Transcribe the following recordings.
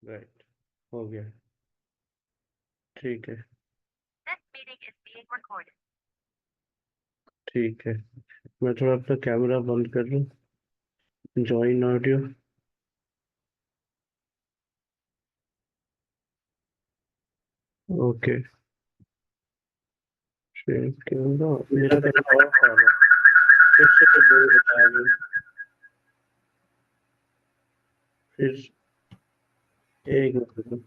Right, हो गया। ठीक है, ठीक है। मैं थोड़ा अपना कैमरा बंद कर लूँ। Join audio. Okay. Share camera. मेरा कैमरा ऑफ आ रहा है। फिर से मैं बोल बता रही हूँ। फिर एक minute.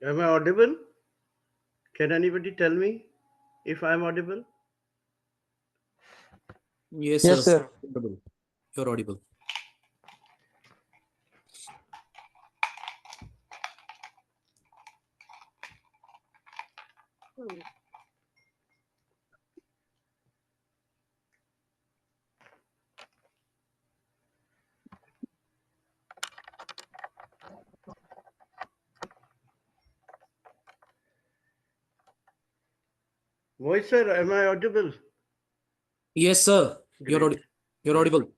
Am I audible? Can anybody tell me if I am audible? Yes, Yes, sir. sir. You're audible. Voice, sir, am I audible? Yes, sir. Great. You're audible.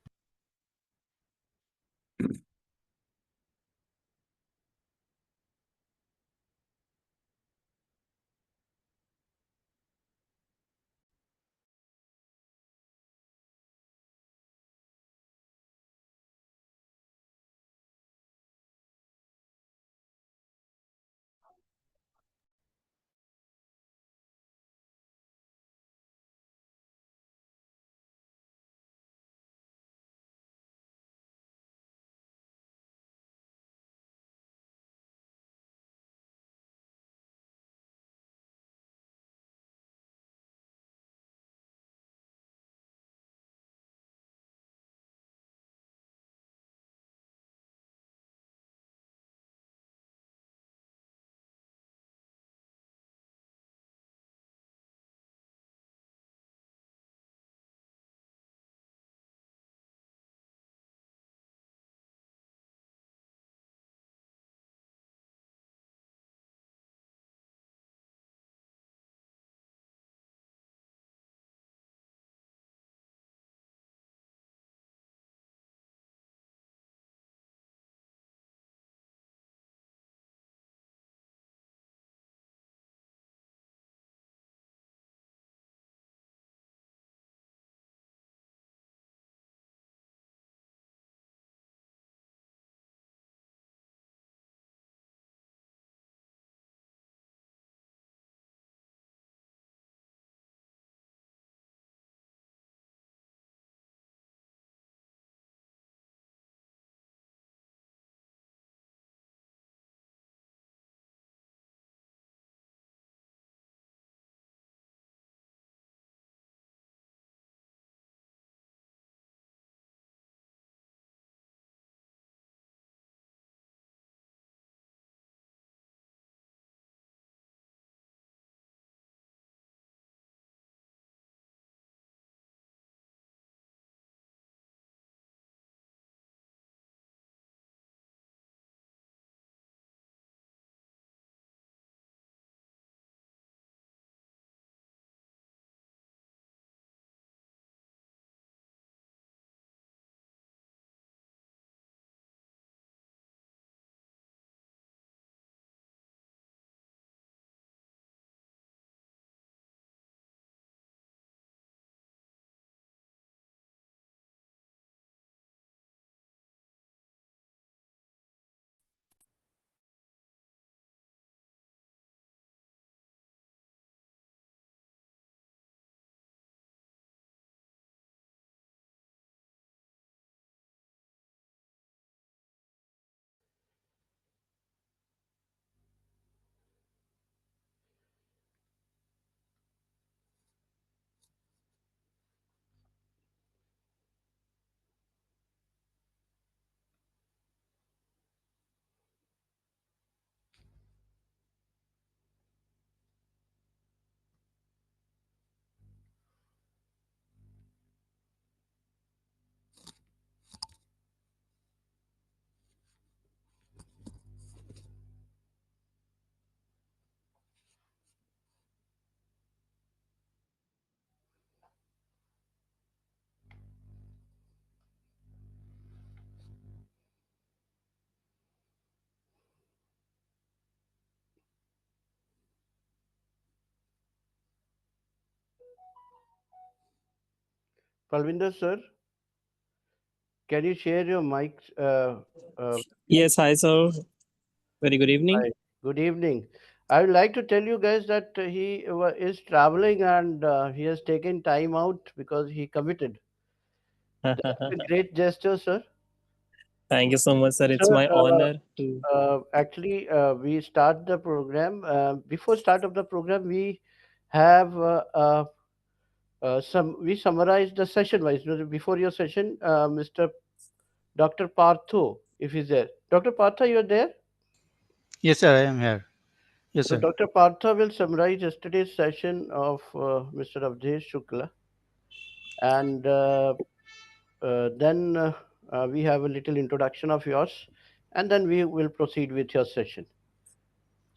Palvinder sir, can you share your mic? Uh, Yes, hi, sir. Very good evening. Hi. Good evening. I would like to tell you guys that is traveling and he has taken time out because he committed. That's a great gesture, sir. Thank you so much, sir. It's Sir, my honor to. actually, we start the program. Before start of the program, we have we summarize the session wise. Before your session, Mr. Dr. Partho, if he's there. Dr. Partha, you're there? Yes, sir, I am here. Yes, So sir. Dr. Partha will summarize yesterday's session of Mr. Avdesh Shukla, and then we have a little introduction of yours, and then we will proceed with your session.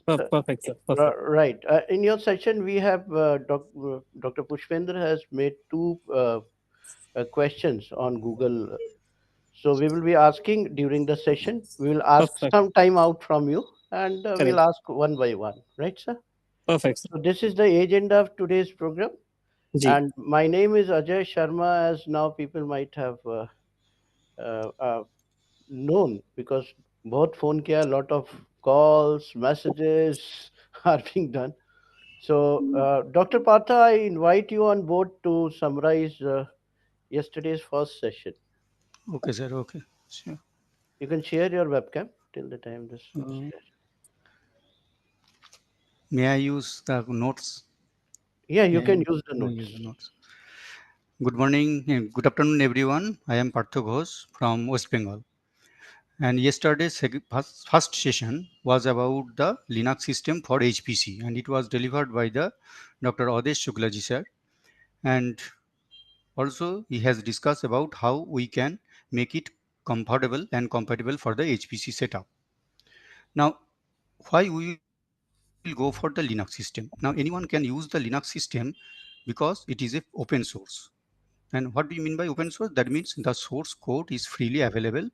So, Perfect, sir. Perfect. right. In your session, we have Dr. Pushpendra has made two questions on Google. So we will be asking during the session. We will ask Perfect. some time out from you, and we'll Correct. ask one by one. Right, sir? Perfect, sir. So this is the agenda of today's program. Ji. And my name is Ajay Sharma, as now people might have uh, uh, known because both phone kiya, a lot of calls, messages are being done. So, Dr. Partha, I invite you on board to summarize yesterday's first session. Okay, sir. Okay. Sure. You can share your webcam till the time this is Uh, shared. may I use the notes? Yeah, you May can use the I use the notes. notes? Good morning, good afternoon, everyone. I am Partho Ghosh from West Bengal. And yesterday's first session was about the Linux system for HPC, and it was delivered by the Dr. Adesh Shuklaji sir. And also, he has discussed about how we can make it comfortable and compatible for the HPC setup. Now, why we will go for the Linux system? Now, anyone can use the Linux system because it is a open source. And what do you mean by open source? That means the source code is freely available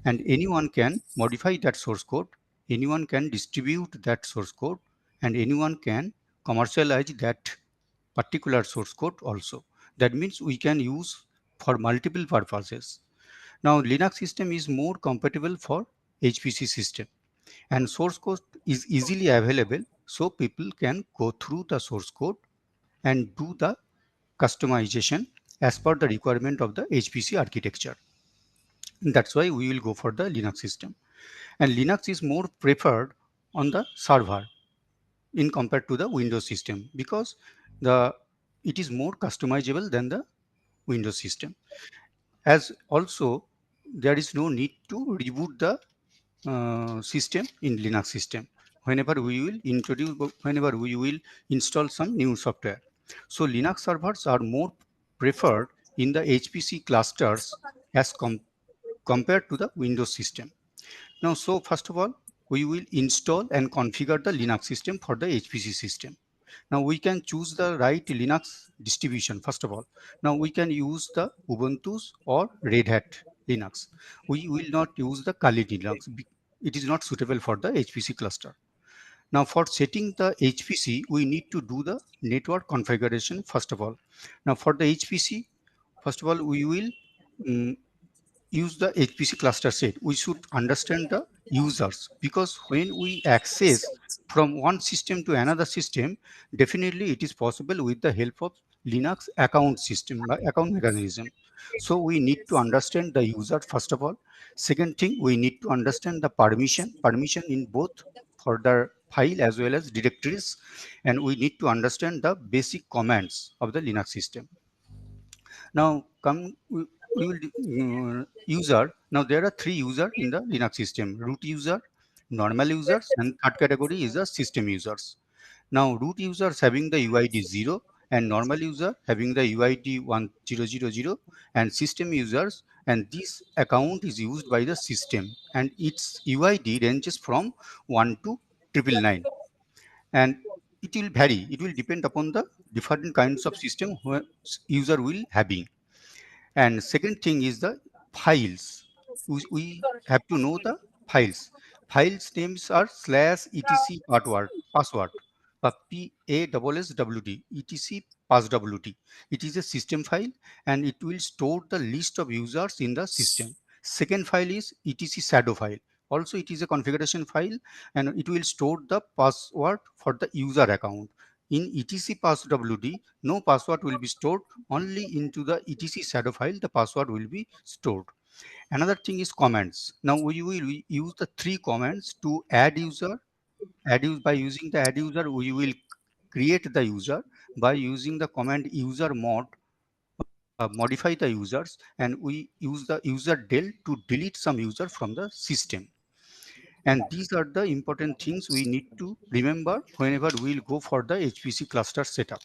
and anyone can modify that source code, anyone can distribute that source code, and anyone can commercialize that particular source code also. That means we can use for multiple purposes. Now, Linux system is more compatible for HPC system and source code is easily available so people can go through the source code and do the customization as per the requirement of the HPC architecture. That's why we will go for the Linux system. And Linux is more preferred on the server in compared to the Windows system because the it is more customizable than the Windows system. As also there is no need to reboot the system in Linux system whenever we will install some new software. So Linux servers are more preferred in the HPC clusters as compared to the Windows system. Now, so first of all, we will install and configure the Linux system for the HPC system. Now we can choose the right Linux distribution first of all. Now we can use the Ubuntu's or Red Hat Linux. We will not use the Kali Linux. It is not suitable for the HPC cluster. Now for setting the HPC, we need to do the network configuration first of all. Now for the HPC, first of all, we will mm, use the HPC cluster set. We should understand the users because when we access from one system to another system, definitely it is possible with the help of Linux account system, account mechanism. So we need to understand the user first of all. Second thing, we need to understand the permission in both for the file as well as directories, and we need to understand the basic commands of the Linux system. Now come we will user. Now there are three user in the Linux system: root user, normal users, and third category is the system users. Now root users having the UID 0 and normal user having the UID 1000 and system users, and this account is used by the system and its UID ranges from 1 to 999, and it will vary. It will depend upon the different kinds of system where user will having. And second thing is the files. We have to know the files. Files names are /etc password. PASSWD, etc passwd. It is a system file and it will store the list of users in the system. Second file is etc shadow file. Also, it is a configuration file and it will store the password for the user account. In etc passwd, no password will be stored, only into the etc shadow file the password will be stored. Another thing is comments. Now we will use the three comments to add user. By using the add user, we will create the user. By using the command user mod, modify the users, and we use the user del to delete some user from the system. And these are the important things we need to remember whenever we'll go for the HPC cluster setup.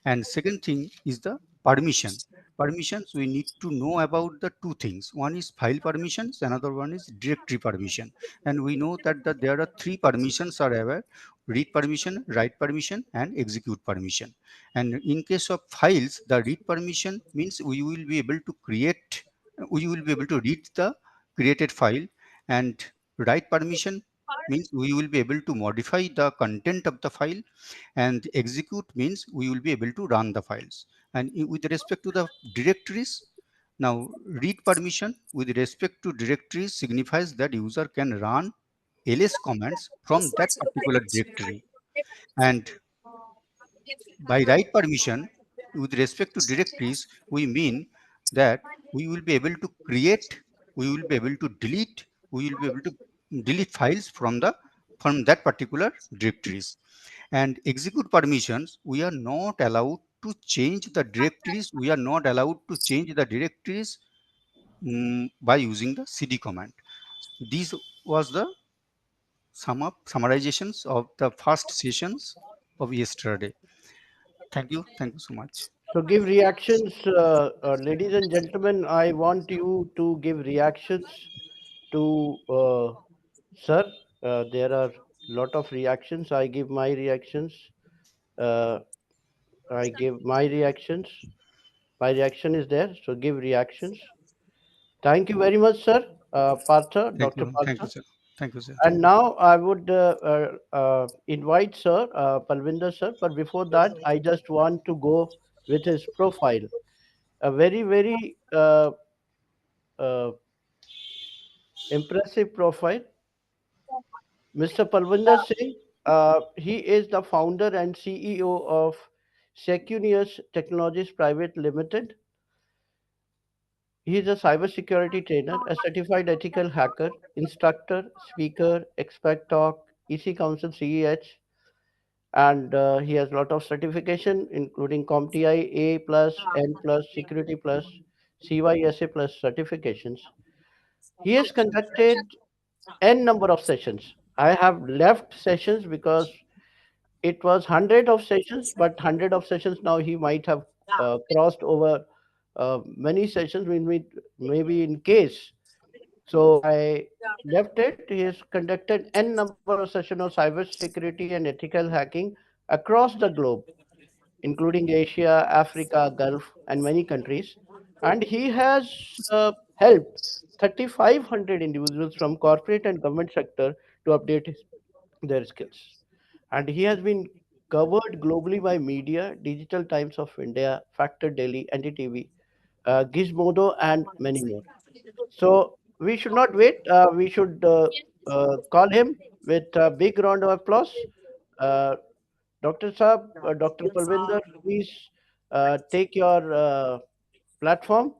And second thing is the permission. Permissions, we need to know about the two things. One is file permissions, another one is directory permission. And we know that there are three permissions are aware: read permission, write permission, and execute permission. And in case of files, the read permission means we will be able to read the created file, and write permission means we will be able to modify the content of the file, and execute means we will be able to run the files. And with respect to the directories, now read permission with respect to directories signifies that user can run ls commands from that particular directory. And by write permission with respect to directories, we mean that we will be able to create, we will be able to delete, we will be able to delete files from that particular directories. And execute permissions, we are not allowed to change the directories. We are not allowed to change the directories by using the cd command. This was the summarizations of the first sessions of yesterday. Thank you so much. So give reactions, ladies and gentlemen. I want you to give reactions to sir. There are lot of reactions. I give my reactions. Uh, I give my reactions. My reaction is there. So give reactions. Thank you very much, sir. Partha, Dr. Thank you, Partha. sir. Thank you, sir. And now I would invite Sir Palvinder sir. But before that, I just want to go with his profile. A very, very uh, impressive profile. Mr. Palvinder Singh, he is the founder and CEO of Secunius Technologies Private Limited. He is a cybersecurity trainer, a certified ethical hacker, instructor, speaker, expert talk, EC Council CEH, and he has a lot of certification, including CompTIA A plus, N plus, Security plus, CYSA plus certifications. He has conducted n number of sessions. I have left sessions because it was hundred of sessions, but hundred of sessions now he might have crossed over many sessions, maybe in case. So I left it. He has conducted n number of sessions of cybersecurity and ethical hacking across the globe, including Asia, Africa, Gulf, and many countries. And he has helped 3,500 individuals from corporate and government sector to update their skills. And he has been covered globally by media, Digital Times of India, Factor Daily, NDTV, Gizmodo, and many more. So we should not wait. We should call him with a big round of applause. Uh, Dr. Saab, Dr. Palvinder, please take your platform.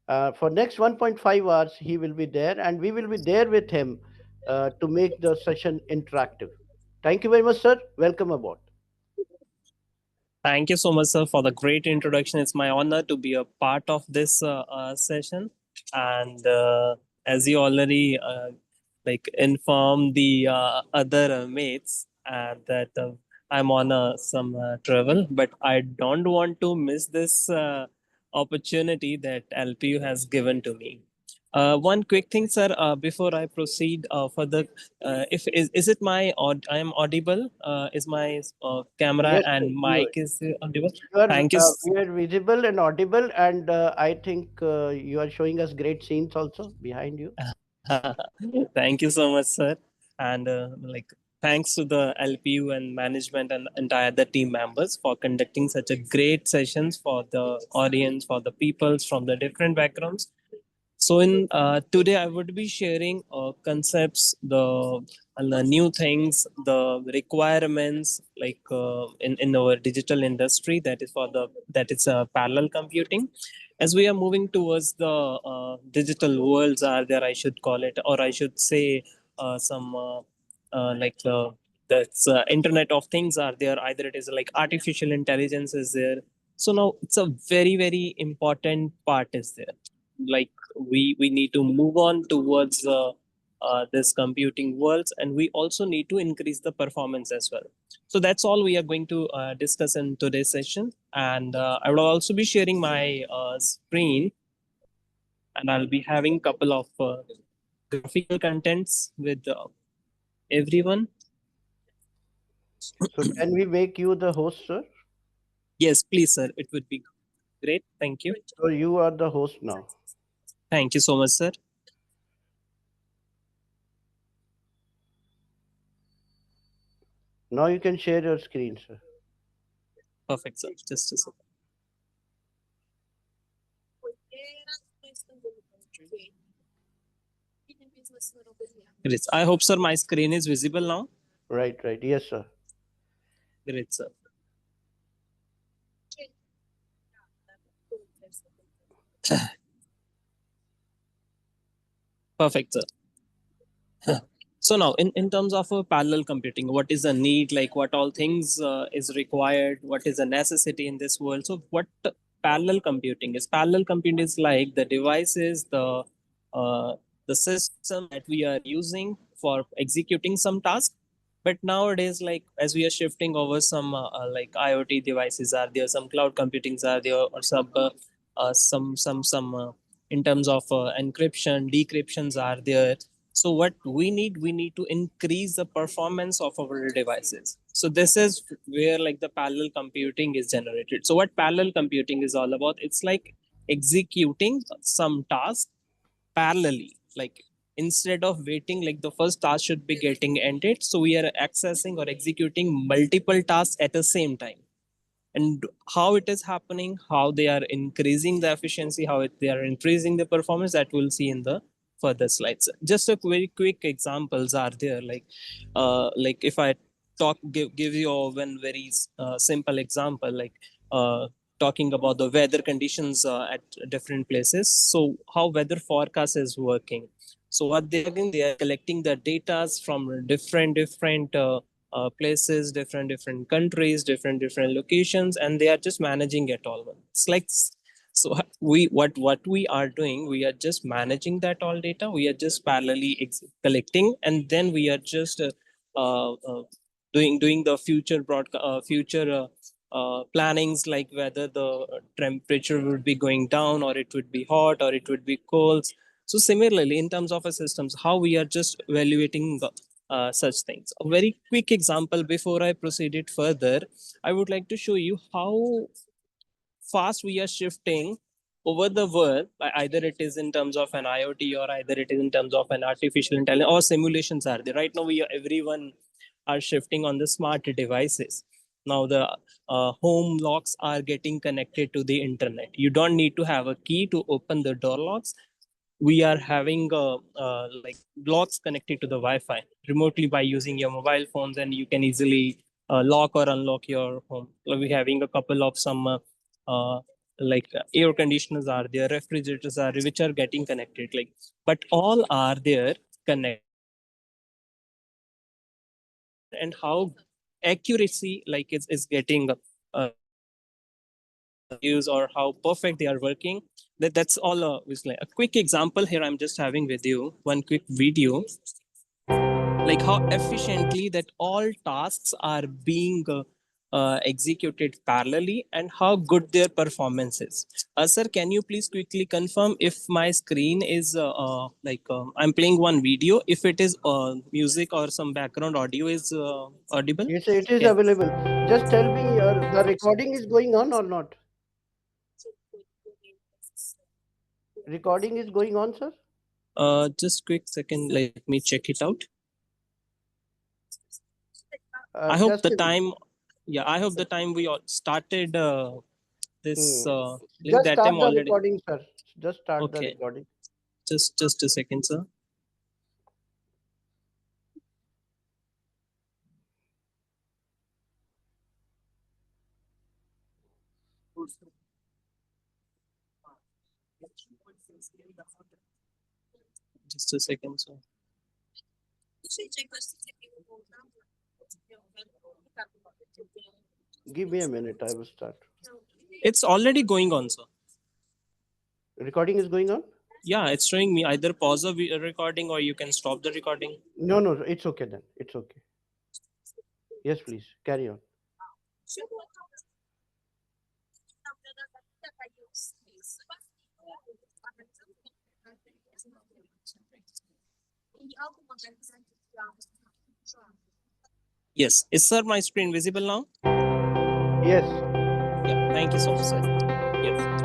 For next 1.5 hours, he will be there, and we will be there with him to make the session interactive. Thank you very much, sir. Welcome aboard. Thank you so much, sir, for the great introduction. It's my honor to be a part of this session. And as you already informed the other mates that I'm on some travel, but I don't want to miss this opportunity that LPU has given to me. One quick thing, sir, before I proceed further, if is it my I am audible? Is my camera Yes, sir. and mic is audible? You are, Thank you. we are visible and audible, and I think you are showing us great scenes also behind you. Thank you so much, sir. And thanks to the LPU and management and entire the team members for conducting such a great sessions for the audience, for the peoples from the different backgrounds. So in today I would be sharing concepts, the new things, the requirements like in our digital industry, that is for the that is parallel computing. As we are moving towards the digital worlds are there, I should call it, or I should say some like that's Internet of Things are there. Either it is like artificial intelligence is there. So now it's a very important part is there. Like we need to move on towards this computing worlds, and we also need to increase the performance as well. So that's all we are going to discuss in today's session. And I will also be sharing my screen, and I'll be having couple of graphical contents with everyone. So can we make you the host, sir? Yes, please, sir. It would be great. Thank you. So you are the host now. Thank you so much, sir. Now you can share your screen, sir. Perfect, sir. Just a second. Great. I hope, sir, my screen is visible now. Right. Yes, sir. Great, sir. Perfect, sir. So now in terms of parallel computing, what is the need, like what all things is required, what is a necessity in this world? So what parallel computing is? Parallel computing is like the devices, uh, the system that we are using for executing some task. But nowadays, like as we are shifting over some like IoT devices are there, some cloud computings are there, or some in terms of encryption, decryptions are there. So what we need to increase the performance of our devices. So this is where like the parallel computing is generated. So what parallel computing is all about? It's like executing some task parallelly. Like instead of waiting, like the first task should be getting ended, so we are accessing or executing multiple tasks at the same time. And how it is happening, how they are increasing the efficiency, they are increasing the performance, that we'll see in the further slides. Just a very quick examples are there, like if I give you one very simple example, like talking about the weather conditions at different places. So how weather forecast is working. So what they are doing, they are collecting the data from different places, different countries, different locations, and they are just managing it all. It's like, so we what we are doing, we are just managing that all data, we are just parallelly collecting, and then we are just doing the future plannings, like whether the temperature would be going down, or it would be hot, or it would be cold. So similarly, in terms of a systems, how we are just evaluating such things. A very quick example before I proceed it further, I would like to show you how fast we are shifting over the world. Either it is in terms of an IoT, or either it is in terms of an artificial intelligence, or simulations are there. Right now, everyone are shifting on the smart devices. Now the home locks are getting connected to the internet. You don't need to have a key to open the door locks. We are having like locks connected to the Wi-Fi remotely by using your mobile phones, and you can easily lock or unlock your home. We're having a couple of some air conditioners are there, refrigerators are there, which are getting connected. Like, but all are there connected, and how accuracy like is getting use, or how perfect they are working. That's all is like a quick example here. I'm just having with you one quick video, like how efficiently that all tasks are being executed parallelly, and how good their performance is. Sir, can you please quickly confirm if my screen is I'm playing one video, if it is music or some background audio is audible? Yes, it is Yeah. available. Just tell me, the recording is going on or not? Recording is going on, sir? Just quick second, let me check it out. I hope just the a minute. time. Yeah, I hope the time we all started this link Just that start time the already. recording, sir. Just start the Okay. recording. Just a second, sir. Just a second, sir. Give me a minute. I will start. It's already going on, sir. Recording is going on? Yeah, it's showing me either pause the recording or you can stop the recording. No, no, it's okay then. It's okay. Yes, please. Carry on. Yes. Is, sir, my screen visible now? Yes. Yeah. Thank you so much, sir. Yes.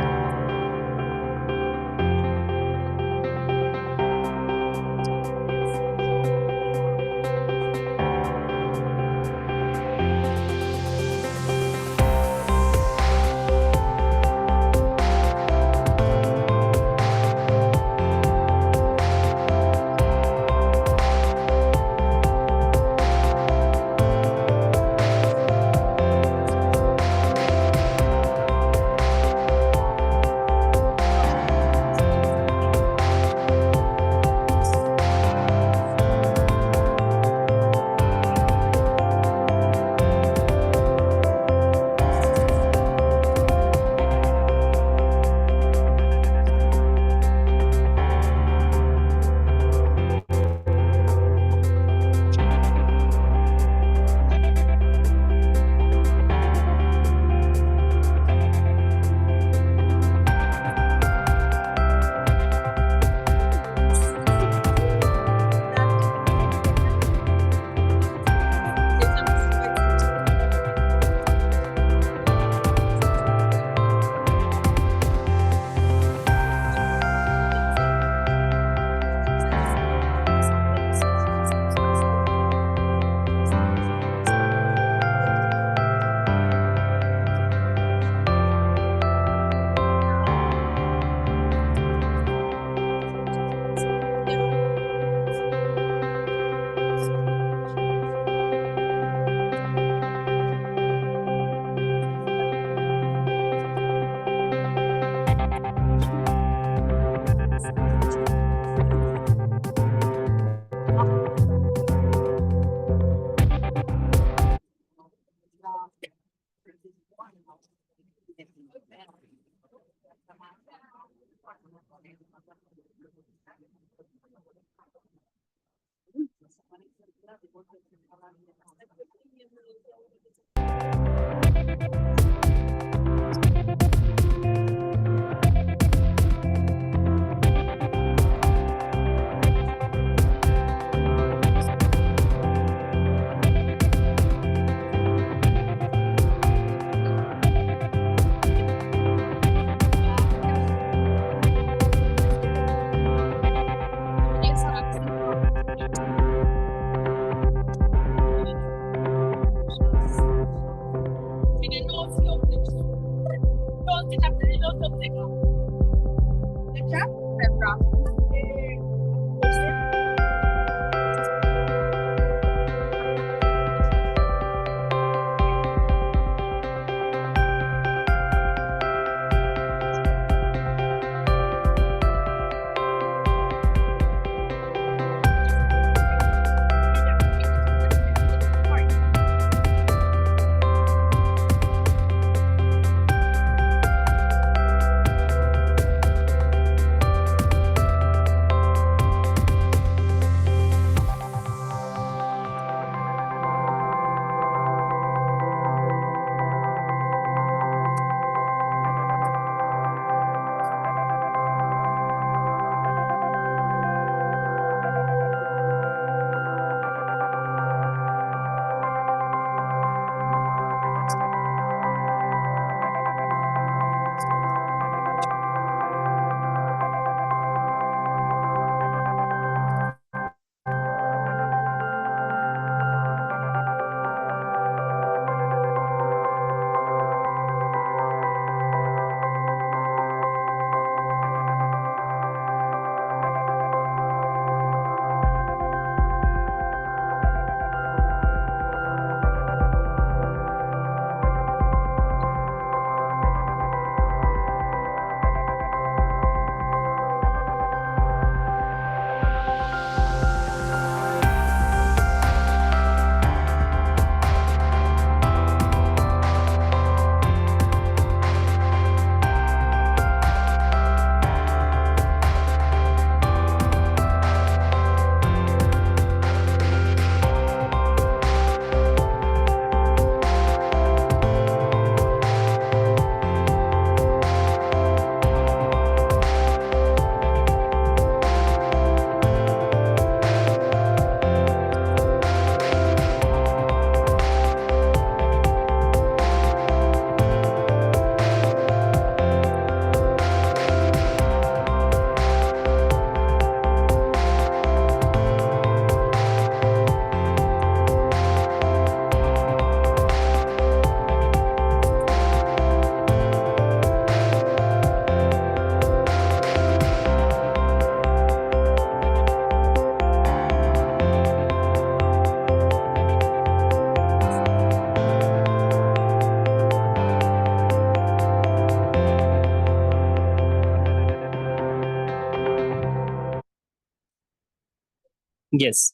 Yes.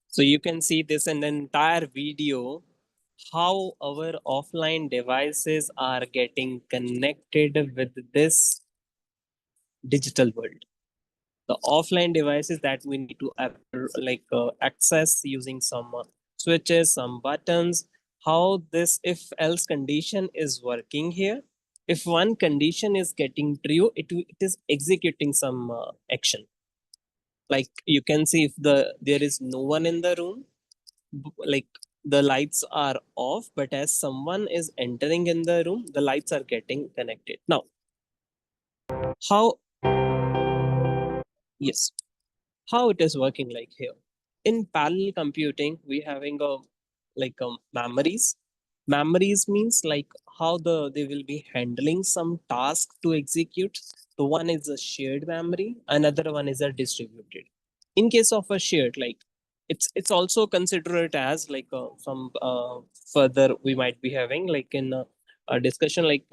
So you can see this in the entire video, how our offline devices are getting connected with this digital world. The offline devices that we need to access using some switches, some buttons, how this if else condition is working here. If one condition is getting true, it is executing some action. Like you can see if there is no one in the room, like the lights are off, but as someone is entering in the room, the lights are getting connected. Now, how, yes, how it is working like here. In parallel computing, we having a memories. Memories means like how they will be handling some task to execute. The one is a shared memory, another one is a distributed. In case of a shared, like it's also considered as like some further we might be having like in a discussion like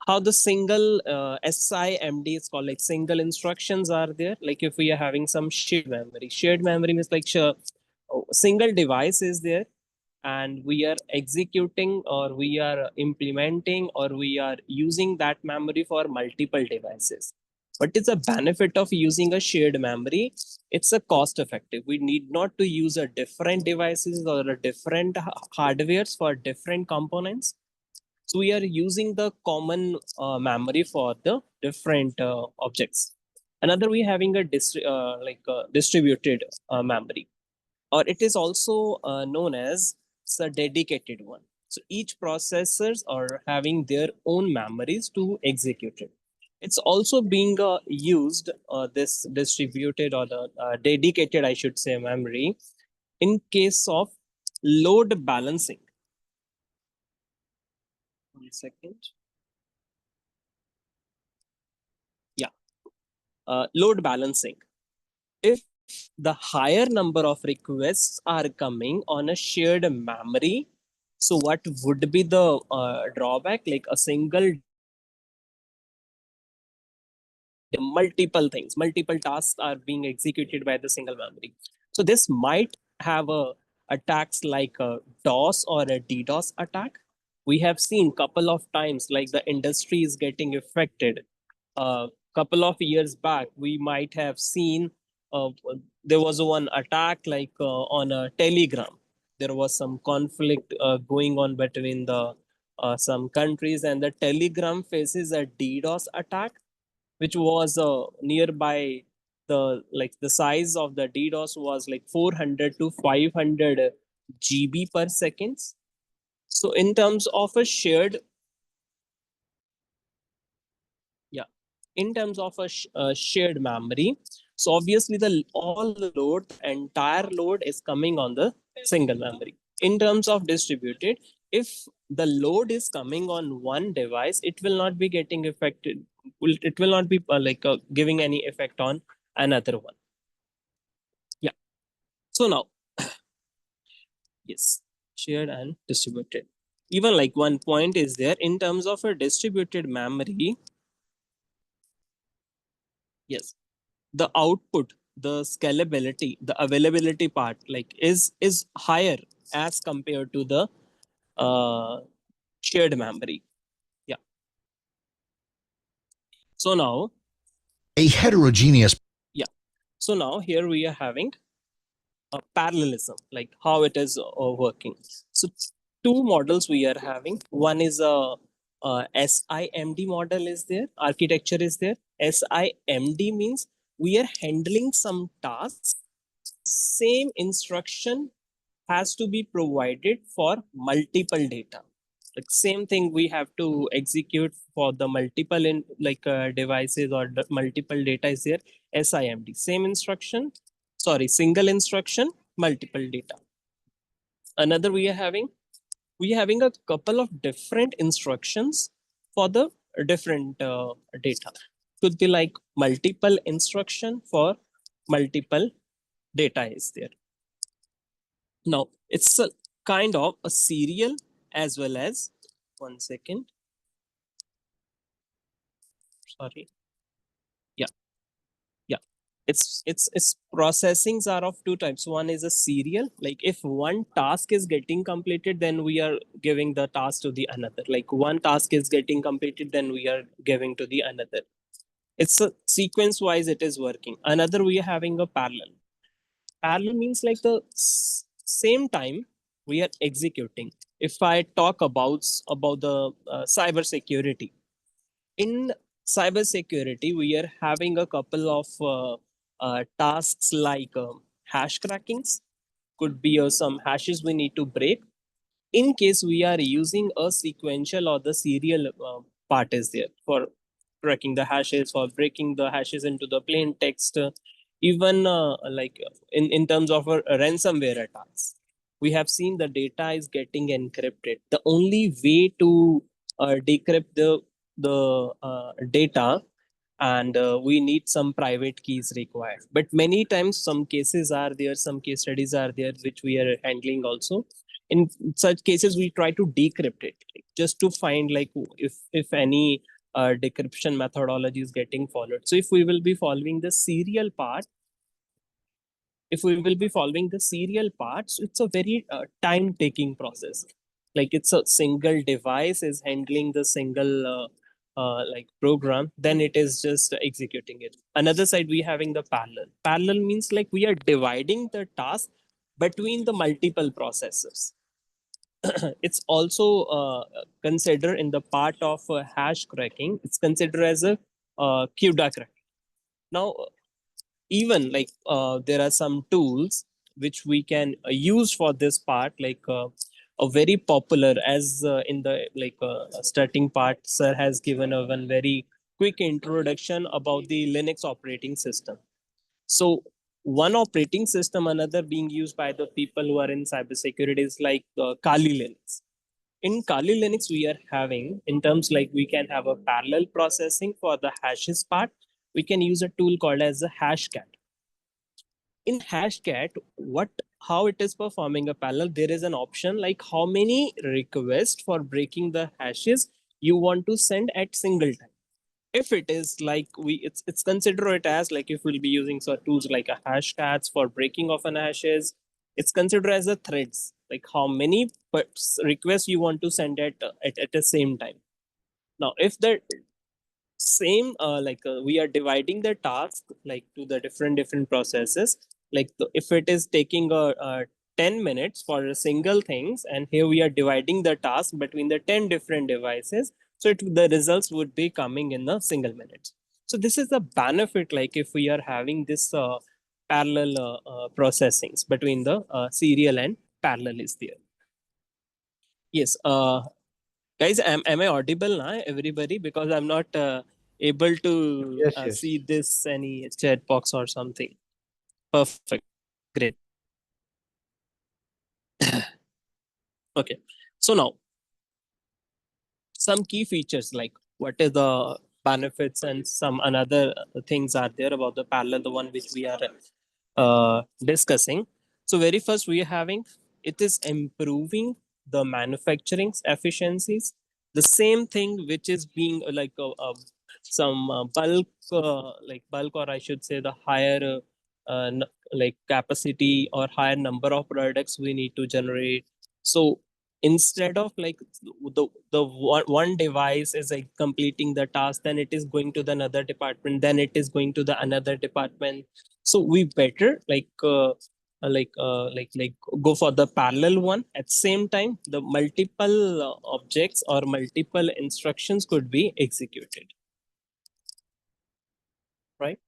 how the single SIMD is called, like single instructions are there. Like if we are having some shared memory means like single device is there, and we are executing or we are implementing or we are using that memory for multiple devices. What is the benefit of using a shared memory? It's a cost effective. We need not to use a different devices or a different hardwares for different components. So we are using the common memory for the different objects. Another we having a distributed memory, or it is also known as a dedicated one. So each processors are having their own memories to execute it. It's also being used this distributed or the dedicated, I should say, memory in case of load balancing. 1 second. Yeah, load balancing. If the higher number of requests are coming on a shared memory, so what would be the drawback? Like a single multiple things, multiple tasks are being executed by the single memory. So this might have a attacks like a DOS or a DDoS attack. We have seen couple of times like the industry is getting affected. A couple of years back, we might have seen uh, there was one attack like on a Telegram. There was some conflict going on between the some countries, and the Telegram faces a DDoS attack, which was nearby the size of the DDoS was like 400 to 500 GB per seconds. So in terms of a shared, yeah, in terms of a shared memory, so obviously all the load, entire load is coming on the single memory. In terms of distributed, if the load is coming on one device, it will not be getting affected. It will not be giving any effect on another one. Yeah. So now, yes, shared and distributed. Even like one point is there in terms of a distributed memory. Yes, the output, the scalability, the availability part like is higher as compared to the uh, shared memory. Yeah. So now, a heterogeneous. yeah. So now here we are having parallelism, like how it is working. So two models we are having. One is a SIMD model is there, architecture is there. SIMD means we are handling some tasks. Same instruction has to be provided for multiple data. Like same thing we have to execute for the multiple in devices or the multiple data is there. SIMD, same instruction, sorry, single instruction, multiple data. Another we are having a couple of different instructions for the different data. Could be like multiple instruction for multiple data is there. Now it's a kind of a serial as well as 1 second. Sorry. Yeah. Yeah. its processings are of two types. One is a serial, like if one task is getting completed, then we are giving the task to the another. Like one task is getting completed, then we are giving to the another. It's a sequence wise it is working. Another, we are having a parallel. Parallel means like the same time we are executing. If I talk about the cyber security, in cyber security we are having a couple of tasks like hash crackings. Could be some hashes we need to break. In case we are using a sequential or the serial part is there for cracking the hashes, for breaking the hashes into the plain text, even like in terms of a ransomware attacks, we have seen the data is getting encrypted. The only way to decrypt the data, and we need some private keys required. But many times some cases are there, some case studies are there which we are handling also. In such cases we try to decrypt it, like, just to find like if any decryption methodology is getting followed. So if we will be following the serial part, so it's a very time taking process. Like it's a single device is handling the single like program, then it is just executing it. Another side, we having the parallel means like we are dividing the task between the multiple processes. It's also considered in the part of hash cracking, it's considered as a CUDA crack. Now even like there are some tools which we can use for this part, like a very popular, as in the like starting part sir has given a one very quick introduction about the Linux operating system. So one operating system another being used by the people who are in cybersecurity is like Kali Linux. In Kali Linux we are having, in terms like we can have a parallel processing for the hashes part. We can use a tool called as a hashcat. In hashcat, what how it is performing a parallel, there is an option like how many requests for breaking the hashes you want to send at single time. If it is like it's consider it as like if we'll be using some tools like a hashcats for breaking of an hashes, it's considered as a threads, like how many requests you want to send at the same time. Now if the same like we are dividing the task like to the different processes, like if it is taking a 10 minutes for a single things, and here we are dividing the task between the 10 different devices, so the results would be coming in a single minute. So this is the benefit, like if we are having this parallel processings between the serial and parallel is there. Yes, guys, am I audible now, everybody? Because I'm not able to Yes, see yes. this any chat box or something. Perfect. Great. Okay. So now some key features, like what is the benefits and some another things are there about the parallel, the one which we are discussing. So very first we are having, it is improving the manufacturing efficiencies. The same thing which is being like some bulk, or I should say the higher like capacity or higher number of products we need to generate. So instead of like the one device is like completing the task, then it is going to the another department, then it is going to the another department. So we better like go for the parallel one. At same time the multiple objects or multiple instructions could be executed, right?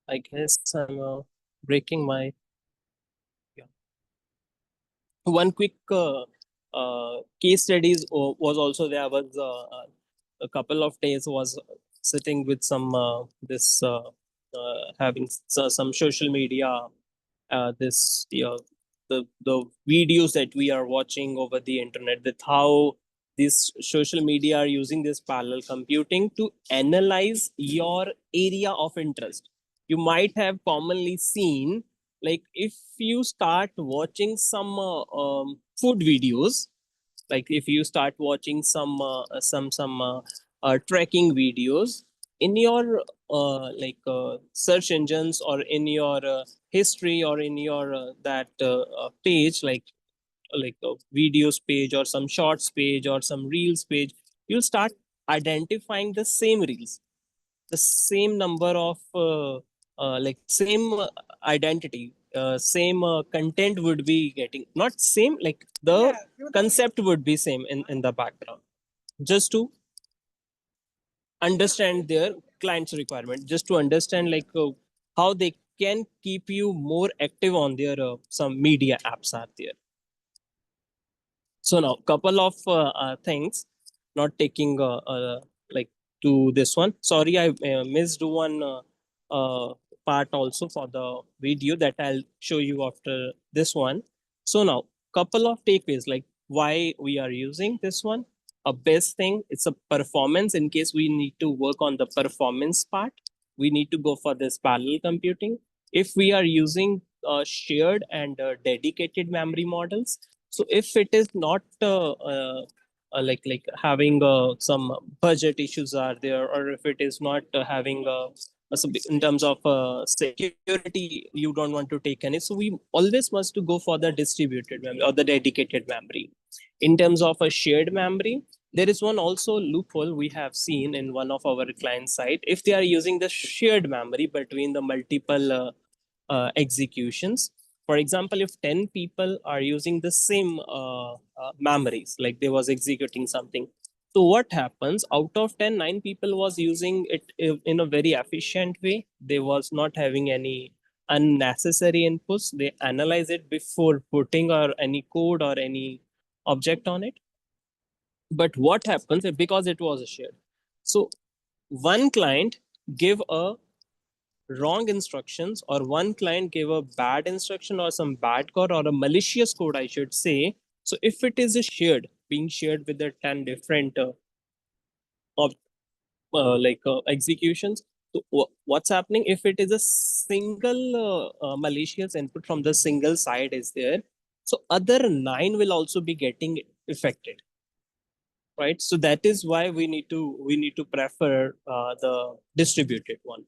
I guess I'm breaking my, yeah. One quick case studies was also there. Was a couple of days was sitting with some this having some social media, this the videos that we are watching over the internet, with how this social media are using this parallel computing to analyze your area of interest. You might have commonly seen, like if you start watching some food videos, like if you start watching some tracking videos, in your search engines, or in your history, or in your that page, like a videos page, or some shorts page, or some reels page, you'll start identifying the same reels, the same number of same identity, same content would be getting, not same, like the concept would be same in the background, just to understand their client's requirement, just to understand how they can keep you more active on their some media apps are there. So now couple of things, not taking like to this one. Sorry, I missed one part also for the video that I'll show you after this one. So now couple of takeaways, like why we are using this one. A best thing, it's a performance. In case we need to work on the performance part, we need to go for this parallel computing. If we are using shared and dedicated memory models, so if it is not like having some budget issues are there, or if it is not having in terms of security, you don't want to take any, so we always must to go for the distributed memory or the dedicated memory. In terms of a shared memory, there is one also loophole we have seen in one of our client site. If they are using the shared memory between the multiple executions, for example, if 10 people are using the same memories, like they was executing something, so what happens, out of 10, 9 people was using it in a very efficient way. They was not having any unnecessary inputs. They analyze it before putting or any code or any object on it. But what happens if, because it was shared, so one client give a wrong instructions, or one client gave a bad instruction, or some bad code, or a malicious code, I should say. So if it is a shared, being shared with the 10 different executions, so what's happening, if it is a single malicious input from the single side is there, so other 9 will also be getting affected, right? So that is why we need to prefer the distributed one.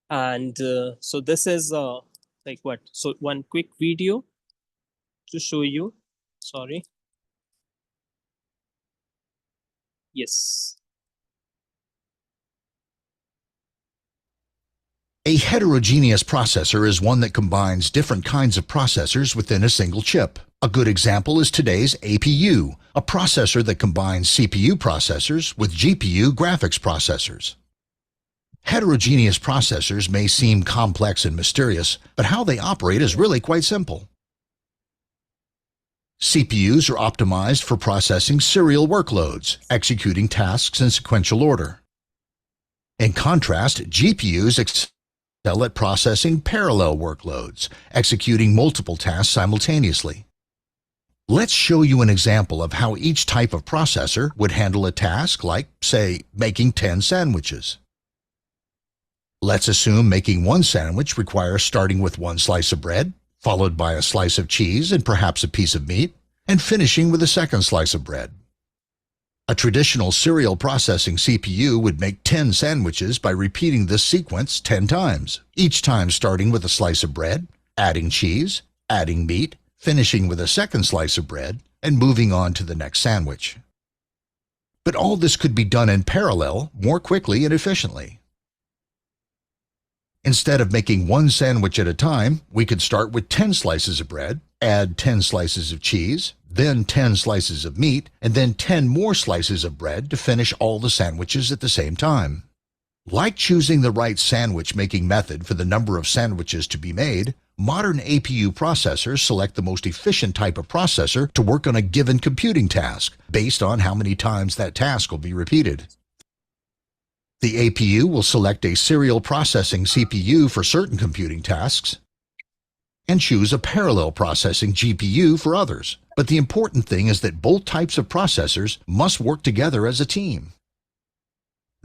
And so this is like what, so one quick video to show you. Sorry. Yes. A heterogeneous processor is one that combines different kinds of processors within a single chip. A good example is today's APU, a processor that combines CPU processors with GPU graphics processors. Heterogeneous processors may seem complex and mysterious, but how they operate is really quite simple. CPUs are optimized for processing serial workloads, executing tasks in sequential order. In contrast, GPUs excel at processing parallel workloads, executing multiple tasks simultaneously. Let's show you an example of how each type of processor would handle a task like, say, making 10 sandwiches. Let's assume making one sandwich requires starting with one slice of bread, followed by a slice of cheese and perhaps a piece of meat, and finishing with a second slice of bread. A traditional serial processing CPU would make 10 sandwiches by repeating this sequence 10 times, each time starting with a slice of bread, adding cheese, adding meat, finishing with a second slice of bread, and moving on to the next sandwich. But all this could be done in parallel more quickly and efficiently. Instead of making one sandwich at a time, we could start with 10 slices of bread, add 10 slices of cheese, then 10 slices of meat, and then 10 more slices of bread to finish all the sandwiches at the same time. Like choosing the right sandwich making method for the number of sandwiches to be made, modern APU processors select the most efficient type of processor to work on a given computing task based on how many times that task will be repeated. The APU will select a serial processing CPU for certain computing tasks and choose a parallel processing GPU for others. But the important thing is that both types of processors must work together as a team.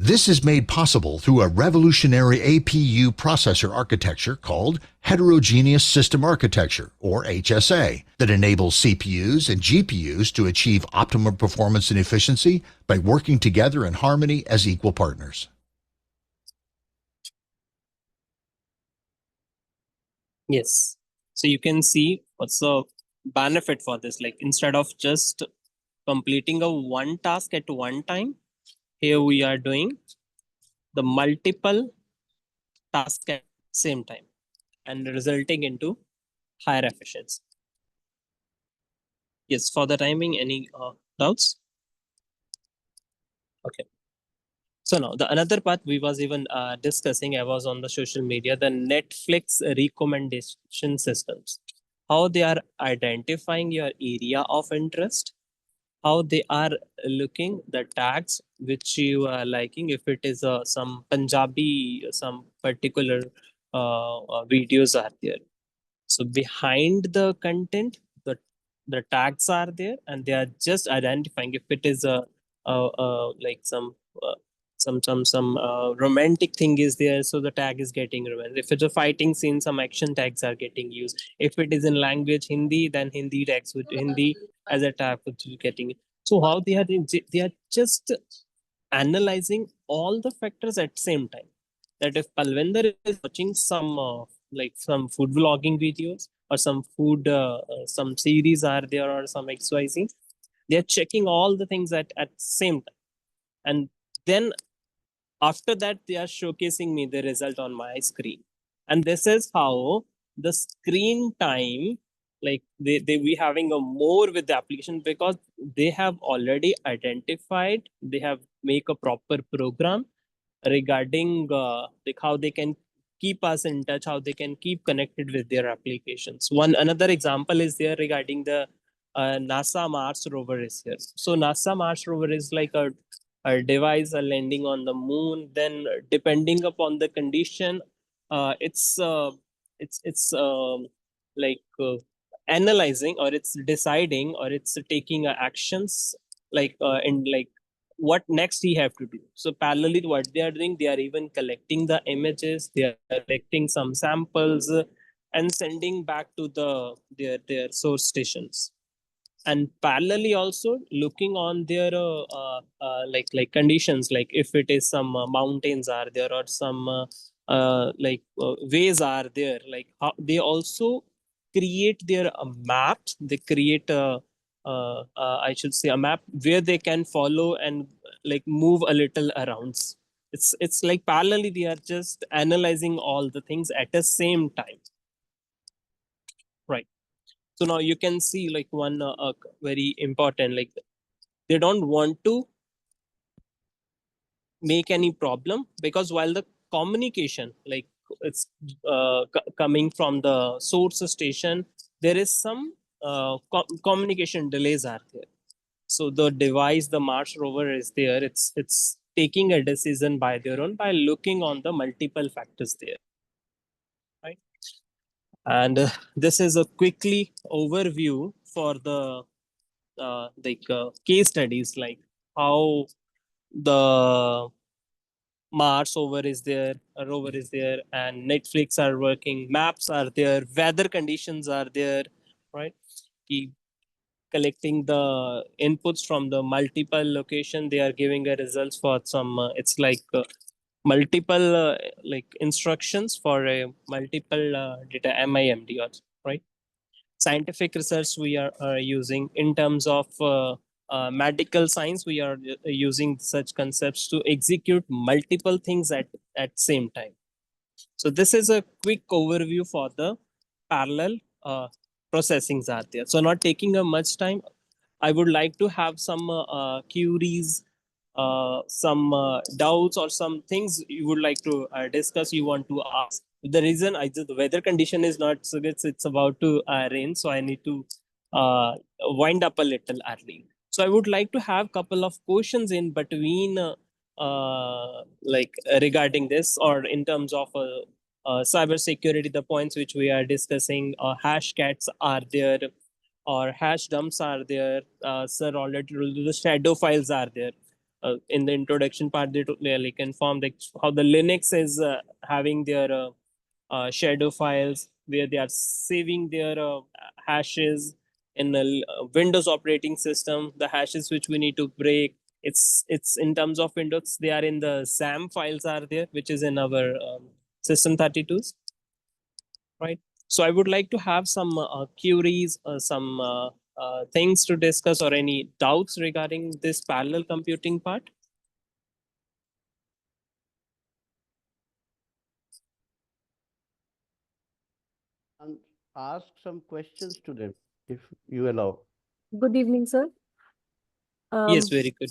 This is made possible through a revolutionary APU processor architecture called Heterogeneous System Architecture, or HSA, that enables CPUs and GPUs to achieve optimum performance and efficiency by working together in harmony as equal partners. Yes. So you can see what's the benefit for this. Like instead of just completing a one task at one time, here we are doing the multiple tasks at same time and resulting into higher efficiency. Yes, for the timing, any doubts? Okay. So now the another part we was even discussing, I was on the social media, the Netflix recommendation systems, how they are identifying your area of interest, how they are looking the tags which you are liking. If it is some Punjabi, some particular videos are there. So behind the content, the tags are there, and they are just identifying if it is like uh, some romantic thing is there, so the tag is getting romantic. If it's a fighting scene, some action tags are getting used. If it is in language Hindi, then Hindi tags with Hindi as a tag which is getting. So how they are just analyzing all the factors at same time. That if Palvinder is watching some like some food vlogging videos or some food some series are there or some XYZ, they are checking all the things at same time, and then after that they are showcasing me the result on my screen. And this is how the screen time, like they we having a more with the application, because they have already identified, they have make a proper program regarding like how they can keep us in touch, how they can keep connected with their applications. One another example is there regarding the NASA Mars rover is here. So NASA Mars rover is like a device, a landing on the moon. Then depending upon the condition, it's like analyzing, or it's deciding, or it's taking actions like in like what next he have to do. So parallelly to what they are doing, they are even collecting the images, they are collecting some samples and sending back to their source stations. And parallelly also looking on their like conditions, like if it is some mountains are there or some ways are there, like how they also create their maps. They create a I should say a map where they can follow and like move a little around. It's like parallelly they are just analyzing all the things at the same time, right? So now you can see like one very important, like they don't want to make any problem, because while the communication, like it's coming from the source station, there is some communication delays are there. So the device, the Mars rover is there, it's taking a decision by their own by looking on the multiple factors there, right? And this is a quickly overview for the case studies, like how the Mars rover is there, a rover is there, and Netflix are working, maps are there, weather conditions are there, right? Keep collecting the inputs from the multiple location. They are giving a results for some. It's like multiple like instructions for a multiple data MIMD, right? Scientific research we are using in terms of medical science. We are using such concepts to execute multiple things at same time. So this is a quick overview for the parallel processings are there. So not taking a much time, I would like to have some queries, some doubts, or some things you would like to discuss, you want to ask. The reason the weather condition is not so good, it's about to rain, so I need to wind up a little early. So I would like to have couple of questions in between, regarding this, or in terms of cyber security, the points which we are discussing. Hash cats are there, or hash dumps are there. Sir already told you the shadow files are there. in the introduction part, they like informed like how the Linux is having their shadow files where they are saving their hashes in a Windows operating system. The hashes which we need to break, it's in terms of Windows, they are in the SAM files are there, which is in our system 32s, right? So I would like to have some queries, some things to discuss, or any doubts regarding this parallel computing part. And ask some questions to them if you allow. Good evening, sir. Yes, very good.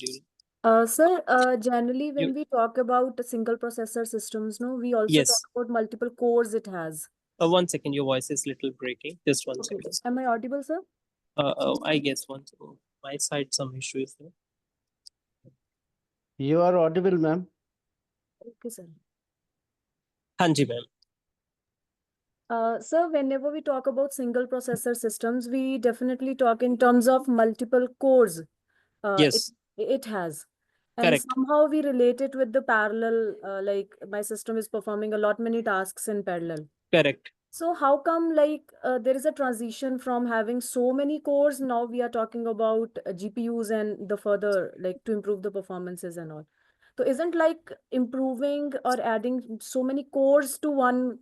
Sir, generally when You- we talk about single processor systems, no, we also Yes. talk about multiple cores it has. 1 second, your voice is little breaking. Just 1 Okay. second. Am I audible, sir? I guess my side some issue is there. You are audible, ma'am. Okay, sir. Hanji, ma'am. Sir, whenever we talk about single processor systems, we definitely talk in terms of multiple cores. Yes, It has. And correct. somehow we relate it with the parallel, like my system is performing a lot many tasks in parallel. Correct. So how come like there is a transition from having so many cores, now we are talking about GPUs and the further like to improve the performances and all. So isn't like improving or adding so many cores to one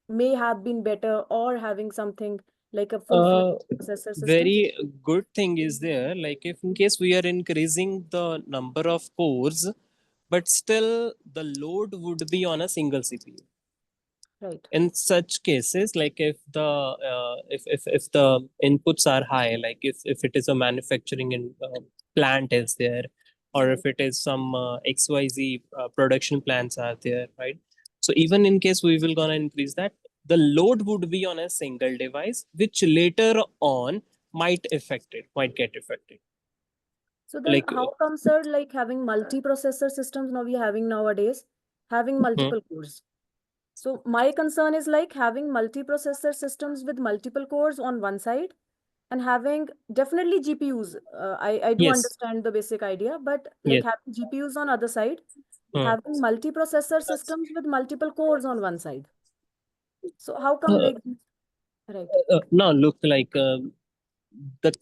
may have been better, or having something like a full-fledged processor system? Very good thing is there, like if in case we are increasing the number of cores, but still the load would be on a single CPU. Right. In such cases, like if the if the inputs are high, like if it is a manufacturing plant is there, or if it is some XYZ production plants are there, right? So even in case we will gonna increase that, the load would be on a single device, which later on might get affected. So then Like how come, sir, like having multi-processor systems now we're having nowadays, having multiple cores? So my concern is like having multi-processor systems with multiple cores on one side and having definitely GPUs. I do yes, understand the basic idea, but like yes. having GPUs on other side, Hmm. having multi-processor systems with multiple cores on one side. So how come Uh, like, right? no, look like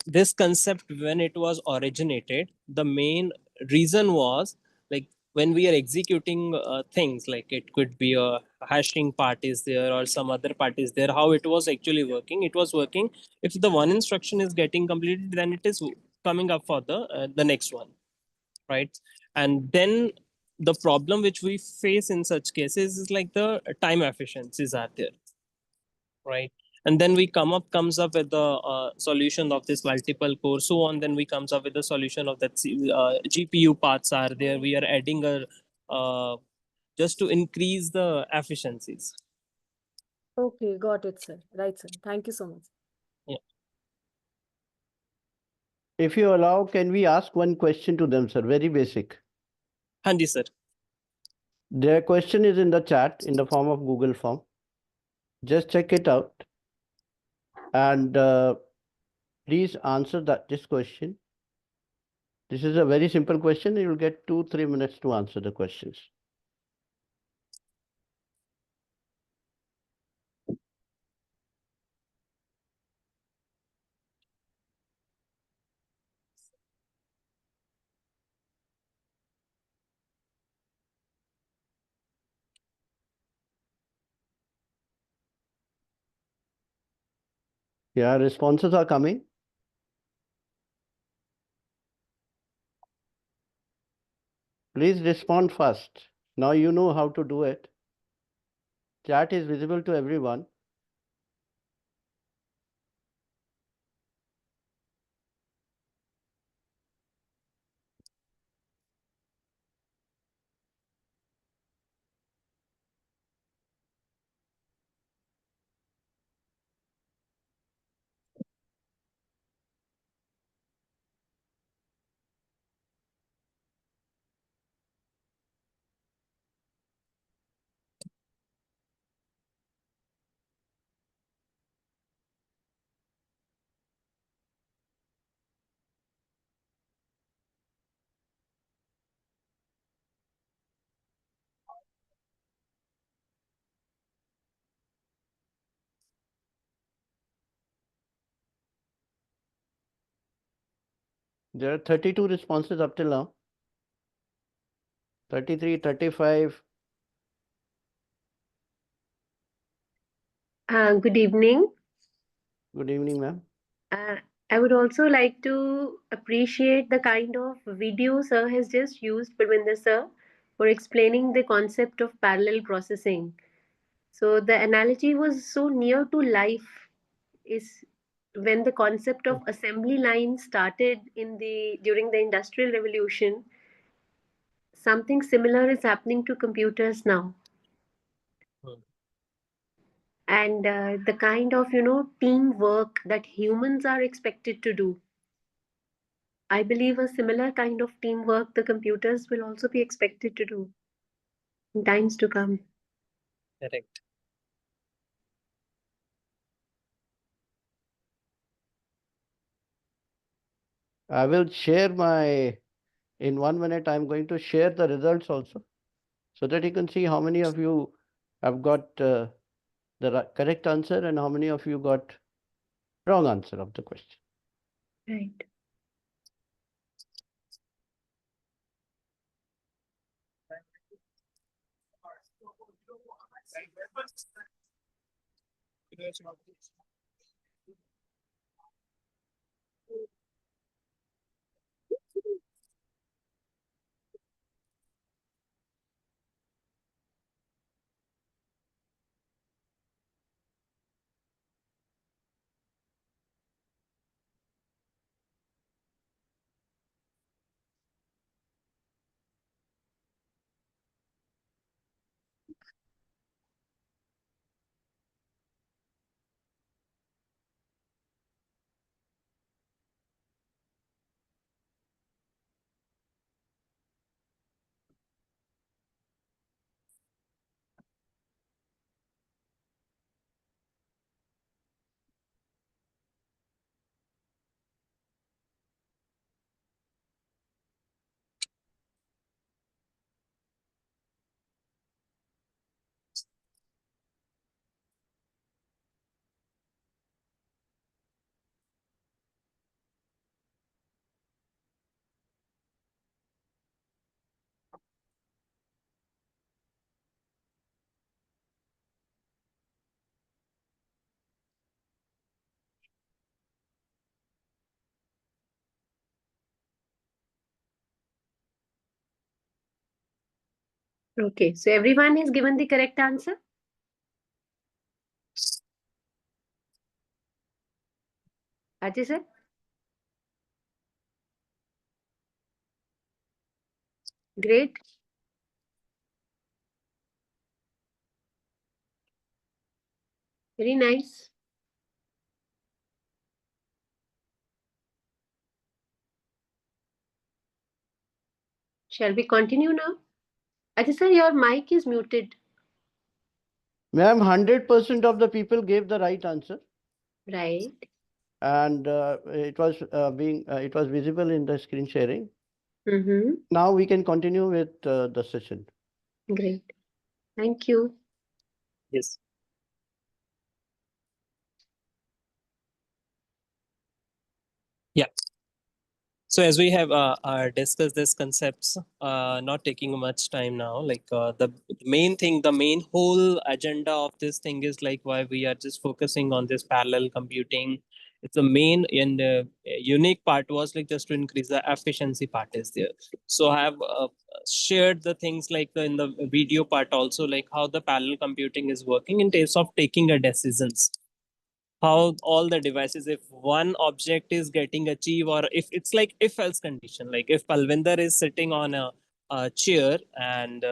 this concept when it was originated, the main reason was like when we are executing things, like it could be a hashing part is there or some other part is there, how it was actually working, it was working if the one instruction is getting completed, then it is coming up for the next one, right? And then the problem which we face in such cases is like the time efficiencies are there, right? And then we comes up with the solution of this multiple core, so on. Then we comes up with the solution of that GPU parts are there, we are adding a just to increase the efficiencies. Okay, got it, sir. Right, sir. Thank you so much. Yeah. If you allow, can we ask one question to them, sir? Very basic. Hanji, sir. Their question is in the chat in the form of Google form. Just check it out and please answer this question. This is a very simple question. You will get 2-3 minutes to answer the questions. Yeah, responses are coming. Please respond fast. Now you know how to do it. Chat is visible to everyone. There are 32 responses up till now. 33, 35. Good evening. Good evening, ma'am. I would also like to appreciate the kind of video sir has just used, Parvinder sir, for explaining the concept of parallel processing. So the analogy was so near to life is when the concept of assembly line started during the Industrial Revolution. Something similar is happening to computers now. And the kind of teamwork that humans are expected to do, I believe a similar kind of teamwork the computers will also be expected to do in times to come. Correct. I will share in 1 minute, I'm going to share the results also, so that you can see how many of you have got the correct answer and how many of you got wrong answer of the question. Right. Okay, so everyone has given the correct answer. Ajay sir? Great. Very nice. Shall we continue now? Ajay sir, your mic is muted. Ma'am, 100% of the people gave the right answer, Right. and it was visible in the screen sharing. Mm-hmm. Now we can continue with the session. Great. Thank you. Yes. Yeah. So as we have discussed these concepts, not taking much time now, like the main whole agenda of this thing is like why we are just focusing on this parallel computing. It's the main and unique part was like just to increase the efficiency part is there. So I have shared the things like in the video part also, like how the parallel computing is working in terms of taking a decisions. How all the devices, if one object is getting achieved, or if it's like if else condition, like if Palvinder is sitting on a chair and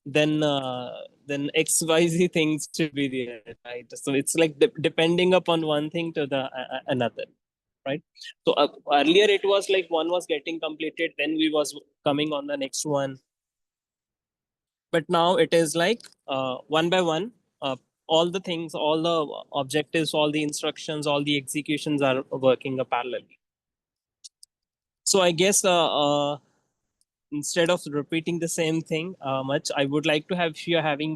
then XYZ things should be there, right? So it's like depending upon one thing to the another, right? So earlier it was like one was getting completed, then we was coming on the next one, but now it is like one by one, all the things, all the objectives, all the instructions, all the executions are working parallelly. So I guess instead of repeating the same thing much, I would like to have if you're having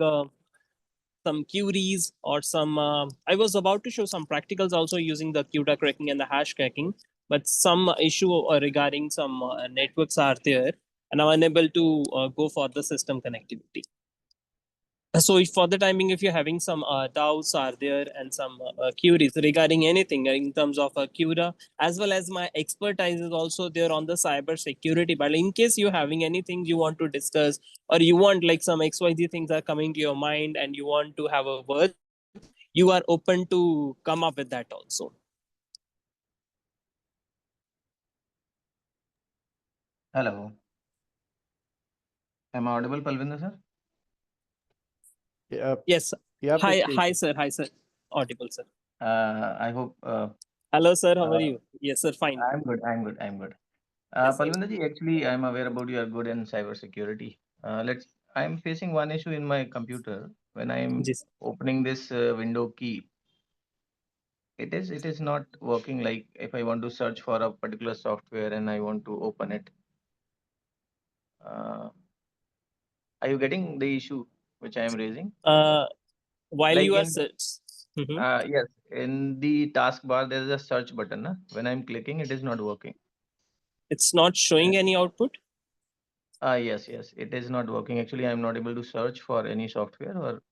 some queries or some I was about to show some practicals also using the CUDA cracking and the hash cracking. but some issue regarding some networks are there, and I'm unable to go for the system connectivity. So if for the timing, if you're having some doubts are there and some queries regarding anything in terms of QRA, as well as my expertise is also there on the cyber security. But in case you're having anything you want to discuss, or you want like some XYZ things are coming to your mind and you want to have a word, you are open to come up with that also. Hello. Am I audible, Palvinder sir? Yeah. Yes. Yeah. Hi, please. hi, sir. Hi, sir. Audible, sir. I hope. Hello, sir. How are you? Yes, sir. Fine. I'm good. I'm good. I'm good. Yes, sir. Palvinder ji, actually, I'm aware about you are good in cybersecurity. I'm facing one issue in my computer when I'm Yes. opening this window key. It is not working. Like if I want to search for a particular software and I want to open it. Are you getting the issue which I am raising? While Like you are in yes, in the taskbar there is a search button. Na? When I'm clicking, it is not working. it's not showing any output. Yes, it is not working. Actually, I'm not able to search for any software, or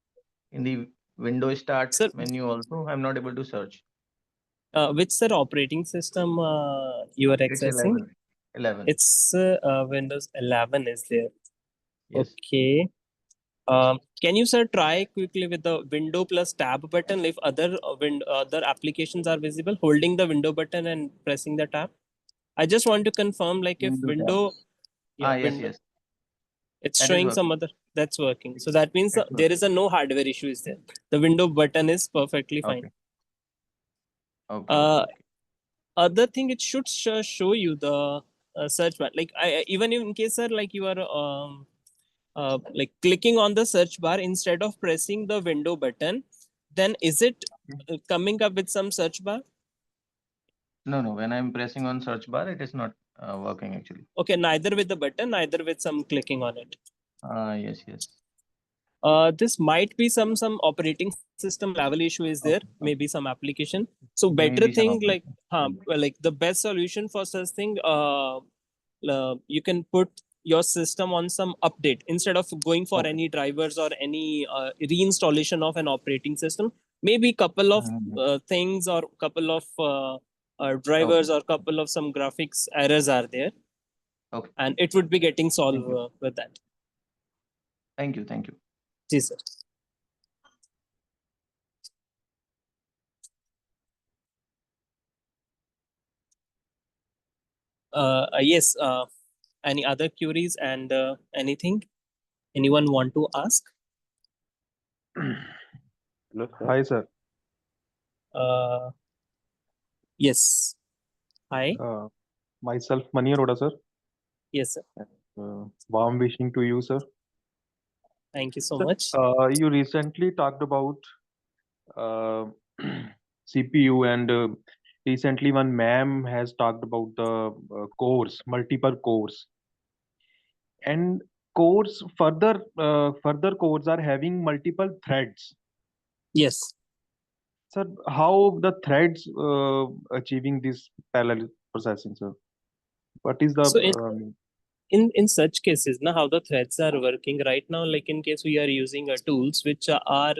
in the window start Sir, menu also, I'm not able to search. which sir operating system you are It's accessing? 11. It's Windows 11 is there. Yes. Okay. Can you sir try quickly with the window plus tab button if other other applications are visible, holding the window button and pressing the tab? I just want to confirm like if Window tab. window, yeah, Yes, window, yes. it's That is showing some working. other, that's working. So that means It's there working. is a no hardware issue is there. The window button is perfectly fine. Okay. Other thing, it should show you the search bar. Like even in case sir, like you are like clicking on the search bar instead of pressing the window button, then is it coming up with some search bar? No. When I'm pressing on search bar, it is not working actually. Okay, neither with the button, neither with some clicking on it. Yes. This might be some operating system level issue is there, maybe some application. So better Maybe some thing like application. well, like the best solution for such thing, you can put your system on some update instead of going for any drivers or any reinstallation of an operating system. Maybe couple of things or couple of drivers or couple of some graphics errors are there, and it would be getting solved with that. Thank you. Yes, sir. Yes. Any other queries and anything anyone want to ask? Hello, sir. Hi, sir. Yes. Hi. Myself, Mani Arora, sir. Yes, sir. Warm wishing to you, sir. Thank you so Sir, much. you recently talked about CPU, and recently one ma'am has talked about the cores, multiple cores, and cores further cores are having multiple threads. Yes. Sir, how the threads achieving this parallel processing, sir? What is the So in such cases, now how the threads are working right now, like in case we are using tools which are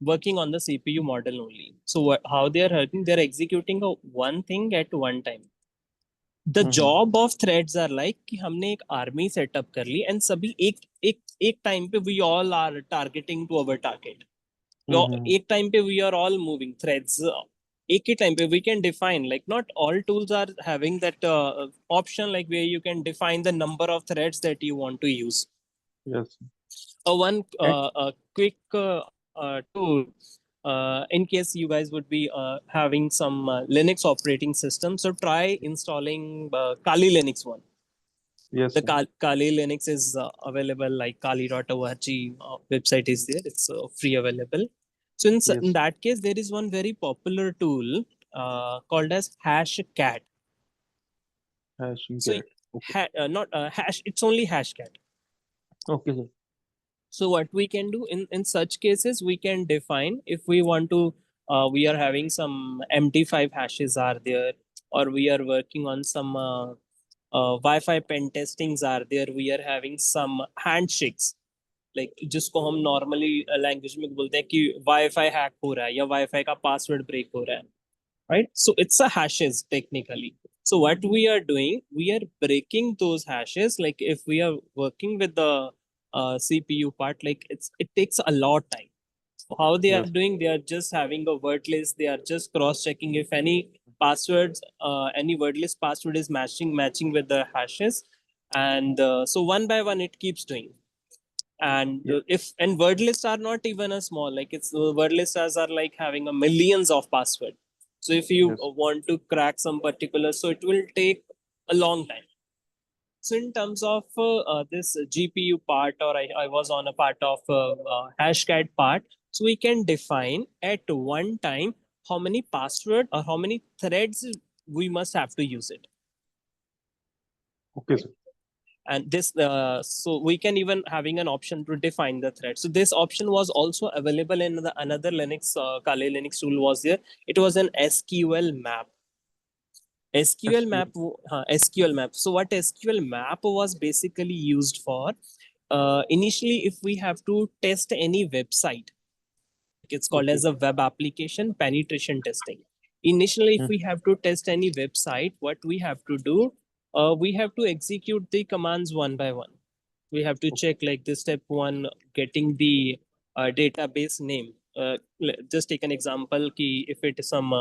working on the CPU model only. So how they are working, they are executing one thing at one time. The job of threads are like कि हमने एक army setup कर ली and सभी एक time पे we all are targeting to our target. एक time पे we are all moving threads. एक ही time पे we can define, like not all tools are having that option like where you can define the number of threads that you want to use. Yes. One quick tool, in case you guys would be having some Linux operating system, so try installing Kali Linux one. Yes. The Kali Linux is available, like kali.org website is there. It's free available. So in that case, there is one very popular tool called as HashCat. So Okay. not hash, it's only HashCat. Okay, sir. So what we can do in such cases, we can define if we want to, we are having some MD5 hashes are there, or we are working on some Wi-Fi pen testings are there, we are having some handshakes, like जिसको हम normally language में बोलते हैं कि Wi-Fi hack हो रहा है या Wi-Fi का password break हो रहा है, right? So it's a hashes technically. So what we are doing, we are breaking those hashes. Like if we are working with the CPU part, like it takes a lot time. So how they are doing, they are just having a word list. They are just cross checking if any passwords, any word list password is matching with the hashes, and so one by one it keeps doing. And if and word lists are not even a small, like it's word lists are like having a millions of password. So if you want to crack some particular, so it will take a long time. So in terms of this GPU part, or I was on a part of hashcat part, so we can define at one time how many password or how many threads we must have to use it. Okay, sir. And this so we can even having an option to define the thread. So this option was also available in the another Linux Kali Linux tool was there. It was an SQL map. SQL map. So what SQL map was basically used for, initially if we have to test any website, it's called as a web application penetration testing. Initially, if we have to test any website, what we have to do, we have to execute the commands one by one. We have to check like the step one, getting the database name. Just take an example, ki if it is some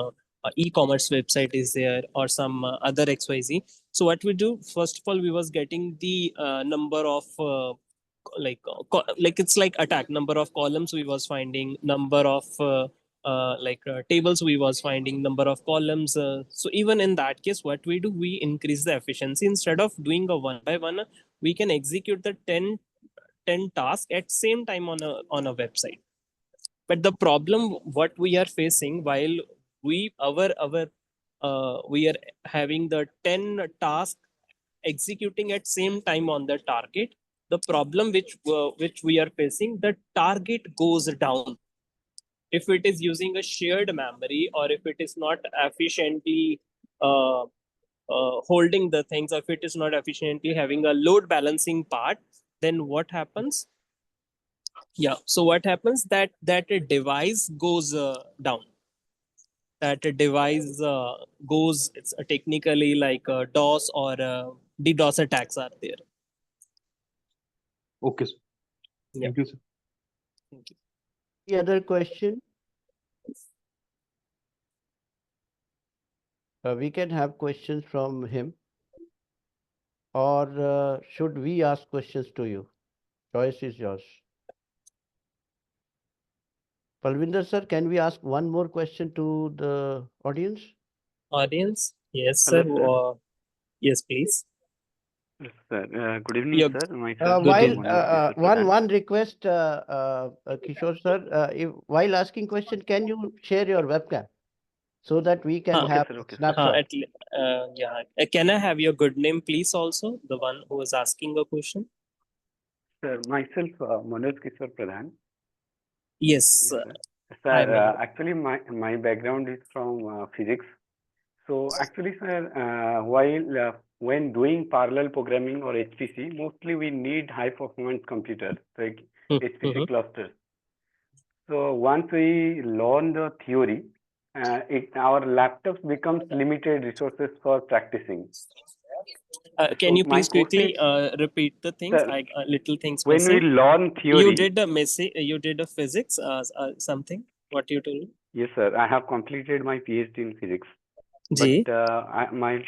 e-commerce website is there or some other XYZ. So what we do, first of all, we was getting the number of like it's like attack number of columns we was finding, number of tables we was finding, number of columns. So even in that case, what we do, we increase the efficiency. Instead of doing a one by one, we can execute the 10 tasks at same time on a website. But the problem what we are facing, while we are having the 10 tasks executing at same time on the target, the problem which we are facing, the target goes down if it is using a shared memory, or if it is not efficiently holding the things, or if it is not efficiently having a load balancing part. Then what happens? Yeah, so what happens, that a device goes down, that a device goes, it's technically like DOS or DDoS attacks are there. Okay, sir. Yeah. Thank you, sir. Thank you. Any other question? We can have questions from him, or should we ask questions to you? Choice is yours. Palvinder sir, can we ask one more question to the audience? Audience? Yes, Hello, sir. sir. Yes, please. Yes, sir. Good evening, Yeah. sir. Myself, Good While evening. Manoj Kishore one request, Kishore sir, while asking question, can you share your webcam so that we can Okay, have sir. Okay, sir. snapshot? Yeah. Can I have your good name, please? Also, the one who is asking a question. Sir, myself, Manoj Kishore Pradhan. Yes. Sir. Hi, Sir, Manoj. actually, my background is from physics. So actually, sir, while when doing parallel programming or HPC, mostly we need high performance computers like HPC clusters. So once we learn the theory, our laptops becomes limited resources for practicing. Can you my please question quickly is, repeat the things? sir, Little things when we missing. learn theory, You did a you did a physics something. What you told? yes, sir, I have completed my PhD in physics, Ji. but my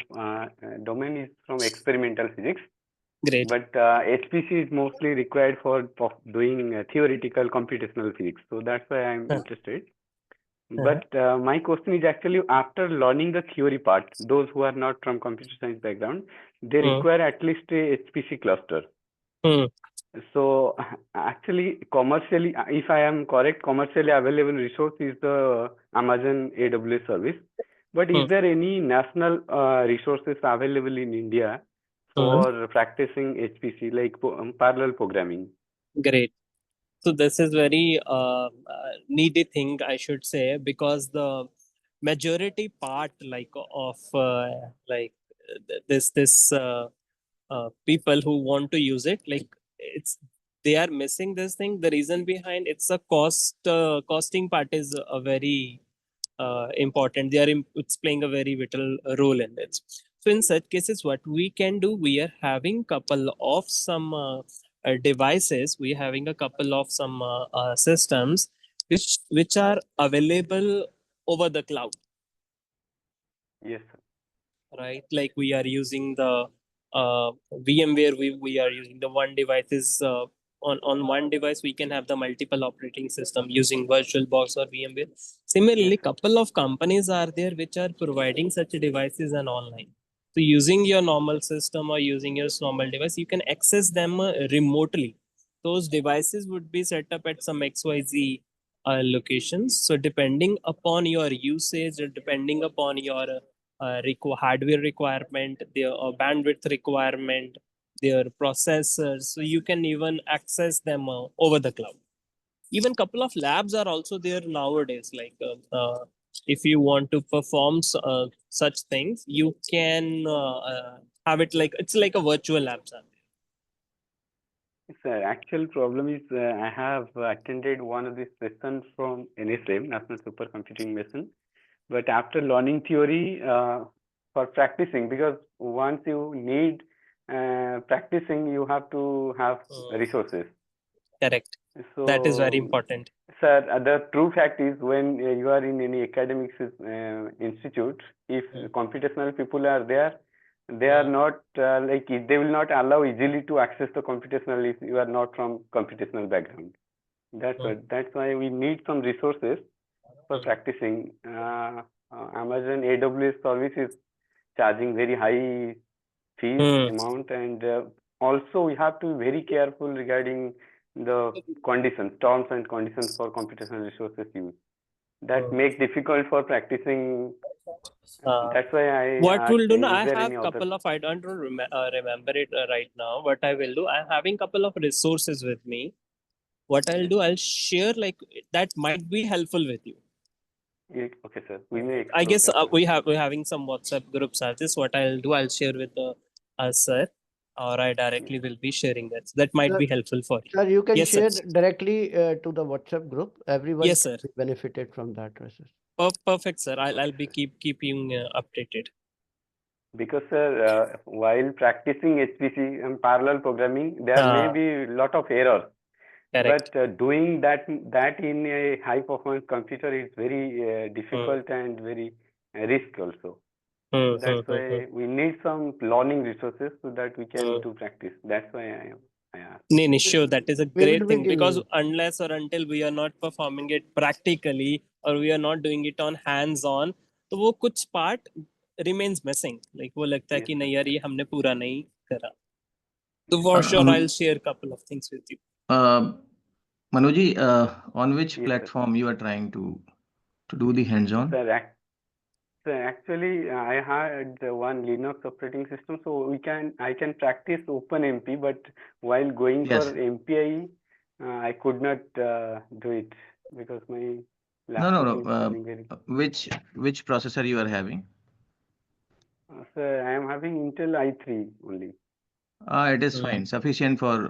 domain is from experimental physics. Great. But HPC is mostly required for doing theoretical computational physics. So that's why I'm interested. But my question is actually, after learning the theory part, those who are not from computer science background, they require at least a HPC cluster. So actually, commercially, if I am correct, commercially available resource is the Amazon AWS service. But is there any national resources available in India for practicing HPC, like parallel programming? Great. So this is very needy thing, I should say, because the majority part of this people who want to use it, they are missing this thing. The reason behind it's a costing part is a very important. It's playing a very vital role in it. So in such cases, what we can do, we are having couple of some devices. We are having a couple of some systems which are available over the cloud. Yes, sir. Right, like we are using the VMware. We are using the one device is on one device we can have the multiple operating system using VirtualBox or VMware. Similarly, Yes, sir. couple of companies are there which are providing such devices and online. So using your normal system or using your normal device, you can access them remotely. Those devices would be set up at some XYZ locations. So depending upon your usage or depending upon your hardware requirement, their bandwidth requirement, their processors, so you can even access them over the cloud. Even couple of labs are also there nowadays. If you want to perform such things, you can have it like it's like a virtual labs. Sir, actual problem is I have attended one of these sessions from NSM, National Supercomputing Mission. But after learning theory for practicing, because once you need practicing, you have to have resources. Correct. So that is very important. Sir, the true fact is when you are in any academic institute, if computational people are there, they are not they will not allow easily to access the computational if you are not from computational background. That's why we need some resources for practicing. Amazon AWS service is charging very high fees amount, and also we have to be very careful regarding the conditions, terms and conditions for computational resources use. That makes difficult for practicing. That's why I what will do now, is I there have any couple other? of, I don't remember it right now. What I will do, I'm having couple of resources with me. What I'll do, I'll share that might be helpful with you. Okay, sir. We may I explore guess that. we're having some WhatsApp groups. This what I'll do, I'll share with us, sir, or I directly will be sharing that. That might Sir, be helpful for you. Sir, you can Yes, share sir. directly to the WhatsApp group. Everyone Yes, can sir. be benefited from that resource. Perfect, sir. I'll be keeping updated. Because sir, while practicing HPC and parallel programming, there may be a lot of errors. Correct. But doing that in a high performance computer is very difficult and very risk also. That's why we need some learning resources so that we can do practice. That's why I asked. No, sure. That is a We will great be thing, giving because you. unless or until we are not performing it practically or we are not doing it on hands-on, तो वो कुछ part remains missing. Like वो लगता है कि नहीं यार ये हमने पूरा नहीं करा. So for sure I'll share couple of things with you. Manuji, on which Yes, platform you are trying to do the hands-on? Sir, actually, I had one Linux operating system, so I can practice OpenMP, but while going for MPI, I could not do it because my laptop is running very. Which processor you are having? Sir, I am having Intel i3 only. It is fine, sufficient for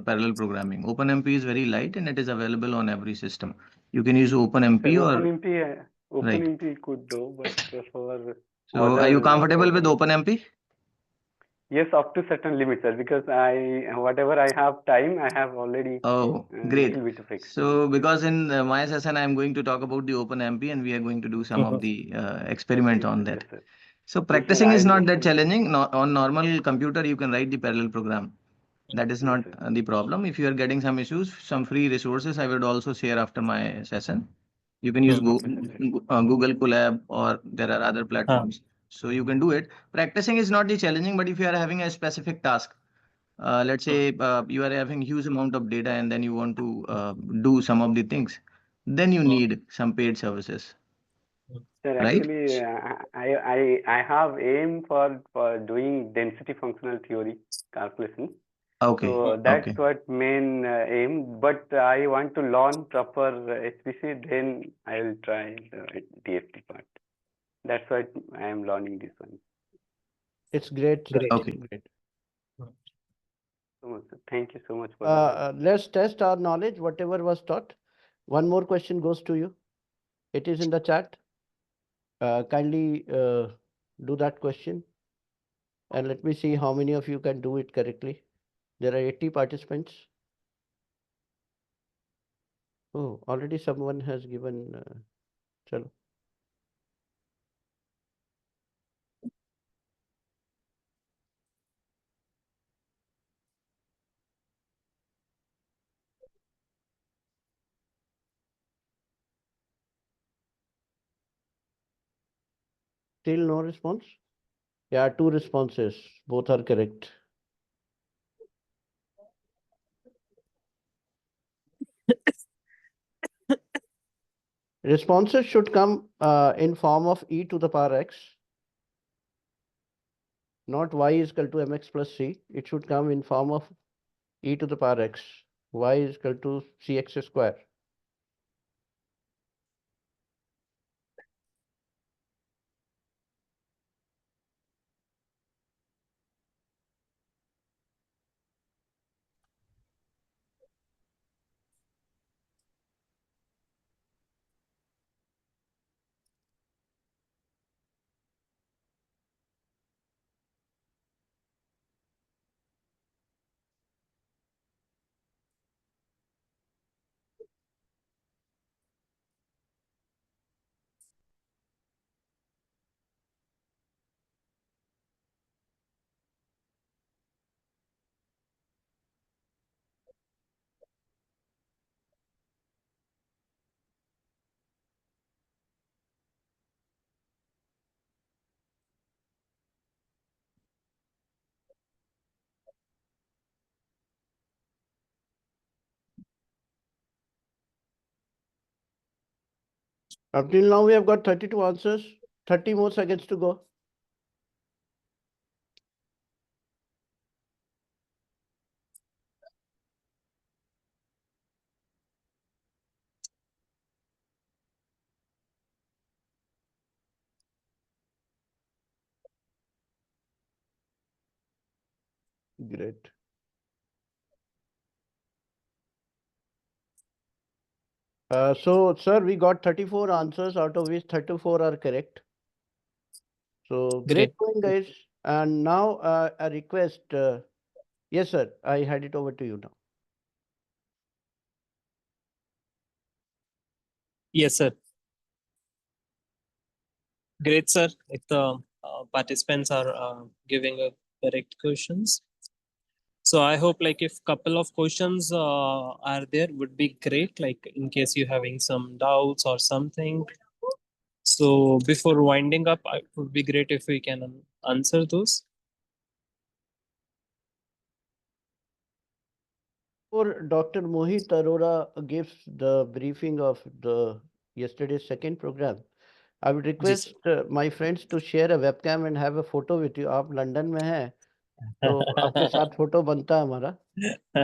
parallel programming. OpenMP is very light and it is available on every system. You can use OpenMP Sir, or OpenMP could do, but for so are you comfortable with program. OpenMP? Yes, up to certain limits, sir, because whatever I have time, I have already Great. little bit of experience. So because in my session I am going to talk about the OpenMP and we are going to do some of the experiment on that. Yes, sir. So Yes, sir, practicing is I'll not that listen. challenging. On normal computer you can write the parallel program. That is not the problem. If you are getting some issues, some free resources I would also share after my session. You can use Google Colab, or there are other platforms. So you can do it. Practicing is not the challenging, but if you are having a specific task, let's say you are having huge amount of data and then you want to do some of the things, then you need some paid services. Sir, Right? actually, I have aim for doing density functional theory calculation. Okay. So that's what main aim. But I want to learn proper HPC, then I will try the DFT part. That's why I am learning this one. It's great, sir. Great. Okay. Great. So much, sir. Thank you so much for the help. Let's test our knowledge, whatever was taught. One more question goes to you. It is in the chat. Kindly do that question. And let me see how many of you can do it correctly. There are 80 participants. Oh, already someone has given. Chalo. Still no response? Yeah, 2 responses. Both are correct. Responses should come in form of e to the power x, not y is equal to mx plus c. It should come in form of e to the power x. Y is equal to cx square. Up till now, we have got 32 answers, 30 more seconds to go. Great. So, sir, we got 34 answers, out of which 34 are correct. So, great going, guys. And now a request. Yes, sir, I hand it over to you now. Yes, sir. Great, sir. If the participants are giving a correct questions. So I hope like if couple of questions are there would be great, like in case you're having some doubts or something. So before winding up, it would be great if we can answer those. Before Dr. Mohit Arora gives the briefing of the yesterday's second program, I would request my friends to share a webcam and have a photo with you. आप London में हैं, तो आपके साथ photo बनता है हमारा.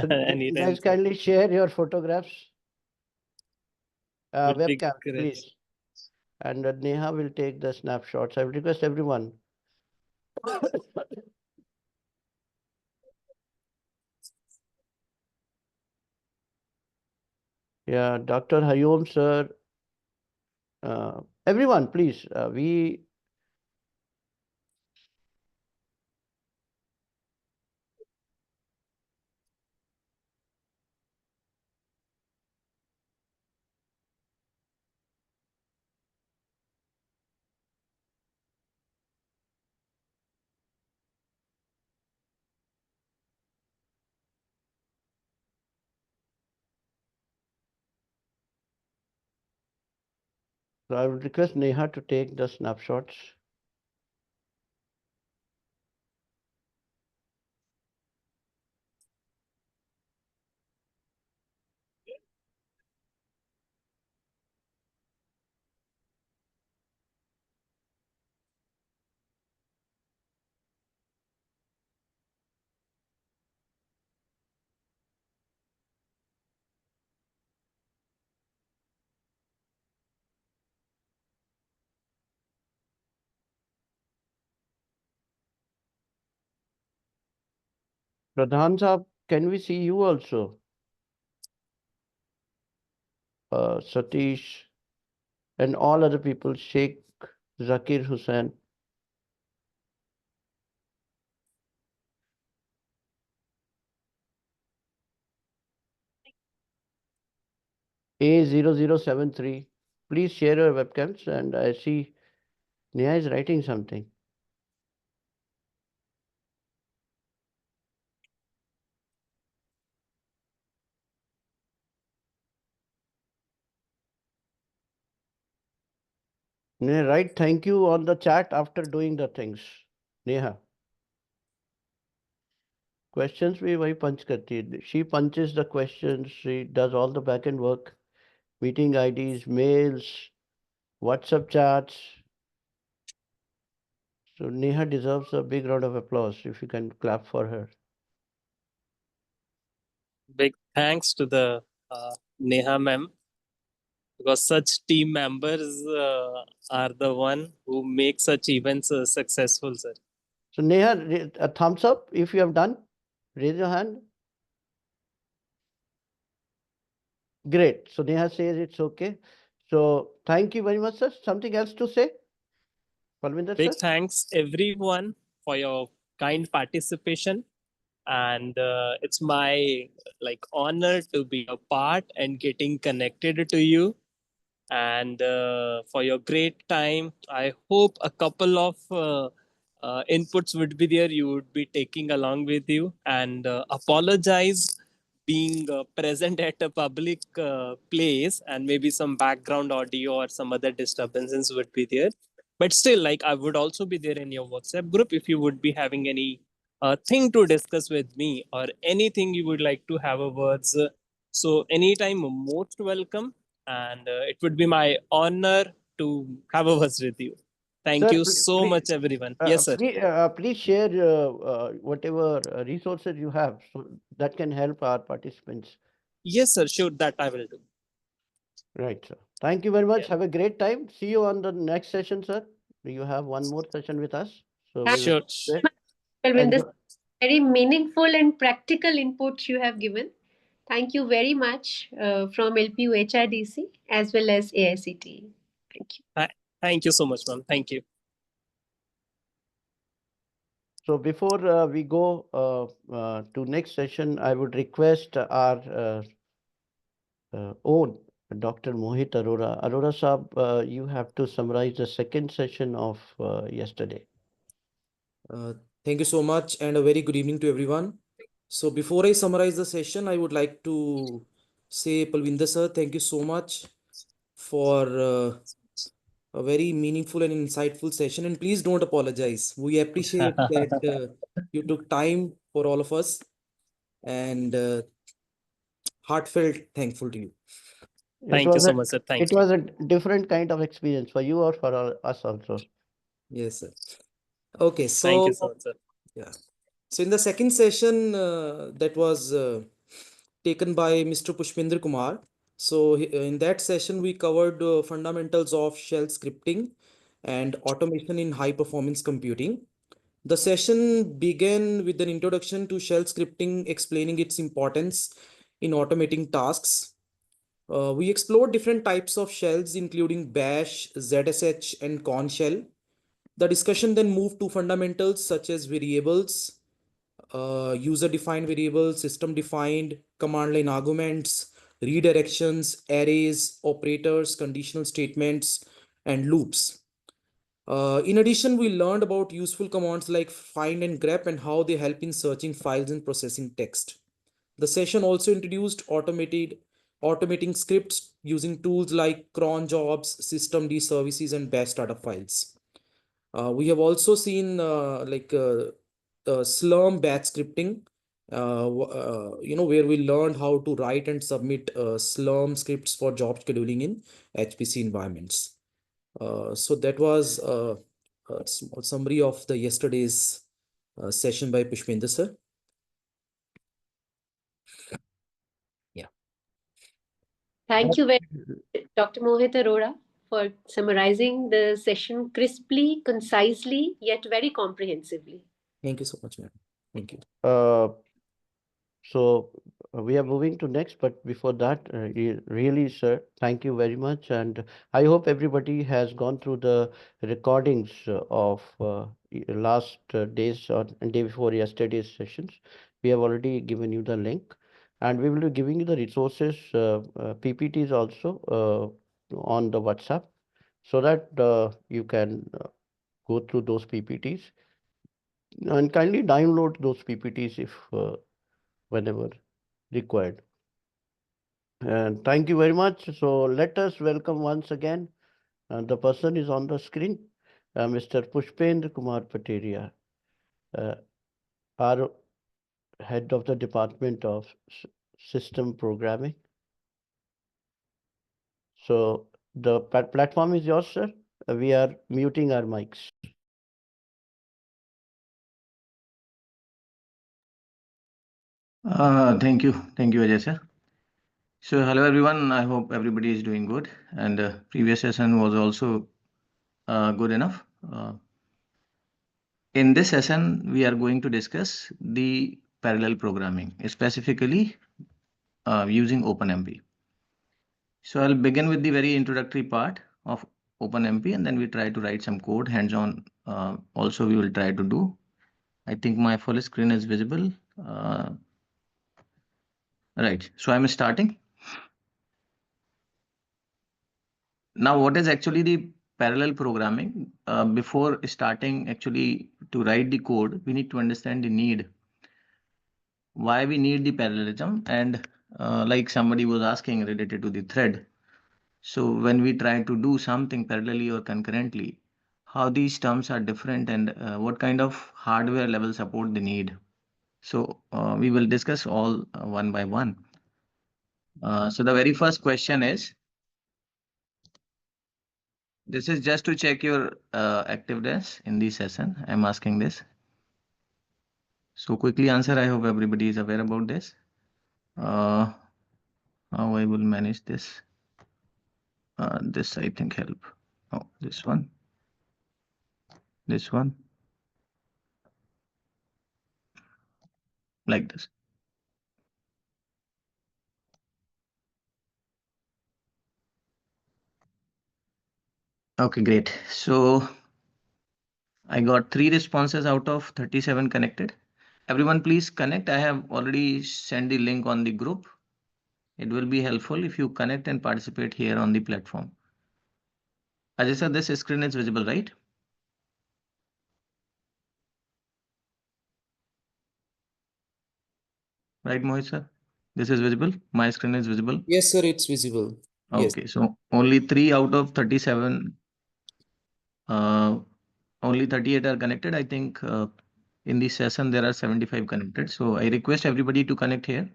So you Anytime, guys sir. kindly share your photographs. Would be Webcam, great. please. And Neha will take the snapshots. I would request everyone. Yeah, Dr. Hayom, sir. Everyone, please. So I would request Neha to take the snapshots. Pradhan Saab, can we see you also? Satish and all other people, Sheikh Zakir Hussain. A0073. Please share your webcams, and I see Neha is writing something. Neha, write thank you on the chat after doing the things. Neha. Questions भी वही punch करती है. She punches the questions. She does all the back end work. Meeting IDs, mails, WhatsApp chats. So Neha deserves a big round of applause if you can clap for her. Big thanks to the Neha ma'am, because such team members are the one who make such events successful, sir. So Neha, a thumbs up if you have done. Raise your hand. Great. So Neha says it's okay. So thank you very much, sir. Something else to say? Palvinder, Big sir? thanks everyone for your kind participation, and it's my honor to be a part and getting connected to you, and for your great time. I hope a couple of inputs would be there you would be taking along with you, and apologize being present at a public place, and maybe some background audio or some other disturbances would be there, but still, I would also be there in your WhatsApp group if you would be having any thing to discuss with me or anything you would like to have a words. So anytime, most welcome, and it would be my honor to have a words with you. Thank Sir, you so much, everyone. Yes, sir. please share whatever resources you have so that can help our participants. Yes, sir. Sure, that I will do. Right, sir. Thank you very much. Have a great time. See you on the next session, sir. You have one more session with us. So we Sure. will Well, this very meaningful and practical input you have given. Thank you very much from LPU HRDC as well as AICTE. Thank you. Thank you so much, ma'am. Thank you. So before we go to next session, I would request our own Dr. Mohit Arora. Arora Saab, you have to summarize the second session of yesterday. Thank you so much, and a very good evening to everyone. So before I summarize the session, I would like to say, Palvinder sir, thank you so much for a very meaningful and insightful session. And please don't apologize. We appreciate that you took time for all of us, and heartfelt thankful to you. Thank you so much, sir. Thank you. It was a different kind of experience for you or for us also. Yes, sir. Okay, so thank you so much, sir. Yeah. So in the second session that was taken by Mr. Pushpinder Kumar. So in that session, we covered fundamentals of shell scripting and automation in high performance computing. The session began with an introduction to shell scripting, explaining its importance in automating tasks. We explored different types of shells, including bash, ZSH, and Corn shell. The discussion then moved to fundamentals such as variables, user-defined variables, system-defined, command line arguments, redirections, arrays, operators, conditional statements, and loops. In addition, we learned about useful commands like find and grep and how they help in searching files and processing text. The session also introduced automating scripts using tools like cron jobs, systemd services, and bash startup files. We have also seen Slurm batch scripting, where we learned how to write and submit Slurm scripts for job scheduling in HPC environments. So that was a small summary of the yesterday's session by Pushpinder sir. Yeah. Thank you very much, Dr. Mohit Arora, for summarizing the session crisply, concisely, yet very comprehensively. Thank you so much, ma'am. Thank you. So we are moving to next, but before that, really, sir, thank you very much. And I hope everybody has gone through the recordings of last days or day before yesterday's sessions. We have already given you the link, and we will be giving you the resources, PPTs also on the WhatsApp, so that you can go through those PPTs and kindly download those PPTs if whenever required. And thank you very much. So let us welcome once again, the person is on the screen, Mr. Pushpendra Kumar Pateria, our head of the Department of System Programming. So the platform is yours, sir. We are muting our mics. Thank you, Ajay sir. So hello everyone. I hope everybody is doing good, and previous session was also good enough. In this session, we are going to discuss the parallel programming, specifically using OpenMP. So I'll begin with the very introductory part of OpenMP, and then we try to write some code hands-on. Also, we will try to do. I think my full screen is visible. Right. So I'm starting. Now, what is actually the parallel programming? Before starting actually to write the code, we need to understand the need. Why we need the parallelism, and like somebody was asking related to the thread. So when we try to do something parallelly or concurrently, how these terms are different and what kind of hardware level support they need. So we will discuss all one by one. So the very first question is, this is just to check your activeness in the session. I'm asking this. So quickly answer. I hope everybody is aware about this. How I will manage this. This I think help. Oh, this one. This one. Like this. Okay, great. So I got 3 responses out of 37 connected. Everyone please connect. I have already sent the link on the group. It will be helpful if you connect and participate here on the platform. Ajay sir, this screen is visible, right? Right, Mohit sir? This is visible? My screen is visible? Yes, sir, it's visible. Yes. Okay, so only 3 out of 37, only 38 are connected. I think in this session there are 75 connected. So I request everybody to connect here.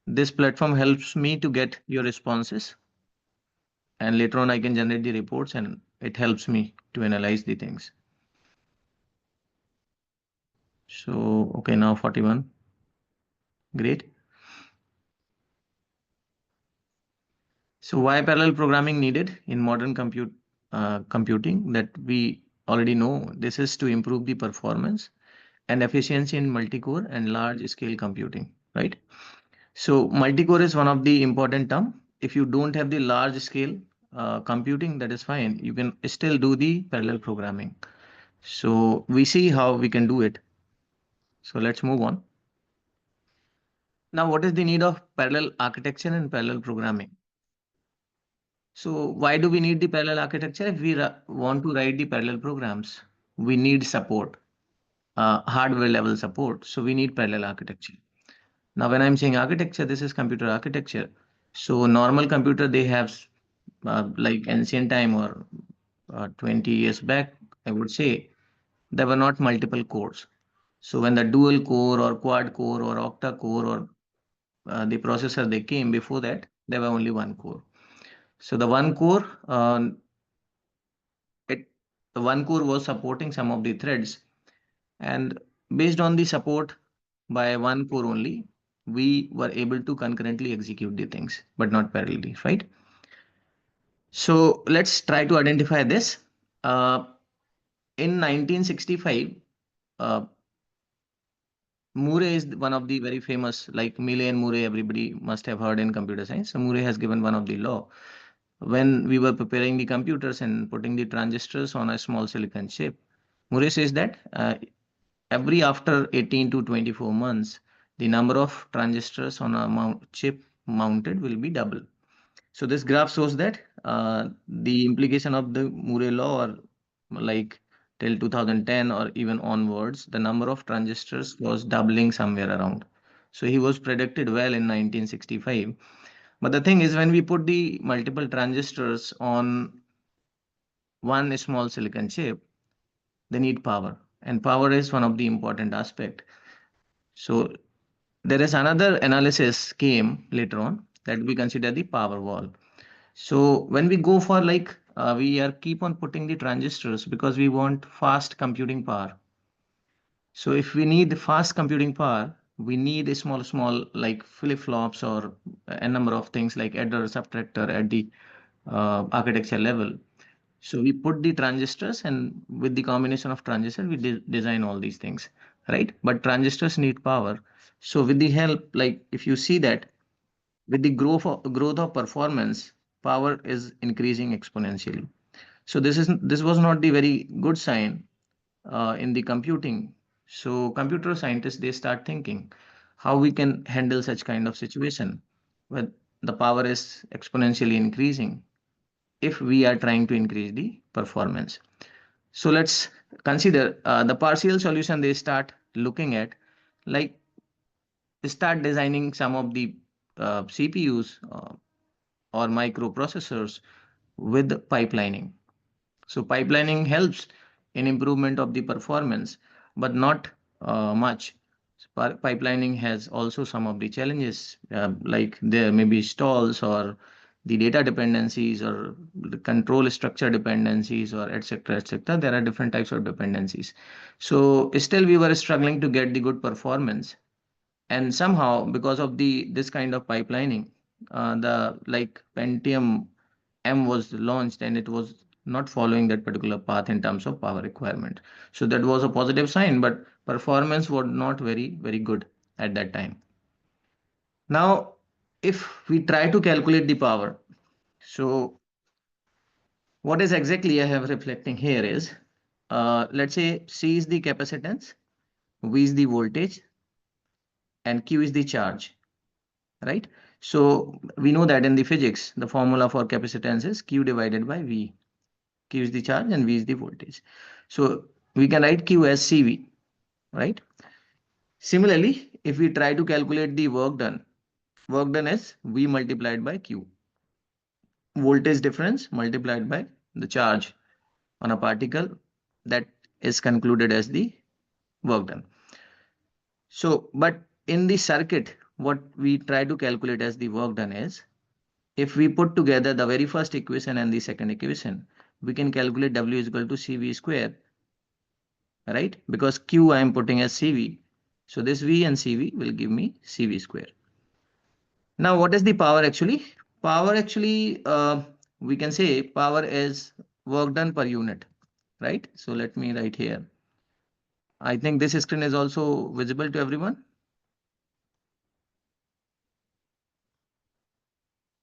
This platform helps me to get your responses, and later on I can generate the reports, and it helps me to analyze the things. So, okay, now 41. Great. So why parallel programming needed in modern computing? That we already know. This is to improve the performance and efficiency in multi-core and large scale computing, right? So multi-core is one of the important term. If you don't have the large scale computing, that is fine. You can still do the parallel programming. So we see how we can do it. So let's move on. Now, what is the need of parallel architecture and parallel programming? So why do we need the parallel architecture? If we want to write the parallel programs, we need support, hardware level support. So we need parallel architecture. Now, when I'm saying architecture, this is computer architecture. So normal computer, they have like ancient time or 20 years back, I would say, there were not multiple cores. So when the dual core or quad core or octa core or the processor they came before that, there were only one core. So the one core, the one core was supporting some of the threads, and based on the support by one core only, we were able to concurrently execute the things, but not parallelly, right? So let's try to identify this. In 1965, Murray is one of the very famous, like Mealy and Murray, everybody must have heard in computer science. So Murray has given one of the law. When we were preparing the computers and putting the transistors on a small silicon chip, Murray says that every after 18 to 24 months, the number of transistors on a chip mounted will be double. So this graph shows that the implication of the Murray law, or like till 2010 or even onwards, the number of transistors was doubling somewhere around. So he was predicted well in 1965. But the thing is, when we put the multiple transistors on one small silicon chip, they need power, and power is one of the important aspect. So there is another analysis came later on that we consider the power wall. So when we go for like we are keep on putting the transistors because we want fast computing power. So if we need fast computing power, we need a small like flip-flops or a number of things like adder, subtractor at the architecture level. So we put the transistors, and with the combination of transistors, we design all these things, right? But transistors need power. So with the help, like if you see that with the growth of performance, power is increasing exponentially. So this was not the very good sign in the computing. So computer scientists, they start thinking how we can handle such kind of situation where the power is exponentially increasing if we are trying to increase the performance. So let's consider the partial solution. They start looking at, like, start designing some of the CPUs or microprocessors with pipelining. So pipelining helps in improvement of the performance, but not much. Pipelining has also some of the challenges, like there may be stalls or the data dependencies or the control structure dependencies or etc. etc. There are different types of dependencies. So still we were struggling to get the good performance, and somehow because of the this kind of pipelining, the like Pentium M was launched and it was not following that particular path in terms of power requirement. So that was a positive sign, but performance was not very good at that time. Now, if we try to calculate the power, so what is exactly I have reflecting here is, let's say C is the capacitance, V is the voltage, and Q is the charge, right? So we know that in the physics, the formula for capacitance is Q divided by V. Q is the charge and V is the voltage. So we can write Q as CV, right? Similarly, if we try to calculate the work done is V multiplied by Q. Voltage difference multiplied by the charge on a particle, that is concluded as the work done. So, but in the circuit, what we try to calculate as the work done is, if we put together the very first equation and the second equation, we can calculate W is equal to CV square, right? Because Q I am putting as CV. So this V and CV will give me CV square. Now, what is the power actually? Power actually, we can say power is work done per unit, right? So let me write here. I think this screen is also visible to everyone.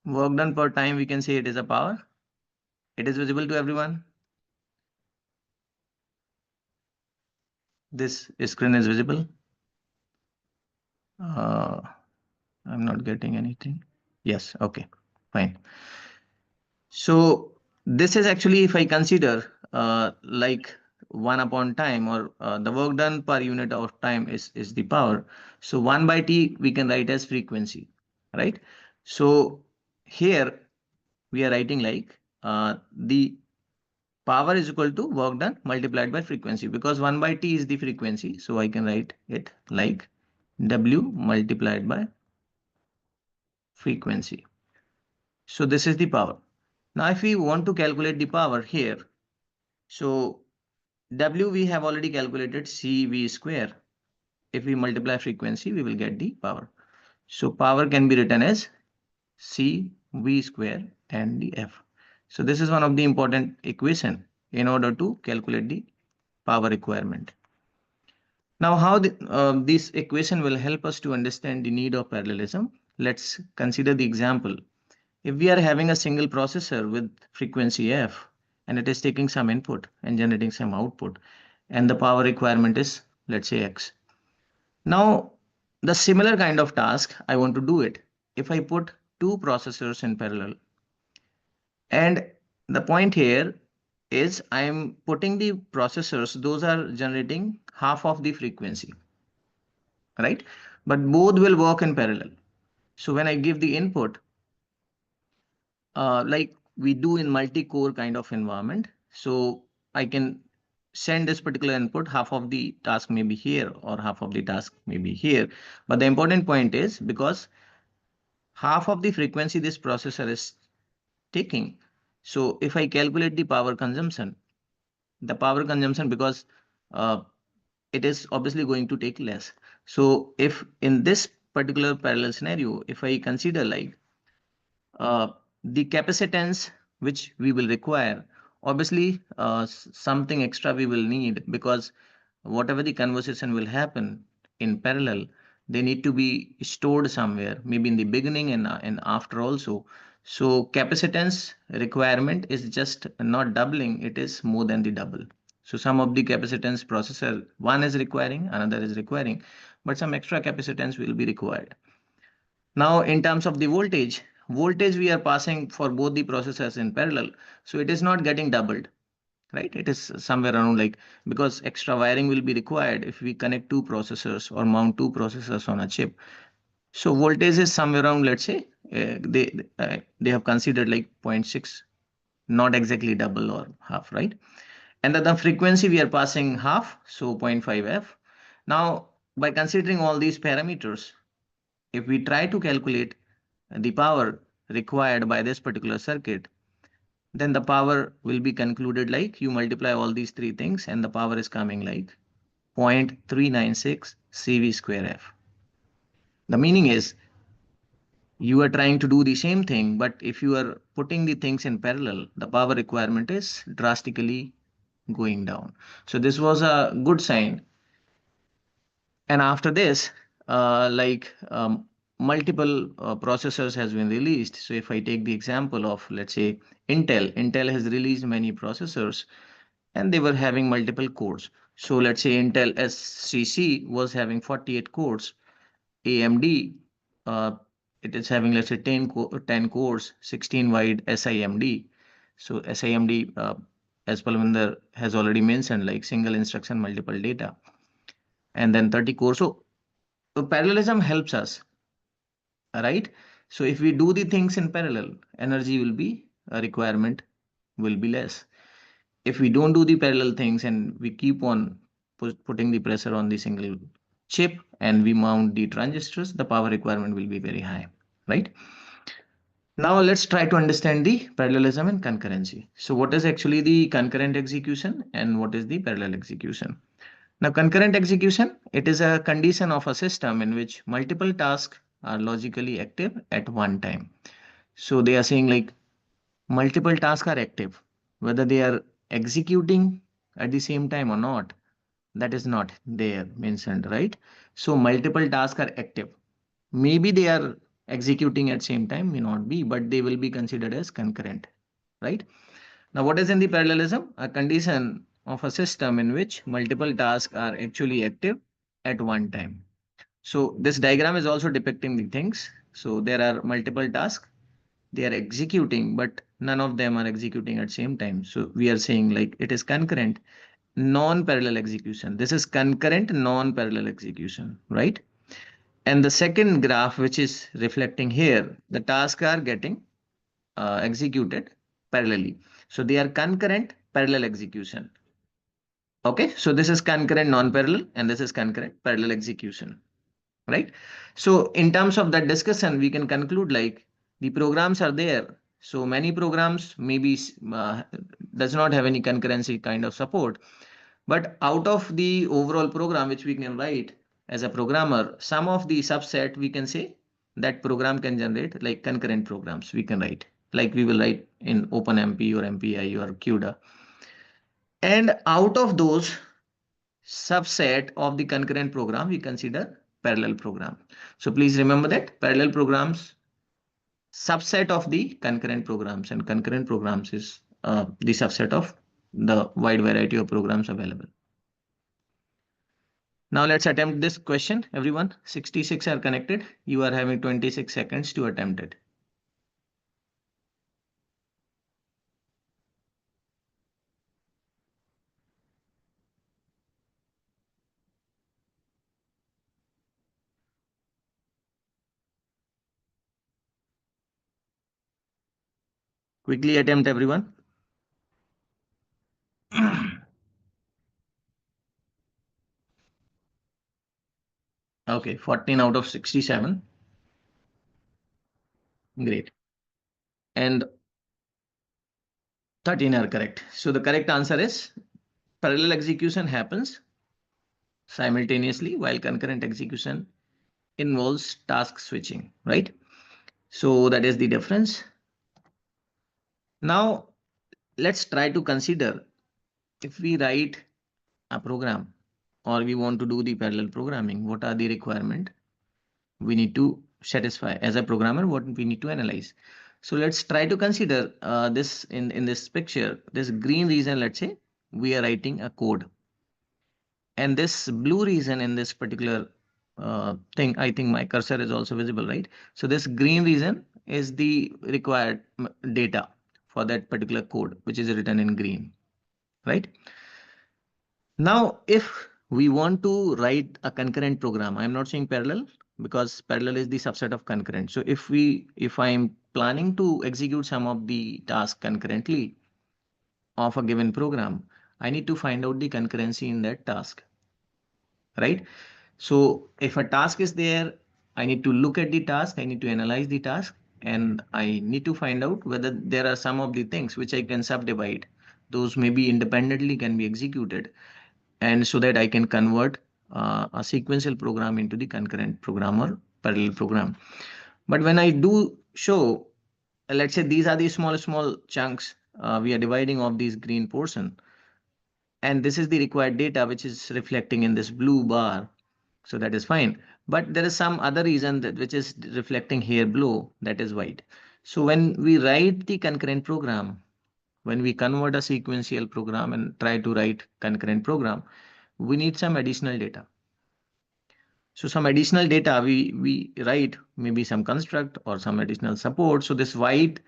Work done per time, we can say it is a power. It is visible to everyone. This screen is visible. I'm not getting anything. Yes, okay, fine. So this is actually, if I consider like 1 upon time, or the work done per unit of time is the power. So 1 by T we can write as frequency, right? So here we are writing like the power is equal to work done multiplied by frequency, because 1 by T is the frequency. So I can write it like W multiplied by frequency. So this is the power. Now, if we want to calculate the power here, so W we have already calculated CV square. If we multiply frequency, we will get the power. So power can be written as CV square and the F. So this is one of the important equation in order to calculate the power requirement. Now, how this equation will help us to understand the need of parallelism? Let's consider the example. If we are having a single processor with frequency f, and it is taking some input and generating some output, and the power requirement is, let's say, x. Now, the similar kind of task, I want to do it if I put two processors in parallel. And the point here is I am putting the processors, those are generating half of the frequency, right? But both will work in parallel. So when I give the input, like we do in multi-core kind of environment, so I can send this particular input, half of the task may be here or half of the task may be here. But the important point is because half of the frequency this processor is taking. So if I calculate the power consumption, because it is obviously going to take less. So if in this particular parallel scenario, if I consider like the capacitance which we will require, obviously something extra we will need, because whatever the conversation will happen in parallel, they need to be stored somewhere, maybe in the beginning and after also. So capacitance requirement is just not doubling, it is more than the double. So some of the capacitance processor one is requiring, another is requiring, but some extra capacitance will be required. Now, in terms of the voltage we are passing for both the processors in parallel, so it is not getting doubled, right? It is somewhere around like, because extra wiring will be required if we connect two processors or mount two processors on a chip. So voltage is somewhere around, let's say, they have considered like 0.6, not exactly double or half, right? And the frequency we are passing half, so 0.5 f. Now, by considering all these parameters, if we try to calculate the power required by this particular circuit, then the power will be concluded like you multiply all these three things and the power is coming like 0.396 CV square F. The meaning is you are trying to do the same thing, but if you are putting the things in parallel, the power requirement is drastically going down. So this was a good sign. And after this, multiple processors has been released. So if I take the example of, let's say, Intel has released many processors and they were having multiple cores. So let's say Intel SCC was having 48 cores. AMD, uh, it is having, let's say, 10 cores, 16 wide SIMD. So SIMD, as Palvinder has already mentioned, like single instruction, multiple data, and then 30 cores. So parallelism helps us, right? So if we do the things in parallel, energy will be a requirement will be less. If we don't do the parallel things and we keep on putting the pressure on the single chip and we mount the transistors, the power requirement will be very high, right? Now let's try to understand the parallelism and concurrency. So what is actually the concurrent execution and what is the parallel execution? Now, concurrent execution, it is a condition of a system in which multiple tasks are logically active at one time. So they are saying like multiple tasks are active, whether they are executing at the same time or not, that is not there mentioned, right? So multiple tasks are active. Maybe they are executing at same time, may not be, but they will be considered as concurrent, right? Now, what is in the parallelism? A condition of a system in which multiple tasks are actually active at one time. So this diagram is also depicting the things. So there are multiple tasks, they are executing, but none of them are executing at same time. So we are saying like it is concurrent, non-parallel execution. This is concurrent, non-parallel execution, right? And the second graph, which is reflecting here, the tasks are getting executed parallelly. So they are concurrent parallel execution. Okay, so this is concurrent non-parallel and this is concurrent parallel execution, right? So in terms of that discussion, we can conclude like the programs are there. So many programs maybe does not have any concurrency kind of support, but out of the overall program which we can write as a programmer, some of the subset we can say that program can generate like concurrent programs we can write, like we will write in OpenMP or MPI or CUDA. And out of those, subset of the concurrent program we consider parallel program. So please remember that parallel programs subset of the concurrent programs, and concurrent programs is the subset of the wide variety of programs available. Now let's attempt this question. Everyone, 66 are connected. You are having 26 seconds to attempt it. Quickly attempt, everyone. Okay, 14 out of 67. Great. And 13 are correct. So the correct answer is parallel execution happens simultaneously while concurrent execution involves task switching, right? So that is the difference. Now let's try to consider if we write a program or we want to do the parallel programming, what are the requirements we need to satisfy as a programmer, what we need to analyze. So let's try to consider this in this picture, this green region, let's say we are writing a code, and this blue region in this particular thing, I think my cursor is also visible, right? So this green region is the required data for that particular code, which is written in green, right? Now, if we want to write a concurrent program, I'm not saying parallel because parallel is the subset of concurrent. So if I'm planning to execute some of the tasks concurrently of a given program, I need to find out the concurrency in that task, right? So if a task is there, I need to look at the task, I need to analyze the task, and I need to find out whether there are some of the things which I can subdivide. Those maybe independently can be executed, and so that I can convert a sequential program into the concurrent program or parallel program. But when I do show, let's say these are the small chunks we are dividing of these green portion, and this is the required data which is reflecting in this blue bar. So that is fine. But there is some other reason that which is reflecting here below, that is white. So when we write the concurrent program, when we convert a sequential program and try to write concurrent program, we need some additional data. So some additional data we write, maybe some construct or some additional support. So this white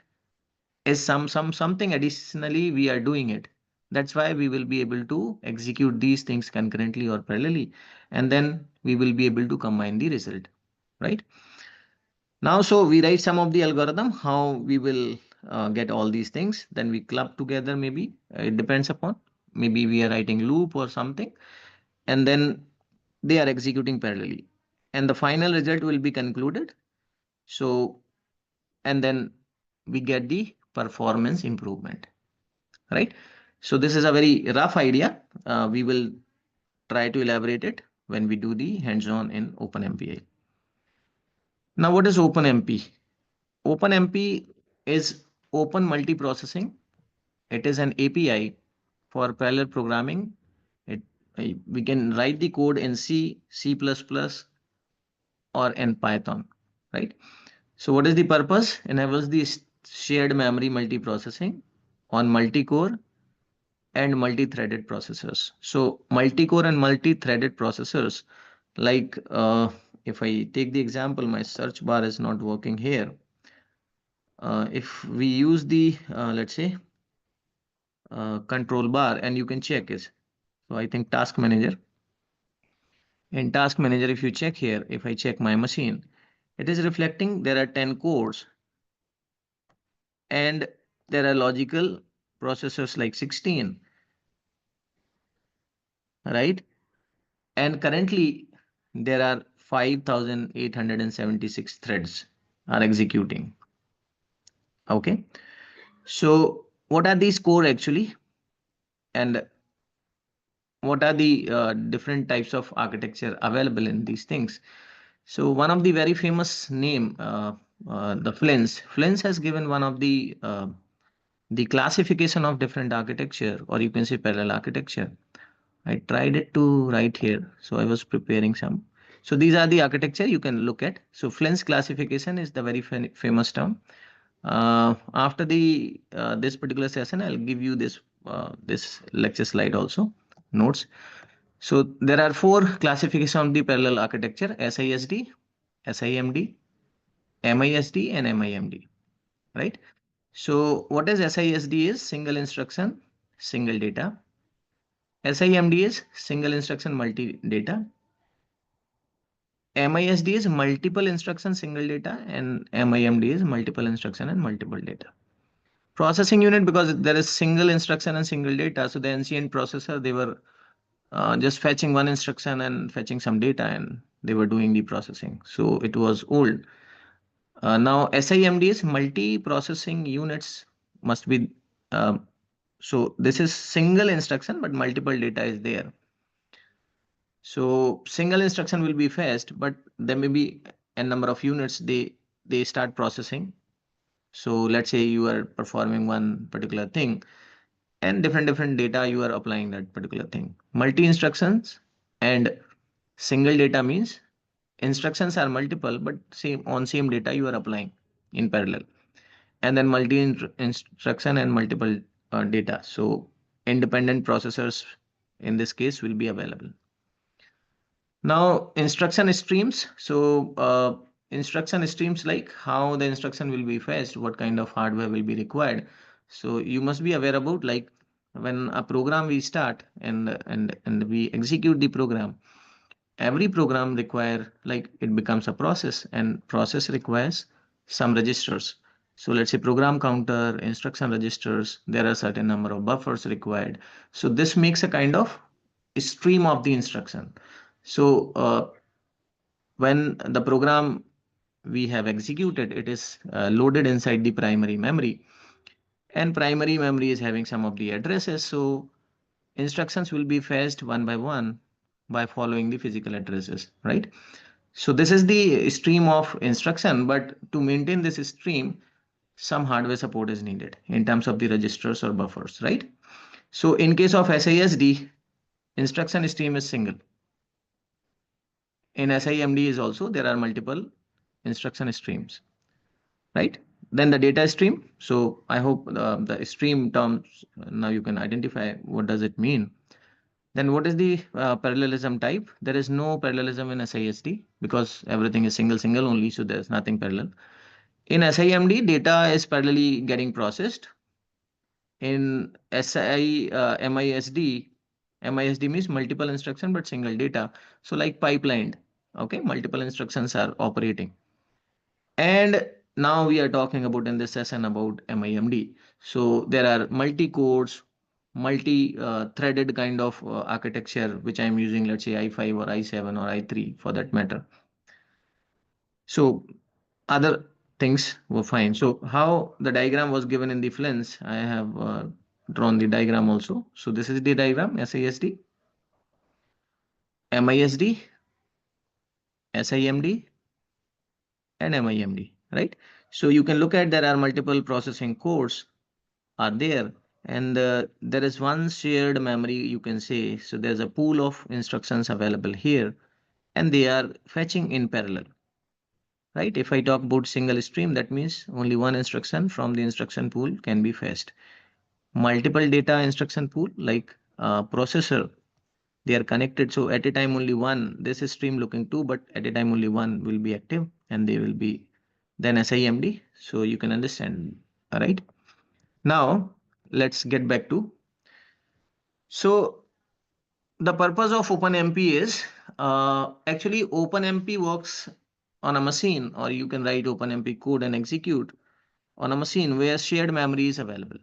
is something additionally we are doing it. That's why we will be able to execute these things concurrently or parallelly, and then we will be able to combine the result, right? Now, so we write some of the algorithm, how we will get all these things, then we club together, maybe it depends upon, maybe we are writing loop or something, and then they are executing parallelly, and the final result will be concluded. So, and then we get the performance improvement, right? So this is a very rough idea. We will try to elaborate it when we do the hands-on in OpenMP. Now, what is OpenMP? OpenMP is open multiprocessing. It is an API for parallel programming. We can write the code in C, C++, or in Python, right? So what is the purpose? Enables the shared memory multiprocessing on multi-core and multi-threaded processors. So multi-core and multi-threaded processors, like if I take the example, my search bar is not working here. If we use the, let's say, control bar, and you can check it. So I think task manager. In task manager, if you check here, if I check my machine, it is reflecting there are 10 cores and there are logical processors like 16, right? And currently there are 5,876 threads are executing. Okay. So what are these core actually? And what are the different types of architecture available in these things? So one of the very famous name, the Flins. Flins has given one of the classification of different architecture, or you can say parallel architecture. I tried it to write here. So I was preparing some. So these are the architecture you can look at. So Flyn's classification is the very famous term. After the this particular session, I'll give you this lecture slide also, notes. So there are 4 classifications of the parallel architecture: SISD, SIMD, MISD, and MIMD. Right? So what is SISD is single instruction, single data. SIMD is single instruction, multi data. MISD is multiple instruction, single data, and MIMD is multiple instruction and multiple data. Processing unit, because there is single instruction and single data, so the ancient processor, they were just fetching one instruction and fetching some data, and they were doing the processing. So it was old. Now SIMD is multi-processing units must be, so this is single instruction, but multiple data is there. So single instruction will be fetched, but there may be a number of units they start processing. So let's say you are performing one particular thing, and different data you are applying that particular thing. Multi instructions and single data means instructions are multiple, but same data you are applying in parallel. And then multi instruction and multiple data. So independent processors in this case will be available. Now instruction streams. So instruction streams, like how the instruction will be fetched, what kind of hardware will be required. So you must be aware about, like, when a program we start and we execute the program, every program require, like, it becomes a process, and process requires some registers. So let's say program counter, instruction registers, there are certain number of buffers required. So this makes a kind of stream of the instruction. So when the program we have executed, it is loaded inside the primary memory, and primary memory is having some of the addresses. So instructions will be fetched one by one by following the physical addresses, right? So this is the stream of instruction, but to maintain this stream, some hardware support is needed in terms of the registers or buffers, right? So in case of SISD, instruction stream is single. In SIMD is also, there are multiple instruction streams, right? Then the data stream. So I hope the stream terms now you can identify what does it mean. Then what is the parallelism type? There is no parallelism in SISD because everything is single only, so there's nothing parallel. In SIMD, data is parallelly getting processed. In MISD means multiple instruction but single data. So like pipelined, okay, multiple instructions are operating. And now we are talking about in this session about MIMD. So there are multi-cores, multi-threaded kind of architecture, which I'm using, let's say i5 or i7 or i3 for that matter. So other things were fine. So how the diagram was given in the Flens, I have drawn the diagram also. So this is the diagram: SISD, MISD, SIMD, and MIMD, right? So you can look at, there are multiple processing cores are there, and there is one shared memory, you can say. So there's a pool of instructions available here, and they are fetching in parallel, right? If I talk about single stream, that means only one instruction from the instruction pool can be fetched. Multiple data instruction pool, like processor, they are connected, so at a time only one, this is stream looking two, but at a time only one will be active, and they will be then SIMD. So you can understand. All right, now let's get back to, so the purpose of OpenMP is, actually OpenMP works on a machine, or you can write OpenMP code and execute on a machine where shared memory is available.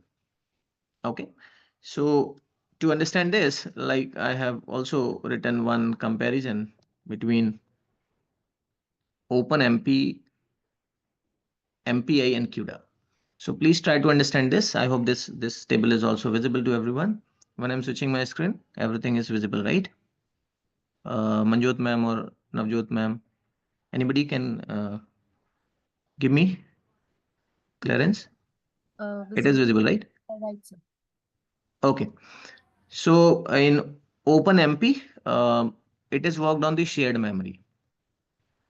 Okay, so to understand this, like, I have also written one comparison between OpenMP, MPI, and CUDA. So please try to understand this. I hope this table is also visible to everyone. When I'm switching my screen, everything is visible, right? Manjot ma'am or Navjot ma'am, anybody can give me clearance? It is visible, right? Right, sir. Okay. So in OpenMP, it is worked on the shared memory.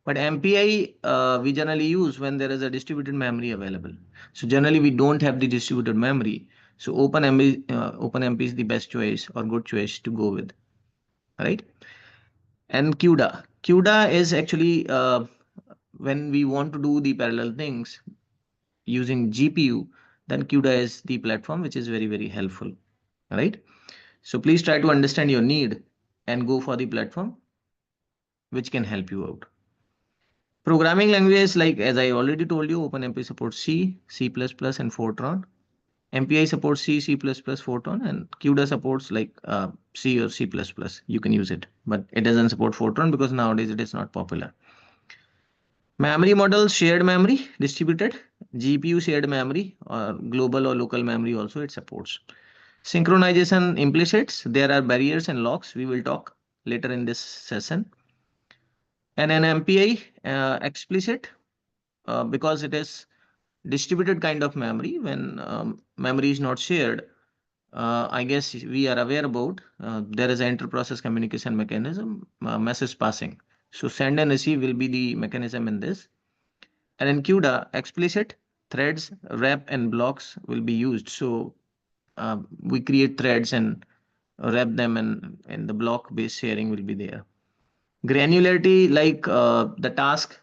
But MPI we generally use when there is a distributed memory available. So generally we don't have the distributed memory. So OpenMP is the best choice or good choice to go with, right? And CUDA. CUDA is actually when we want to do the parallel things using GPU, then CUDA is the platform which is very, very helpful, right? So please try to understand your need and go for the platform which can help you out. Programming languages like, as I already told you, OpenMP supports C, C++, and Fortran. MPI supports C, C++, Fortran, and CUDA supports like C or C++. You can use it, but it doesn't support Fortran because nowadays it is not popular. Memory models, shared memory, distributed, GPU shared memory, or global or local memory also it supports. Synchronization implicits, there are barriers and locks. We will talk later in this session. And an MPI explicit because it is distributed kind of memory when memory is not shared. I guess we are aware about there is an inter-process communication mechanism, message passing. So send and receive will be the mechanism in this. And in CUDA, explicit threads, wrap, and blocks will be used. So we create threads and wrap them, and the block-based sharing will be there. Granularity, like the task,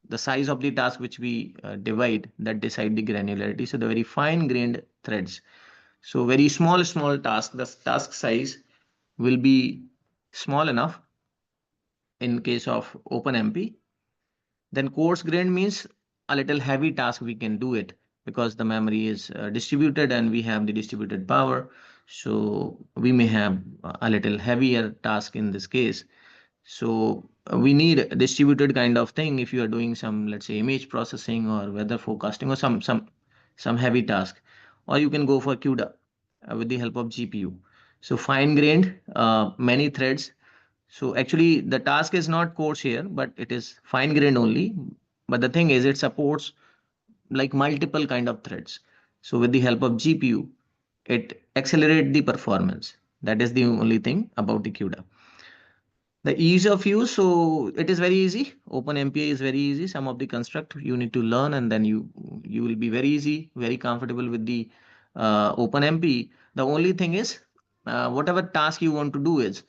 the size of the task which we divide, that decide the granularity. So the very fine-grained threads. So very small task, the task size will be small enough in case of OpenMP. Then coarse grained means a little heavy task we can do it because the memory is distributed and we have the distributed power. So we may have a little heavier task in this case. So we need a distributed kind of thing if you are doing some, let's say, image processing or weather forecasting or some heavy task, or you can go for CUDA with the help of GPU. So fine-grained, many threads. So actually the task is not coarse here, but it is fine-grained only. But the thing is it supports like multiple kind of threads. So with the help of GPU, it accelerates the performance. That is the only thing about the CUDA. The ease of use, so it is very easy. OpenMP is very easy. Some of the construct you need to learn, and then you will be very easy, very comfortable with the OpenMP. The only thing is, whatever task you want to do is,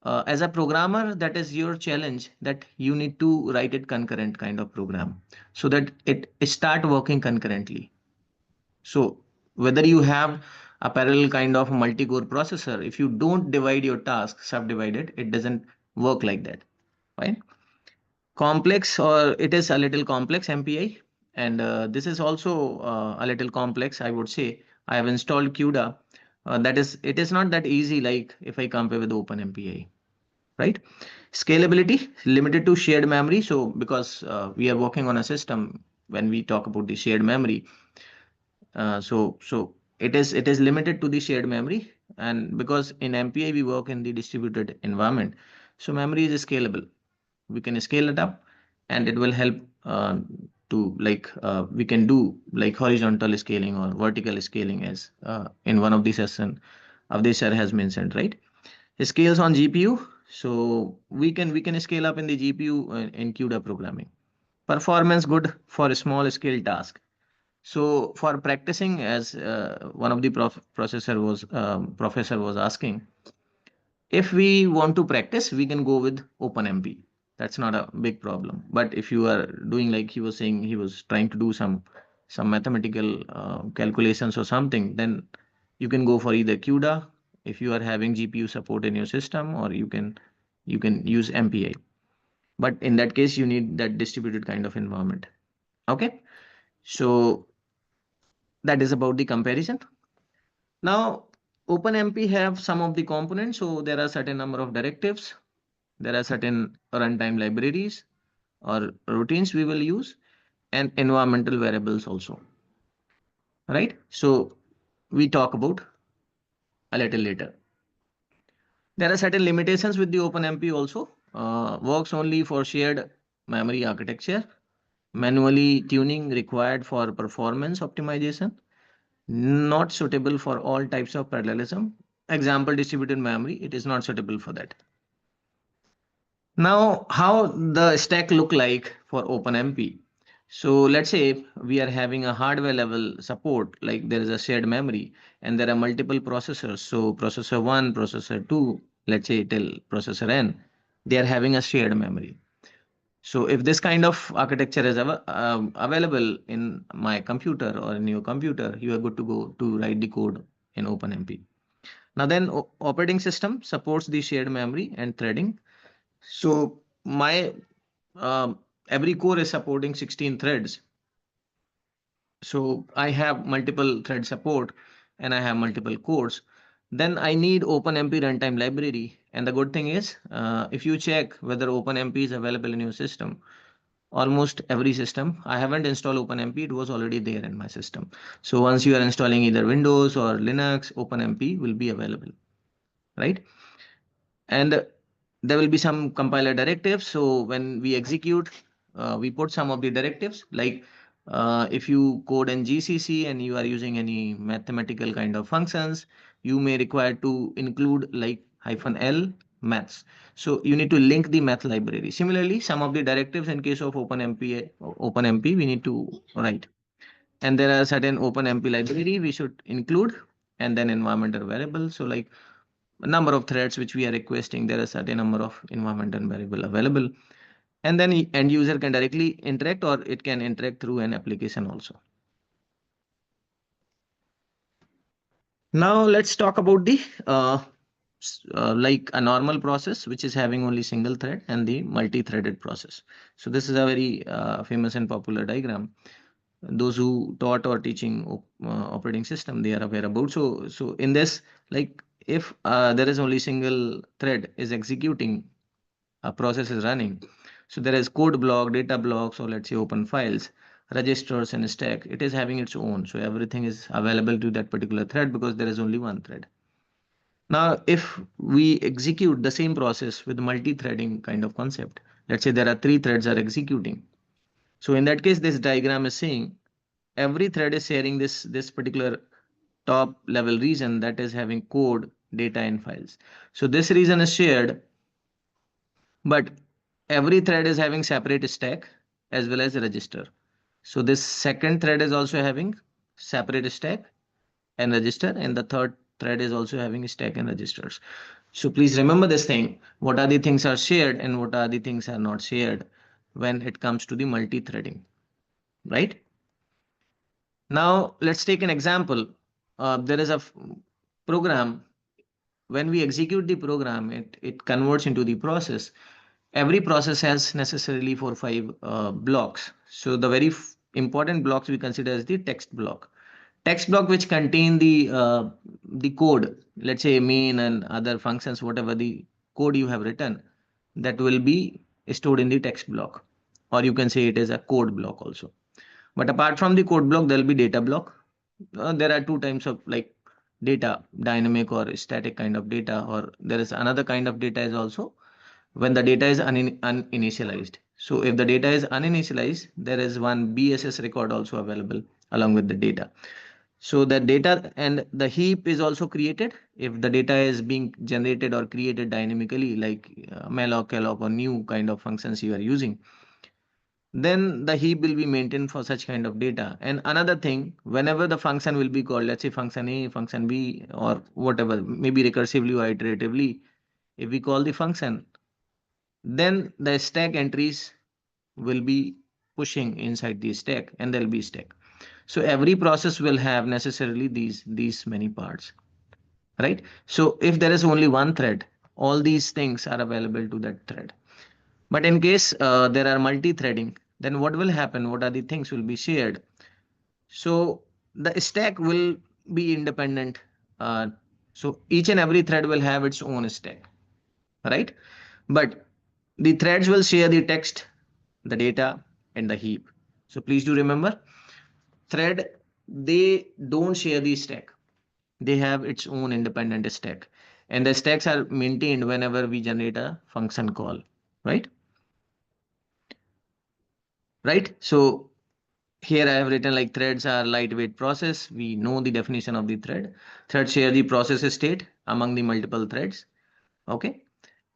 as a programmer, that is your challenge, that you need to write it concurrent kind of program so that it start working concurrently. So whether you have a parallel kind of multi-core processor, if you don't divide your task, subdivided, it doesn't work like that, right? Complex, or it is a little complex MPI, and this is also a little complex, I would say. I have installed CUDA. It is not that easy like if I compare with OpenMPI, right? Scalability, limited to shared memory. So because we are working on a system, when we talk about the shared memory, so it is limited to the shared memory, and because in MPI we work in the distributed environment, so memory is scalable. We can scale it up, and it will help to like we can do like horizontal scaling or vertical scaling, as in one of the session Avdesh sir has mentioned, right? Scales on GPU, so we can scale up in the GPU in CUDA programming. Performance good for a small scale task. So for practicing, as one of the professor was asking, if we want to practice, we can go with OpenMP. That's not a big problem. But if you are doing, like he was saying, he was trying to do some mathematical calculations or something, then you can go for either CUDA if you are having GPU support in your system, or you can use MPI. But in that case, you need that distributed kind of environment. Okay, so that is about the comparison. Now, OpenMP have some of the components. So there are certain number of directives. There are certain runtime libraries or routines we will use, and environmental variables also. Right? So we talk about a little later. There are certain limitations with the OpenMP also. Works only for shared memory architecture. Manually tuning required for performance optimization. Not suitable for all types of parallelism. example distributed memory, it is not suitable for that. Now, how the stack look like for OpenMP? So let's say we are having a hardware level support, like there is a shared memory and there are multiple processors. So processor 1, processor 2, let's say till processor N, they are having a shared memory. So if this kind of architecture is available in my computer or in your computer, you are good to go to write the code in OpenMP. Now then operating system supports the shared memory and threading. So my every core is supporting 16 threads. So I have multiple thread support and I have multiple cores. Then I need OpenMP runtime library. And the good thing is, if you check whether OpenMP is available in your system, almost every system, I haven't installed OpenMP, it was already there in my system. So once you are installing either Windows or Linux, OpenMP will be available, right? And there will be some compiler directives. So when we execute, we put some of the directives, like if you code in GCC and you are using any mathematical kind of functions, you may require to include like -l maths. So you need to link the math library. Similarly, some of the directives in case of OpenMP, we need to write. And there are certain OpenMP library we should include, and then environmental variables. So like number of threads which we are requesting, there are certain number of environmental variable available, and then end user can directly interact or it can interact through an application also. Now let's talk about the like a normal process which is having only single thread and the multi-threaded process. So this is a very famous and popular diagram. Those who taught or teaching operating system, they are aware about. So in this, like if there is only single thread is executing, a process is running, so there is code block, data blocks, or let's say open files, registers, and stack. It is having its own, so everything is available to that particular thread because there is only one thread. Now if we execute the same process with multi-threading kind of concept, let's say there are 3 threads are executing. So in that case, this diagram is saying every thread is sharing this particular top level region that is having code, data, and files. So this region is shared, but every thread is having separate stack as well as a register. So this second thread is also having separate stack and register, and the third thread is also having stack and registers. So please remember this thing, what are the things are shared and what are the things are not shared when it comes to the multi-threading, right? Now let's take an example. There is a program. When we execute the program, it converts into the process. Every process has necessarily 4 or 5 blocks. So the very important blocks we consider as the text block. Text block which contain the code, let's say main and other functions, whatever the code you have written, that will be stored in the text block, or you can say it is a code block also. But apart from the code block, there will be data block. There are 2 types of like data, dynamic or static kind of data, or there is another kind of data is also when the data is uninitialized. So if the data is uninitialized, there is one BSS record also available along with the data. So the data and the heap is also created if the data is being generated or created dynamically, like malloc, calloc, or new kind of functions you are using. Then the heap will be maintained for such kind of data. And another thing, whenever the function will be called, let's say function A, function B, or whatever, maybe recursively or iteratively, if we call the function, then the stack entries will be pushing inside the stack and there'll be stack. So every process will have necessarily these many parts, right? So if there is only one thread, all these things are available to that thread. But in case there are multi-threading, then what will happen? What are the things will be shared? So the stack will be independent. So each and every thread will have its own stack, right? But the threads will share the text, the data, and the heap. So please do remember, thread, they don't share the stack. They have its own independent stack. And the stacks are maintained whenever we generate a function call, right? Right? So here I have written like threads are lightweight process. We know the definition of the thread. Threads share the process state among the multiple threads. Okay,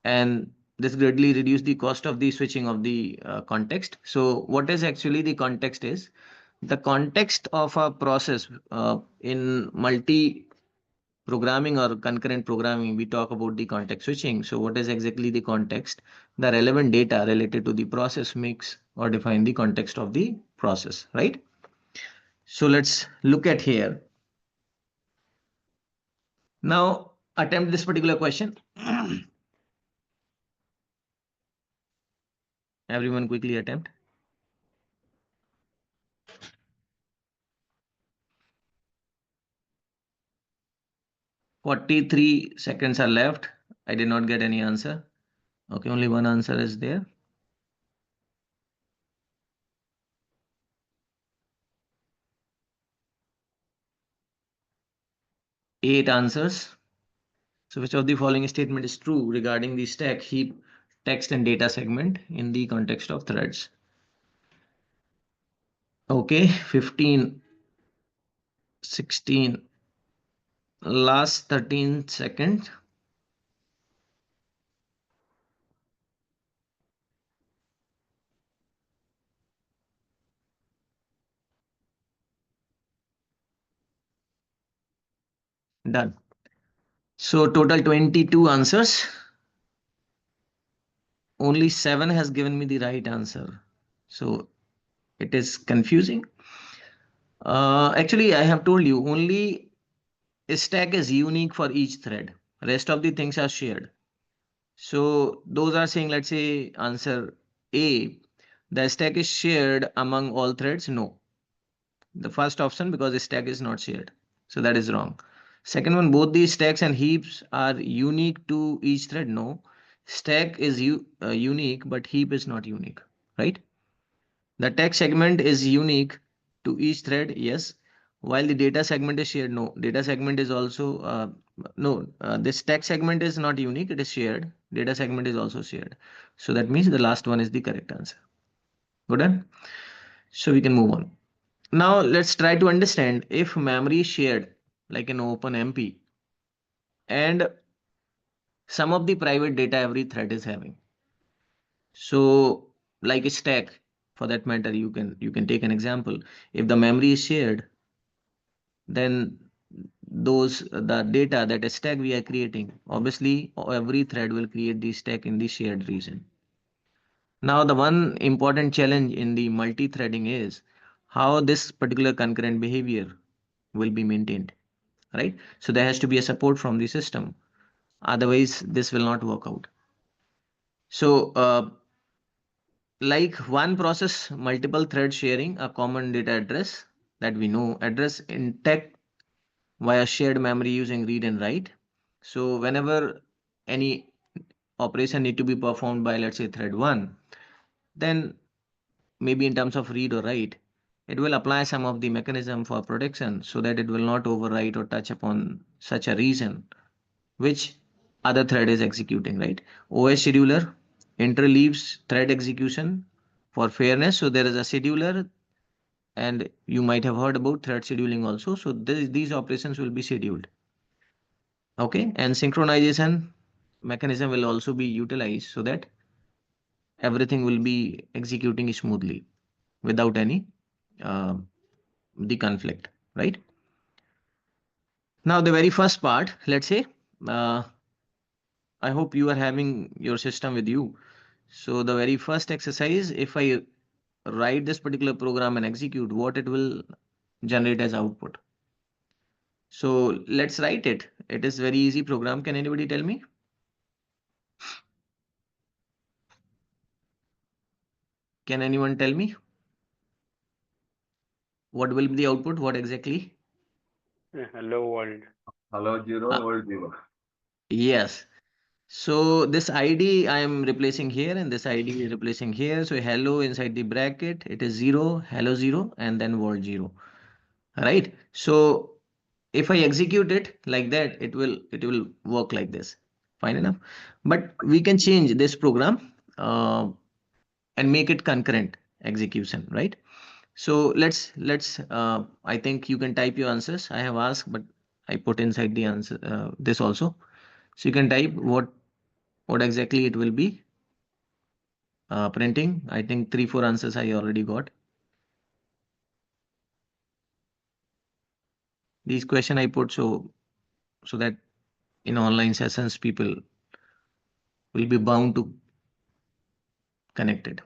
and this greatly reduce the cost of the switching of the context. So what is actually the context is the context of a process in multi programming or concurrent programming. We talk about the context switching. So what is exactly the context? The relevant data related to the process makes or define the context of the process, right? So let's look at here. Now attempt this particular question. Everyone quickly attempt. 43 seconds are left. I did not get any answer. Okay, only one answer is there. 8 answers. So which of the following statement is true regarding the stack, heap, text and data segment in the context of threads? Okay, 15, 16, last 13 seconds. Done. So total 22 answers. Only 7 has given me the right answer. So it is confusing. Actually, I have told you only a stack is unique for each thread. Rest of the things are shared. So those are saying, let's say answer A, the stack is shared among all threads. No, the first option, because the stack is not shared. So that is wrong. Second one, both these stacks and heaps are unique to each thread. No, stack is unique, but heap is not unique, right? The text segment is unique to each thread, yes. While the data segment is shared, no. Data segment is also, no, this text segment is not unique, it is shared. Data segment is also shared. So that means the last one is the correct answer. Good done? So we can move on. Now let's try to understand if memory is shared like an OpenMP and some of the private data every thread is having. So like a stack, for that matter, you can take an example. If the memory is shared, then the data, that is stack we are creating, obviously every thread will create the stack in the shared region. Now the one important challenge in the multi-threading is how this particular concurrent behavior will be maintained, right? So there has to be a support from the system, otherwise this will not work out. So like one process, multiple thread sharing a common data address, that we know address intact via shared memory using read and write. So whenever any operation need to be performed by, let's say, thread 1, then maybe in terms of read or write, it will apply some of the mechanism for protection so that it will not overwrite or touch upon such a region which other thread is executing, right? OS scheduler interleaves thread execution for fairness. So there is a scheduler, and you might have heard about thread scheduling also. So these operations will be scheduled. Okay, and synchronization mechanism will also be utilized so that everything will be executing smoothly without any uh, the conflict, right? Now the very first part, let's say, uh, I hope you are having your system with you. So the very first exercise, if I write this particular program and execute, what it will generate as output. So let's write it. It is very easy program. Can anybody tell me? Can anyone tell me? What will be the output? What exactly? Hello world. Hello, 0, world 0. Yes. So this ID I am replacing here and this ID is replacing here. So hello inside the bracket, it is 0, hello 0, and then world 0. Right? So if I execute it like that, it will work like this. Fine enough. But we can change this program and make it concurrent execution, right? So let's I think you can type your answers. I have asked, but I put inside the answer this also. So you can type what exactly it will be printing. I think 3-4 answers I already got. These question I put so that in online sessions people will be bound to connect it.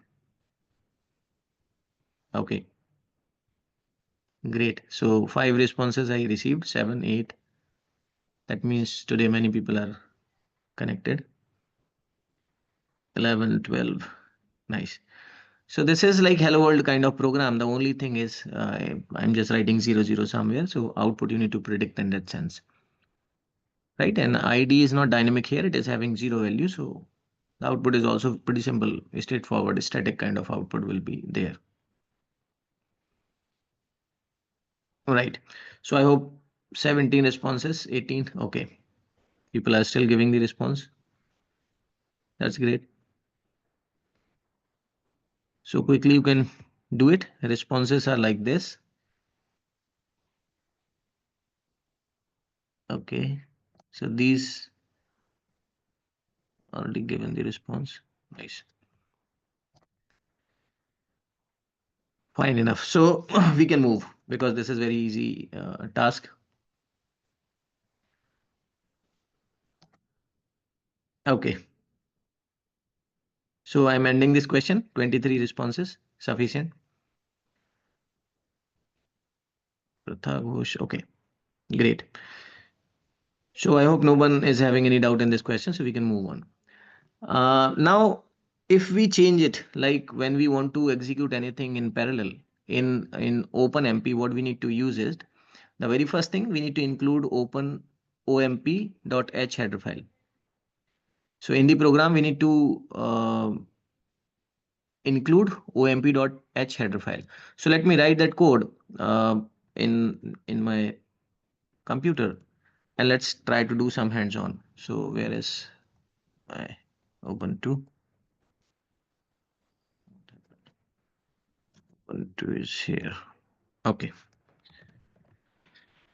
Okay, great. So 5 responses I received, 7, 8. That means today many people are connected. 11, 12. Nice. So this is like hello world kind of program. The only thing is I'm just writing 0, 0 somewhere. So output you need to predict in that sense. Right, and ID is not dynamic here, it is having 0 value. So the output is also pretty simple, straightforward, static kind of output will be there. Right. So I hope 17 responses, 18. Okay. People are still giving the response. That's great. So quickly you can do it. Responses are like this. Okay. So these already given the response. Nice. Fine enough. So we can move because this is very easy task. Okay. So I'm ending this question. 23 responses, sufficient. Okay, great. So I hope no one is having any doubt in this question, so we can move on. Now, if we change it, like when we want to execute anything in parallel in OpenMP, what we need to use is the very first thing we need to include OpenMP.h header file. So in the program, we need to include omp.h header file. So let me write that code in my computer, and let's try to do some hands-on. So where is my Ubuntu? Ubuntu is here. Okay.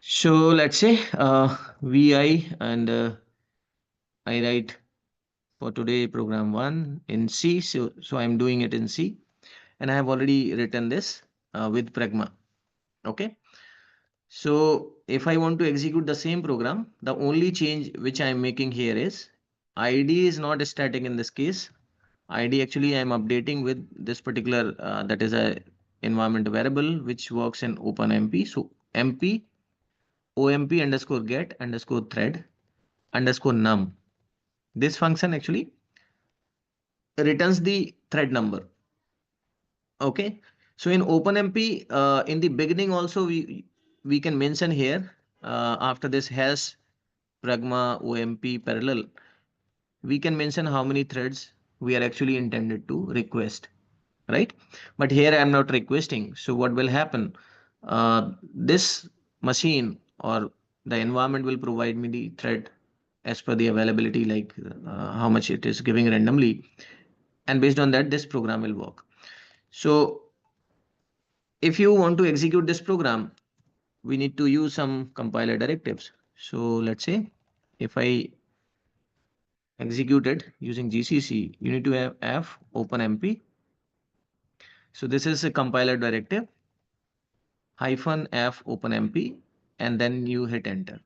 So let's say vi, and I write for today program 1 in C. So I'm doing it in C, and I have already written this with pragma. Okay. So if I want to execute the same program, the only change which I am making here is ID is not static in this case. ID actually I am updating with this particular that is a environment variable which works in OpenMP. So MP OMP underscore get underscore thread underscore num. This function actually returns the thread number. Okay. So in OpenMP, in the beginning also we can mention here after this hash pragma OMP parallel, we can mention how many threads we are actually intended to request, right? But here I am not requesting. So what will happen? This machine or the environment will provide me the thread as per the availability, like how much it is giving randomly. And based on that, this program will work. So if you want to execute this program, we need to use some compiler directives. So let's say if I execute it using GCC, you need to have f openmp. So this is a compiler directive -f openmp, and then you hit enter.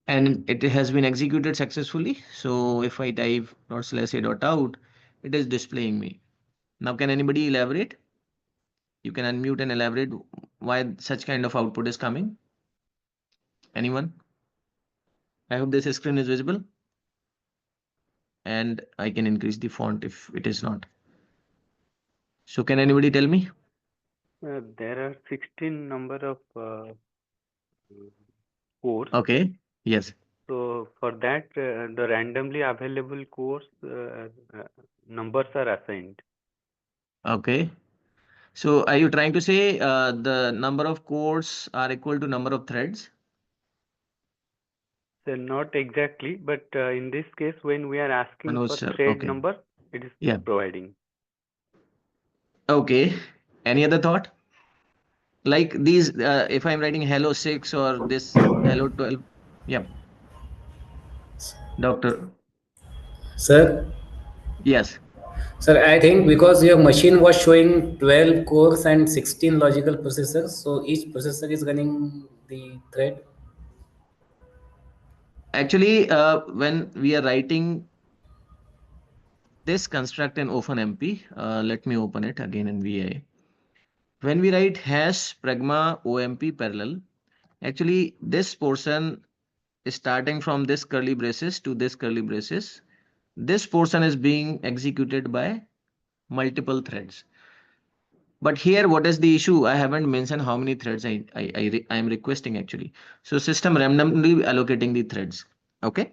And it has been executed successfully. So if I type ./a.out, it is displaying me. Now, can anybody elaborate? You can unmute and elaborate why such kind of output is coming. Anyone? I hope this screen is visible. And I can increase the font if it is not. So can anybody tell me? There are 16 number of cores. Okay. Yes. So for that, the randomly available cores numbers are assigned. Okay. So are you trying to say the number of cores are equal to number of threads? So not exactly, but in this case, when we are asking Manoj for sir, thread okay. number, it is Yeah. providing. Okay. Any other thought? Like these, if I'm writing hello 6 or this hello 12. Yeah, doctor. Sir, Yes. sir, I think because your machine was showing 12 cores and 16 logical processors, so each processor is running the thread. Actually, when we are writing this construct in OpenMP, let me open it again in VI. When we write hash pragma OMP parallel, actually this portion is starting from this curly braces to this curly braces. This portion is being executed by multiple threads. But here, what is the issue? I haven't mentioned how many threads I am requesting actually. So system randomly allocating the threads. Okay.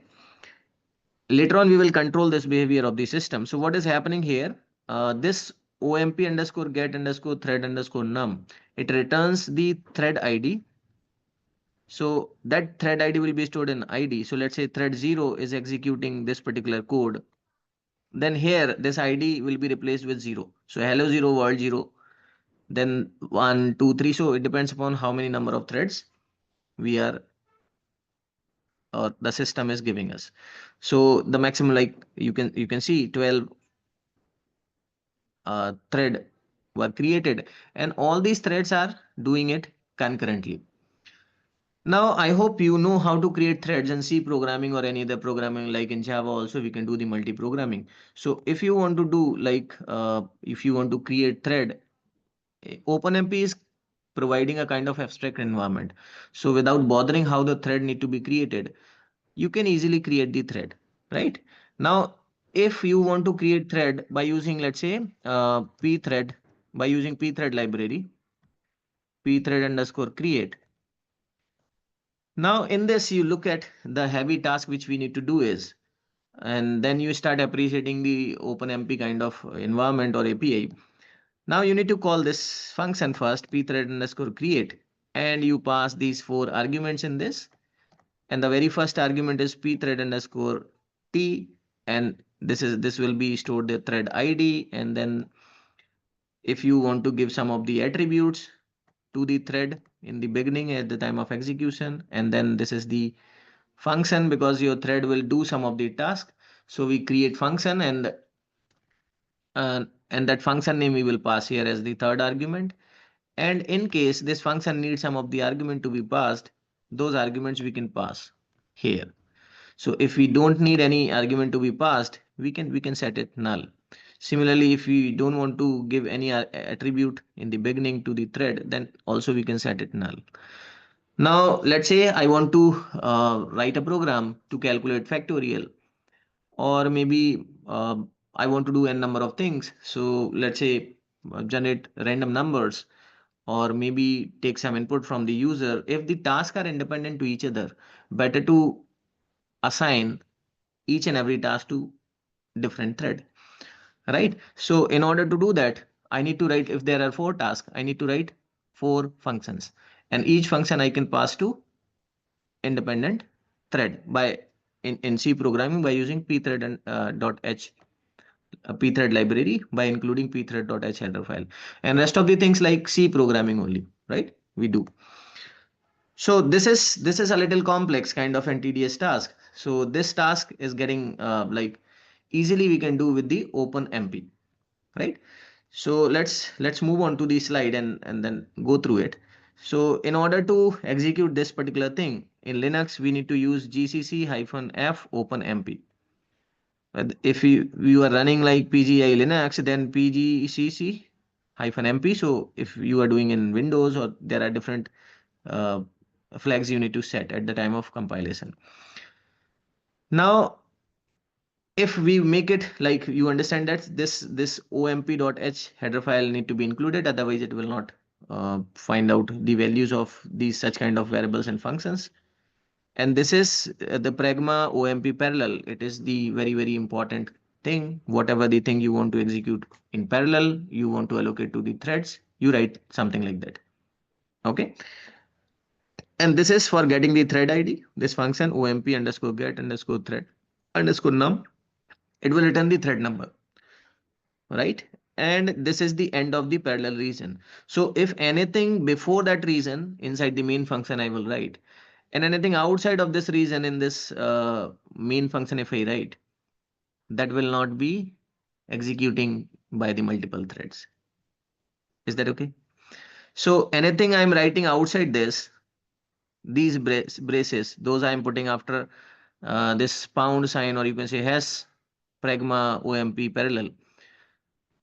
Later on, we will control this behavior of the system. So what is happening here? This OMP underscore get underscore thread underscore num, it returns the thread ID. So that thread ID will be stored in ID. So let's say thread 0 is executing this particular code. Then here, this ID will be replaced with 0. So hello 0, world 0, then 1, 2, 3. So it depends upon how many number of threads we are or the system is giving us. So the maximum, like you can see 12 thread were created, and all these threads are doing it concurrently. Now I hope you know how to create threads in C programming or any other programming. Like in Java also we can do the multi-programming. So if you want to do like if you want to create thread, OpenMP is providing a kind of abstract environment. So without bothering how the thread need to be created, you can easily create the thread, right? Now, if you want to create thread by using, let's say, pthread, by using pthread library, pthread underscore create. Now, in this, you look at the heavy task which we need to do is, and then you start appreciating the OpenMP kind of environment or API. Now you need to call this function first, pthread underscore create, and you pass these 4 arguments in this. And the very first argument is pthread underscore t, and this will be stored the thread ID. And then if you want to give some of the attributes to the thread in the beginning at the time of execution, and then this is the function because your thread will do some of the task. So we create function, and that function name we will pass here as the third argument. And in case this function needs some of the argument to be passed, those arguments we can pass here. So if we don't need any argument to be passed, we can set it null. Similarly, if we don't want to give any attribute in the beginning to the thread, then also we can set it null. Now, let's say I want to write a program to calculate factorial, or maybe I want to do n number of things. So let's say generate random numbers, or maybe take some input from the user. If the tasks are independent to each other, better to assign each and every task to different thread, right? So in order to do that, I need to write, if there are 4 tasks, I need to write 4 functions, and each function I can pass to independent thread by in C programming by using pthread and .h pthread library, by including pthread.h header file, and rest of the things like C programming only, right? We do. So this is a little complex kind of and tedious task. So this task is getting like easily we can do with the OpenMP, right? So let's move on to the slide and then go through it. So in order to execute this particular thing in Linux, we need to use gcc-f OpenMP. If you are running like PGI Linux, then pgcc-mp. So if you are doing in Windows, or there are different flags you need to set at the time of compilation. Now, if we make it like, you understand that this omp.h header file need to be included, otherwise it will not find out the values of these such kind of variables and functions. And this is the pragma OMP parallel. It is the very important thing. Whatever the thing you want to execute in parallel, you want to allocate to the threads, you write something like that. Okay. And this is for getting the thread ID. This function omp underscore get underscore thread underscore num, it will return the thread number, right? and this is the end of the parallel region. So if anything before that region inside the main function I will write, and anything outside of this region in this main function if I write, that will not be executing by the multiple threads. Is that okay? So anything I'm writing outside this, these braces, those I'm putting after this pound sign, or you can say hash pragma OMP parallel.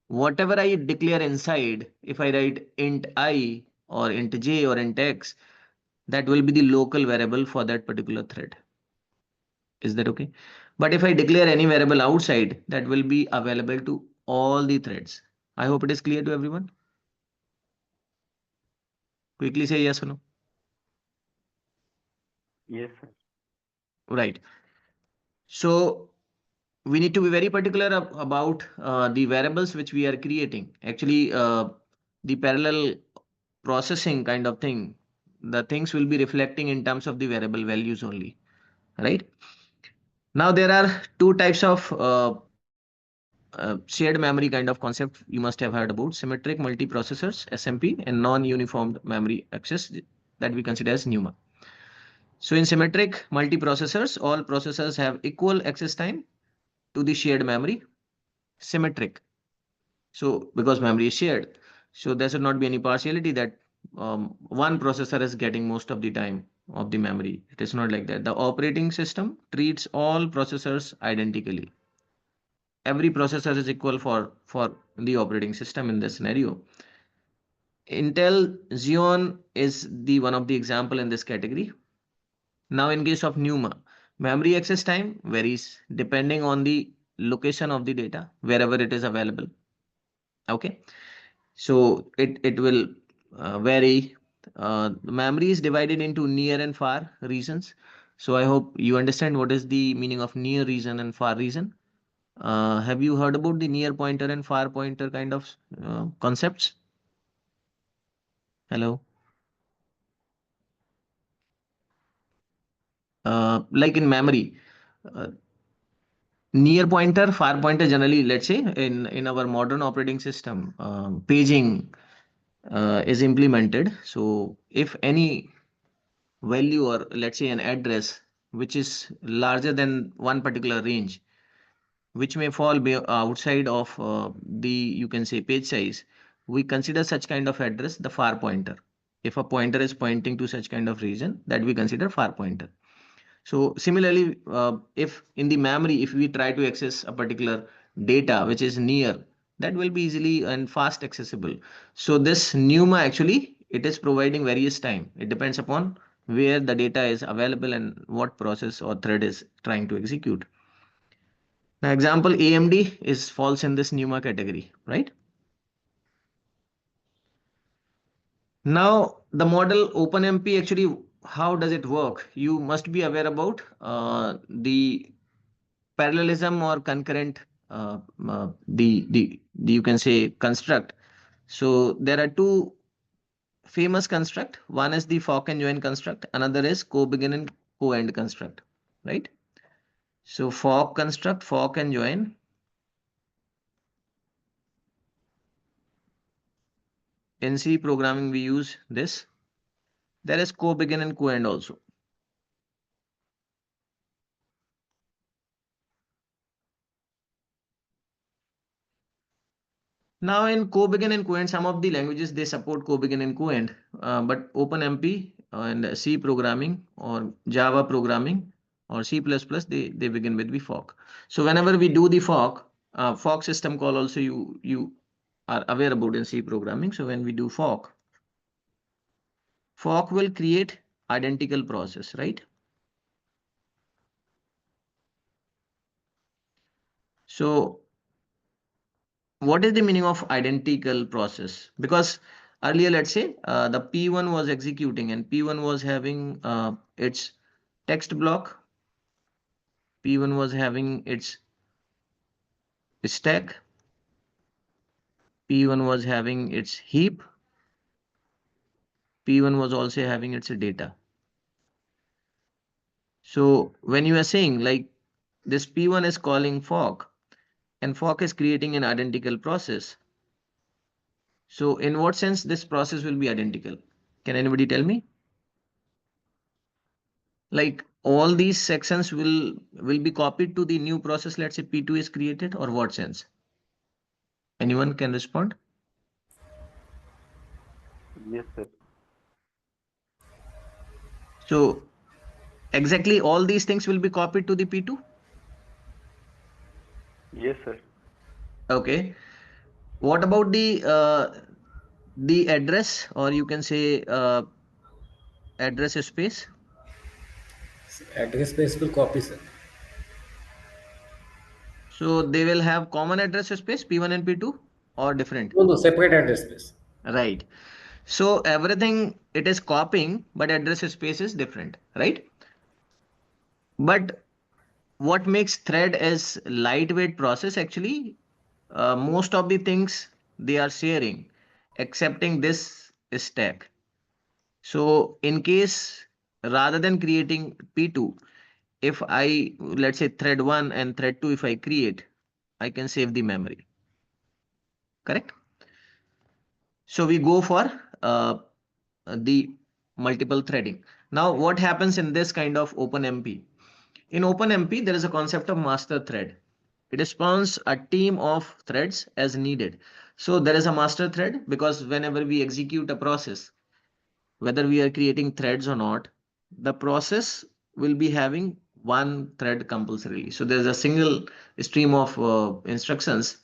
Whatever I declare inside, if I write int I or int j or int x, that will be the local variable for that particular thread. Is that okay? But if I declare any variable outside, that will be available to all the threads. I hope it is clear to everyone. Quickly say yes or no. Yes, sir. Right. So we need to be very particular about the variables which we are creating. Actually, the parallel processing kind of thing, the things will be reflecting in terms of the variable values only, right? Now there are two types of shared memory kind of concept you must have heard about: symmetric multiprocessors SMP and non-uniform memory access that we consider as NUMA. So in symmetric multiprocessors, all processors have equal access time to the shared memory. Symmetric. So because memory is shared, so there should not be any partiality that one processor is getting most of the time of the memory. It is not like that. The operating system treats all processors identically. Every processor is equal for the operating system in this scenario. Intel Xeon is the one of the example in this category. Now in case of NUMA, memory access time varies depending on the location of the data wherever it is available. Okay, so it will vary. The memory is divided into near and far regions. So I hope you understand what is the meaning of near region and far region. Have you heard about the near pointer and far pointer kind of concepts? Hello. Like in memory, uh, near pointer, far pointer, generally, let's say in our modern operating system, paging is implemented. So if any value, or let's say an address which is larger than one particular range, which may fall outside of the, you can say, page size, we consider such kind of address the far pointer. If a pointer is pointing to such kind of region, that we consider far pointer. So similarly, if in the memory, if we try to access a particular data which is near, that will be easily and fast accessible. So this NUMA actually, it is providing various time. It depends upon where the data is available and what process or thread is trying to execute. Now example, AMD is falls in this NUMA category, right? Now the model OpenMP, actually, how does it work? You must be aware about the parallelism or concurrent, the you can say construct. So there are two famous construct. One is the fork and join construct. Another is co-begin and co-end construct, right? So fork construct, fork and join. In C programming we use this. There is co-begin and co-end also. Now in co-begin and co-end, some of the languages they support co-begin and co-end, but OpenMP and C programming or Java programming or C++, they begin with the fork. So whenever we do the fork, fork system call also you are aware about in C programming. So when we do fork, fork will create identical process, right? So what is the meaning of identical process? Because earlier, let's say the P1 was executing and P1 was having its text block, P1 was having its stack, P1 was having its heap, P1 was also having its data. So when you are saying like this P1 is calling fork and fork is creating an identical process, So in what sense this process will be identical? Can anybody tell me? Like all these sections will be copied to the new process, let's say P2 is created, or what sense? Anyone can respond? Yes, sir. So exactly all these things will be copied to the P2? Yes, sir. Okay. What about the address, or you can say address space? Address space will copy, sir. So they will have common address space P1 and P2 or different? No, separate address space. Right. So everything it is copying, but address space is different, right? But what makes thread as lightweight process actually, most of the things they are sharing, excepting this stack. So in case rather than creating P2, if I, let's say thread 1 and thread 2, if I create, I can save the memory. Correct? So we go for the multiple threading. Now what happens in this kind of OpenMP? In OpenMP, there is a concept of master thread. It spawns a team of threads as needed. So there is a master thread because whenever we execute a process, whether we are creating threads or not, the process will be having one thread compulsorily. So there's a single stream of instructions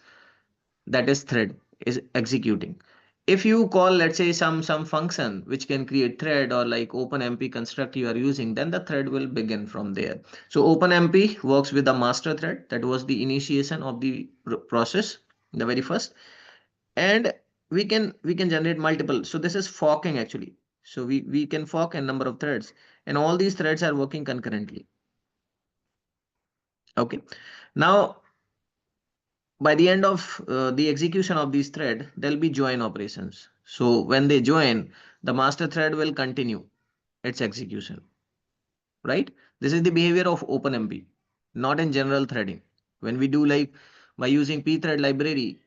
that is thread is executing. If you call, let's say, some function which can create thread, or like OpenMP construct you are using, then the thread will begin from there. So OpenMP works with the master thread. That was the initiation of the process, the very first. And we can generate multiple. So this is forking actually. So we can fork a number of threads, and all these threads are working concurrently. Okay. Now by the end of the execution of this thread, there'll be join operations. So when they join, the master thread will continue its execution, right? This is the behavior of OpenMP, not in general threading. When we do like by using pthread library,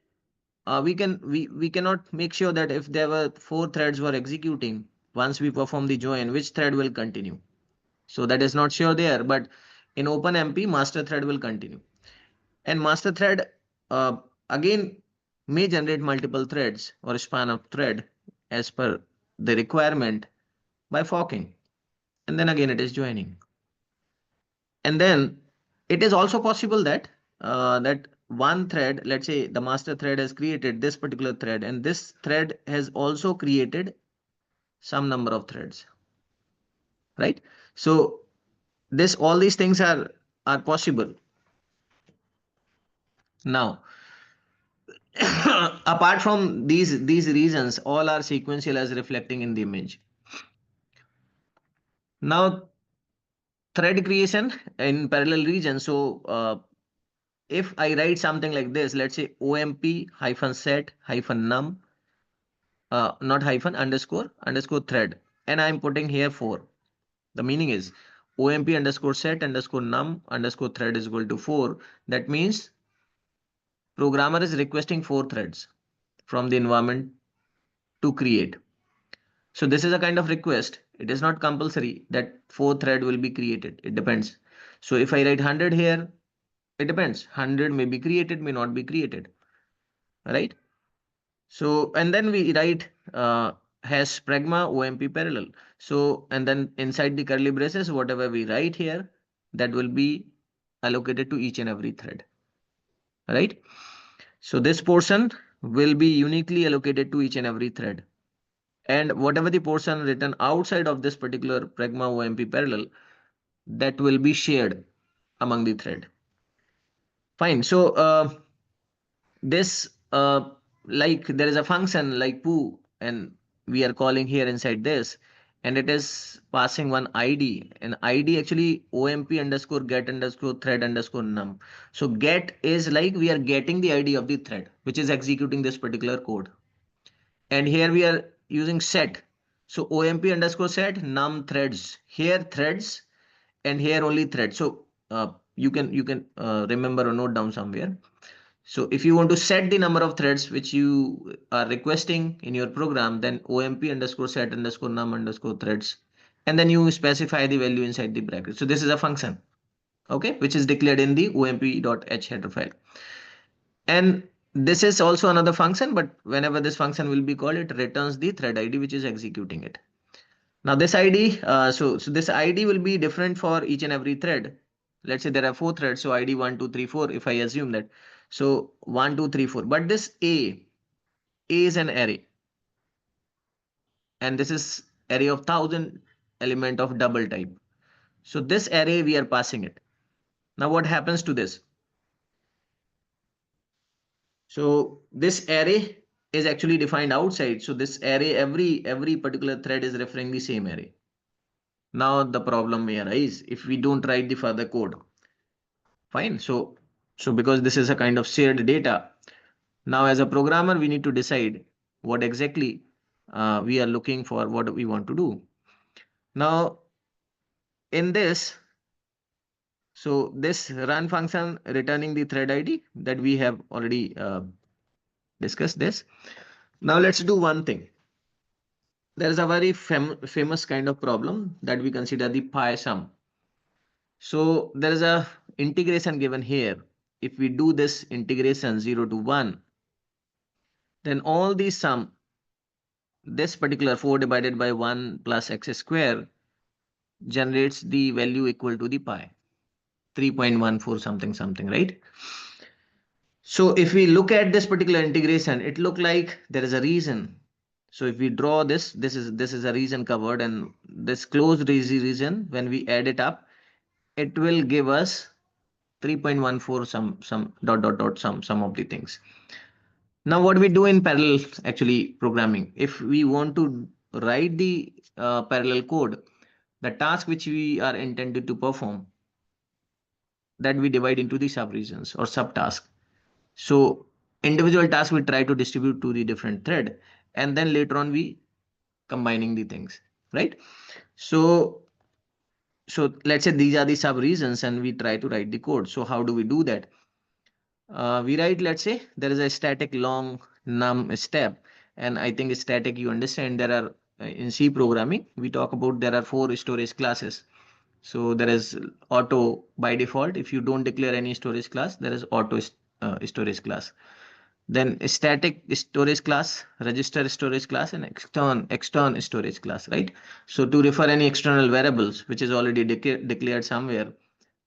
we cannot make sure that if there were 4 threads were executing, once we perform the join, which thread will continue. So that is not sure there, but in OpenMP, master thread will continue. And master thread uh, again may generate multiple threads or span of thread as per the requirement by forking. And then again it is joining. And then it is also possible that that one thread, let's say the master thread has created this particular thread, and this thread has also created some number of threads, right? So this all these things are possible. Now apart from these reasons, all are sequential as reflecting in the image. Now thread creation in parallel region. So if I write something like this, let's say OMP hyphen set hyphen num, not hyphen, underscore thread, and I'm putting here 4. The meaning is OMP underscore set underscore num underscore thread is equal to 4. That means programmer is requesting 4 threads from the environment to create. So this is a kind of request. It is not compulsory that 4 thread will be created. It depends. So if I write 100 here, it depends. 100 may be created, may not be created, right? So, and then we write hash pragma OMP parallel. So, and then inside the curly braces, whatever we write here, that will be allocated to each and every thread, right? So this portion will be uniquely allocated to each and every thread. And whatever the portion written outside of this particular pragma OMP parallel, that will be shared among the thread. Fine. So this like there is a function like poo, and we are calling here inside this, and it is passing one ID, and ID actually OMP underscore get underscore thread underscore num. So get is like we are getting the ID of the thread which is executing this particular code, and here we are using set. So OMP underscore set num threads, here threads, and here only thread. So you can remember or note down somewhere. So if you want to set the number of threads which you are requesting in your program, then OMP underscore set underscore num underscore threads, and then you specify the value inside the bracket. So this is a function, okay, which is declared in the omp.h header file. And this is also another function, but whenever this function will be called, it returns the thread ID which is executing it. Now this ID, so this ID will be different for each and every thread. Let's say there are 4 threads, so ID 1, 2, 3, 4, if I assume that. So 1, 2, 3, 4. But this A is an array. And this is array of 1000 element of double type. So this array we are passing it. Now what happens to this? So this array is actually defined outside. So this array, every particular thread is referring the same array. Now the problem may arise if we don't write the further code. Fine. So because this is a kind of shared data, now as a programmer, we need to decide what exactly we are looking for, what we want to do. Now in this, so this run function returning the thread ID that we have already discussed this. Now let's do one thing. There is a very famous kind of problem that we consider the pi sum. So there is a integration given here. If we do this integration 0 to 1, then all the sum, this particular 4 divided by 1 plus x square generates the value equal to the pi, 3.14 something something, right? So if we look at this particular integration, it look like there is a region. So if we draw this is a region covered, and this closed region, when we add it up, it will give us 3.14 some dot dot dot some of the things. Now what we do in parallel actually programming, if we want to write the parallel code, the task which we are intended to perform, that we divide into the subregions or subtasks. So individual tasks we try to distribute to the different thread, and then later on we combining the things, right? So let's say these are the subregions and we try to write the code. So how do we do that? We write, let's say there is a static long num step, and I think static, you understand, there are in C programming we talk about there are 4 storage classes. So there is auto by default. If you don't declare any storage class, there is auto storage class. Then static storage class, register storage class, and extern storage class, right? So to refer any external variables which is already declared somewhere,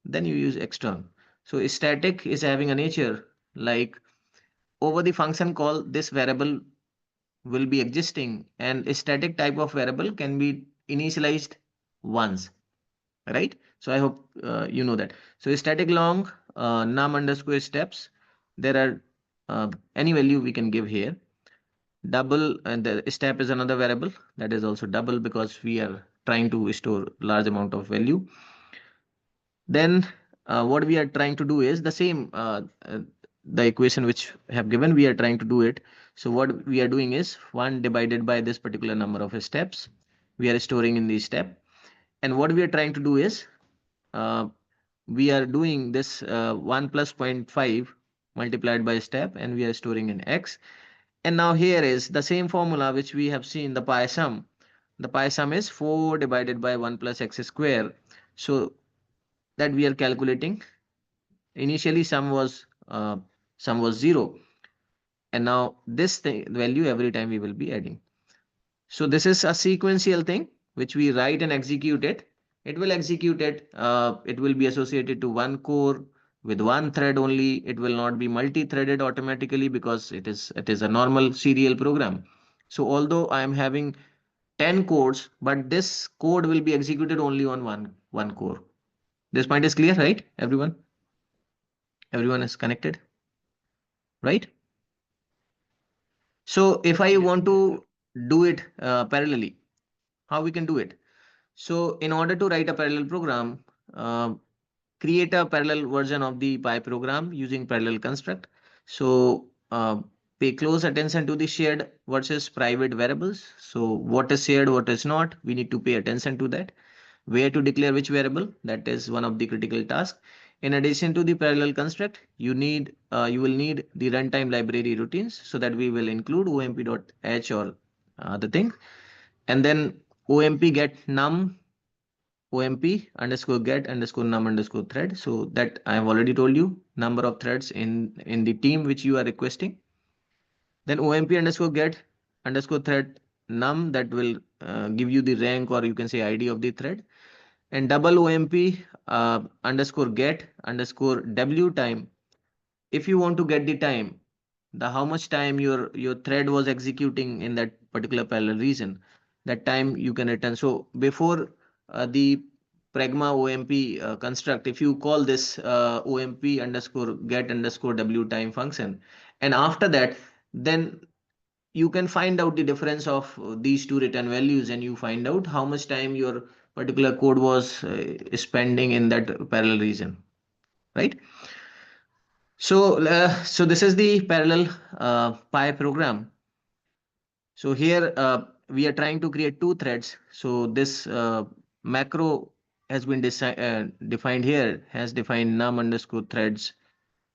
then you use extern. So static is having a nature like over the function call, this variable will be existing, and a static type of variable can be initialized once, right? So I hope you know that. So static long num underscore steps, there are any value we can give here. Double, and the step is another variable that is also double because we are trying to store large amount of value. Then what we are trying to do is the same, the equation which have given, we are trying to do it. So what we are doing is 1 divided by this particular number of steps, we are storing in the step. And what we are trying to do is we are doing this 1 plus 0.5 multiplied by step, and we are storing in x. And now here is the same formula which we have seen, the pi sum. The pi sum is 4 divided by 1 plus x square. So that we are calculating. Initially sum was 0, and now this thing value every time we will be adding. So this is a sequential thing which we write and execute it. It will execute it. It will be associated to one core with one thread only. It will not be multi-threaded automatically because it is a normal serial program. So although I am having 10 cores, but this code will be executed only on one core. This point is clear, right? Everyone is connected, right? So if I want to do it parallelly, how we can do it? So in order to write a parallel program, create a parallel version of the Py program using parallel construct. So pay close attention to the shared versus private variables. So what is shared, what is not, we need to pay attention to that. Where to declare which variable, that is one of the critical tasks. In addition to the parallel construct, you will need the runtime library routines, so that we will include omp.h or the thing, and then omp get num omp underscore get underscore num underscore thread. So that I have already told you number of threads in the team which you are requesting. Then omp underscore get underscore thread num, that will give you the rank, or you can say ID of the thread, and double omp underscore get underscore w time. If you want to get the time, the how much time your thread was executing in that particular parallel region, that time you can return. So before the pragma omp construct, if you call this omp underscore get underscore w time function, and after that, then you can find out the difference of these two return values, and you find out how much time your particular code was spending in that parallel region, right? So this is the parallel pi program. So here we are trying to create two threads. So this macro has been defined here, has defined num underscore threads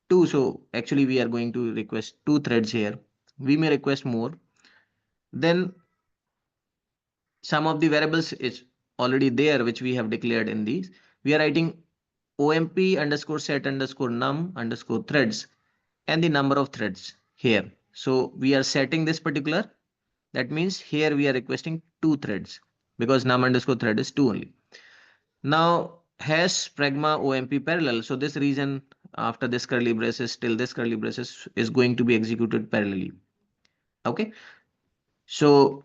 2. So actually we are going to request two threads here. We may request more. Then some of the variables is already there, which we have declared in these. We are writing omp underscore set underscore num underscore threads and the number of threads here. So we are setting this particular. That means here we are requesting two threads, because num underscore thread is 2 only. Now hash pragma omp parallel. So this region after this curly braces till this curly braces is going to be executed parallelly. Okay. So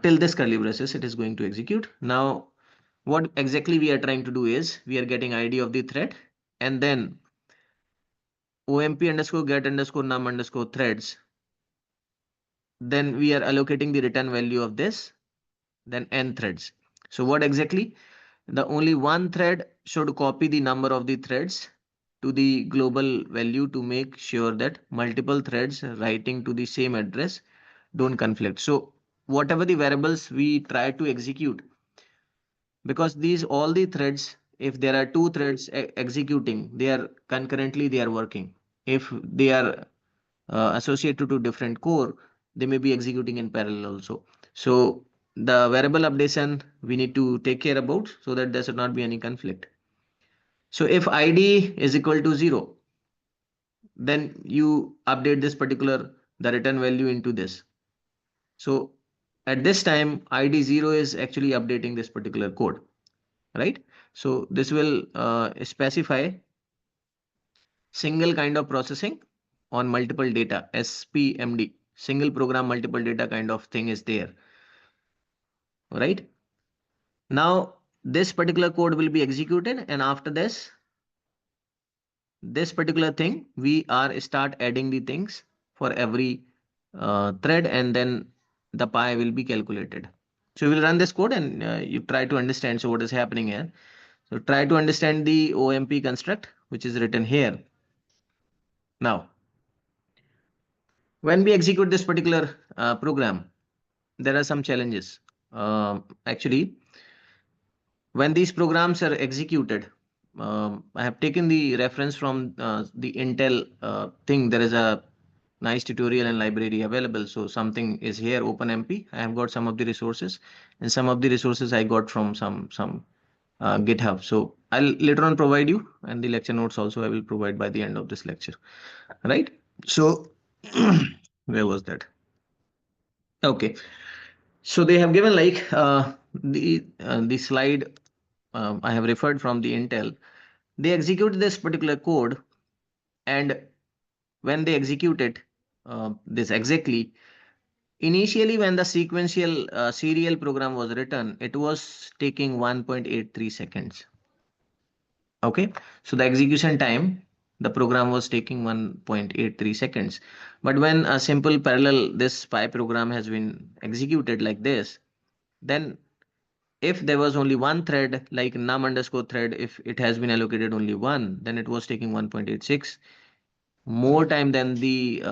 till this curly braces it is going to execute. Now what exactly we are trying to do is we are getting ID of the thread, and then omp underscore get underscore num underscore threads. Then we are allocating the return value of this, then n threads. So what exactly? The only one thread should copy the number of the threads to the global value to make sure that multiple threads writing to the same address don't conflict. So whatever the variables we try to execute, because these all the threads, if there are two threads executing, they are concurrently they are working. If they are associated to different core, they may be executing in parallel also. So the variable updation we need to take care about, so that there should not be any conflict. So if id is equal to 0, then you update this particular the return value into this. So at this time id 0 is actually updating this particular code, right? So this will specify single kind of processing on multiple data, SPMD, single program multiple data kind of thing is there, right? Now this particular code will be executed, and after this particular thing we are start adding the things for every thread, and then the pi will be calculated. So we will run this code, and you try to understand so what is happening here. So try to understand the OMP construct which is written here. Now when we execute this particular program, there are some challenges. Actually, when these programs are executed, I have taken the reference from the Intel thing. There is a nice tutorial and library available. So something is here, OpenMP. I have got some of the resources, and some of the resources I got from some GitHub. So I'll later on provide you, and the lecture notes also I will provide by the end of this lecture, right? So where was that? Okay. So they have given like the slide I have referred from the Intel. They execute this particular code, and when they execute it, this exactly, initially when the sequential serial program was written, it was taking 1.83 seconds. Okay, so the execution time, the program was taking 1.83 seconds. But when a simple parallel, this spy program has been executed like this, then if there was only one thread, like num underscore thread, if it has been allocated only one, then it was taking 1.86 more time than the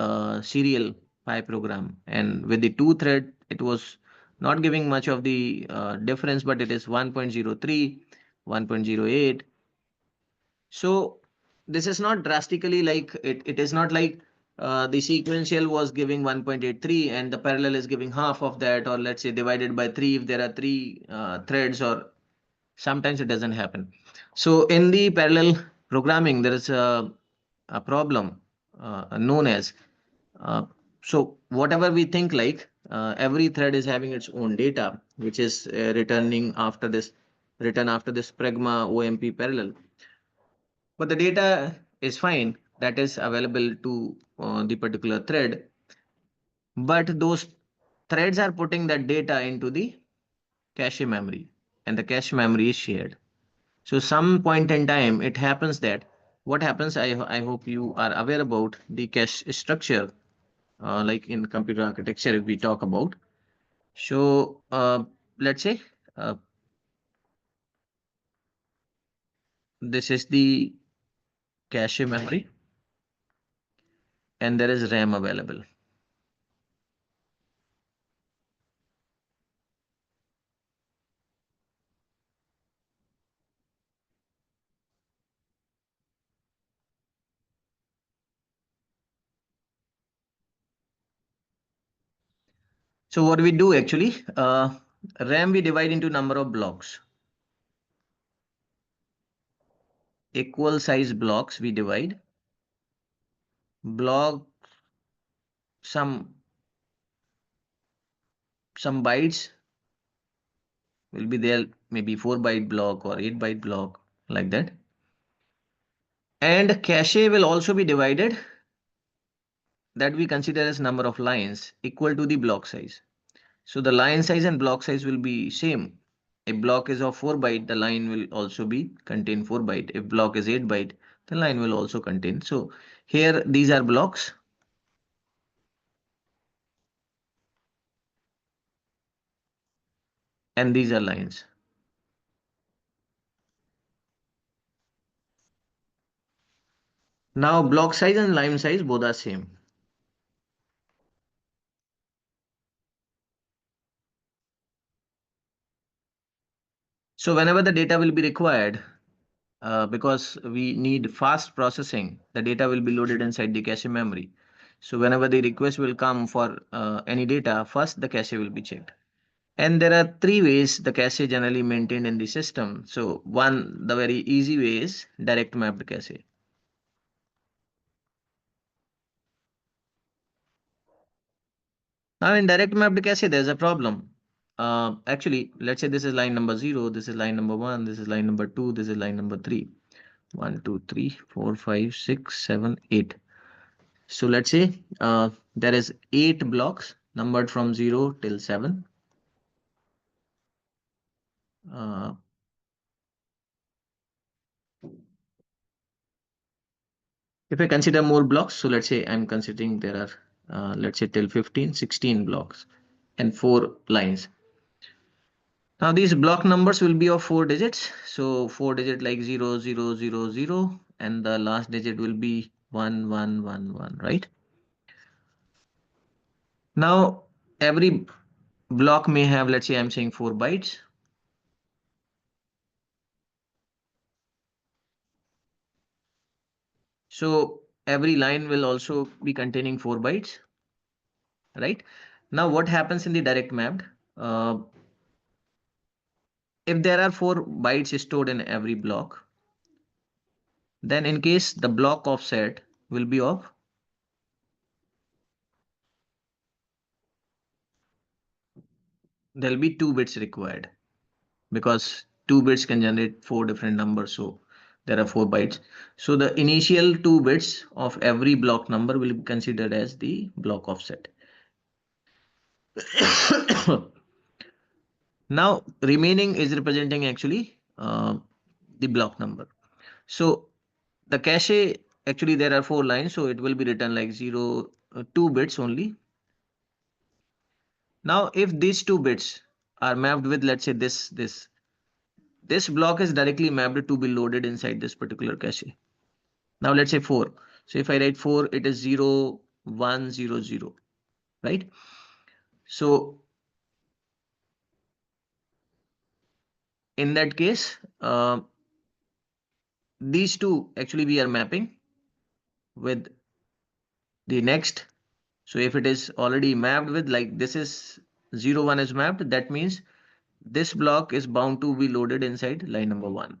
serial pi program. And with the two thread, it was not giving much of the difference, but it is 1.03, 1.08. So this is not drastically like it is not like the sequential was giving 1.83 and the parallel is giving half of that, or let's say divided by 3 if there are 3 threads, or sometimes it doesn't happen. So in the parallel programming, there is a problem known as so whatever we think like every thread is having its own data, which is written after this pragma OMP parallel. But the data is fine, that is available to the particular thread, but those threads are putting that data into the cache memory, and the cache memory is shared. So some point in time, it happens that what happens, I hope you are aware about the cache structure, like in computer architecture, if we talk about. So let's say uh, this is the cache memory and there is RAM available. So what we do actually, RAM we divide into number of blocks. Equal size blocks we divide. Block some bytes will be there, maybe 4-byte block or 8-byte block, like that. And cache will also be divided, that we consider as number of lines equal to the block size. So the line size and block size will be same. If block is of 4-byte, the line will also be contain 4-byte. If block is 8-byte, the line will also contain. So here these are blocks. And these are lines. Now block size and line size both are same. So whenever the data will be required, because we need fast processing, the data will be loaded inside the cache memory. So whenever the request will come for any data, first the cache will be checked. And there are 3 ways the cache is generally maintained in the system. So one, the very easy way is direct mapped cache. Now in direct mapped cache, there's a problem. Actually, let's say this is line number 0, this is line number 1, this is line number 2, this is line number 3. 1, 2, 3, 4, 5, 6, 7, 8. So let's say there is 8 blocks numbered from 0 till 7. If I consider more blocks, so let's say I'm considering there are, let's say till 15, 16 blocks and 4 lines. Now these block numbers will be of 4 digits. So 4 digit like 0, 0, 0, 0, and the last digit will be 1, 1, 1, 1, right? Now every block may have, let's say I'm saying 4 bytes. So every line will also be containing 4 bytes, right? Now what happens in the direct mapped? If there are 4 bytes stored in every block, then in case the block offset will be of there'll be 2 bits required, because 2 bits can generate 4 different numbers, so there are 4 bytes. So the initial 2 bits of every block number will be considered as the block offset. Now remaining is representing actually the block number. So the cache, actually there are 4 lines, so it will be written like 0, 2 bits only. Now if these 2 bits are mapped with, let's say this block is directly mapped to be loaded inside this particular cache. Now let's say 4. So if I write 4, it is 0, 1, 0, 0, right? So in that case, these two actually we are mapping with the next. So if it is already mapped with, like, this is 0, 1 is mapped, that means this block is bound to be loaded inside line number 1,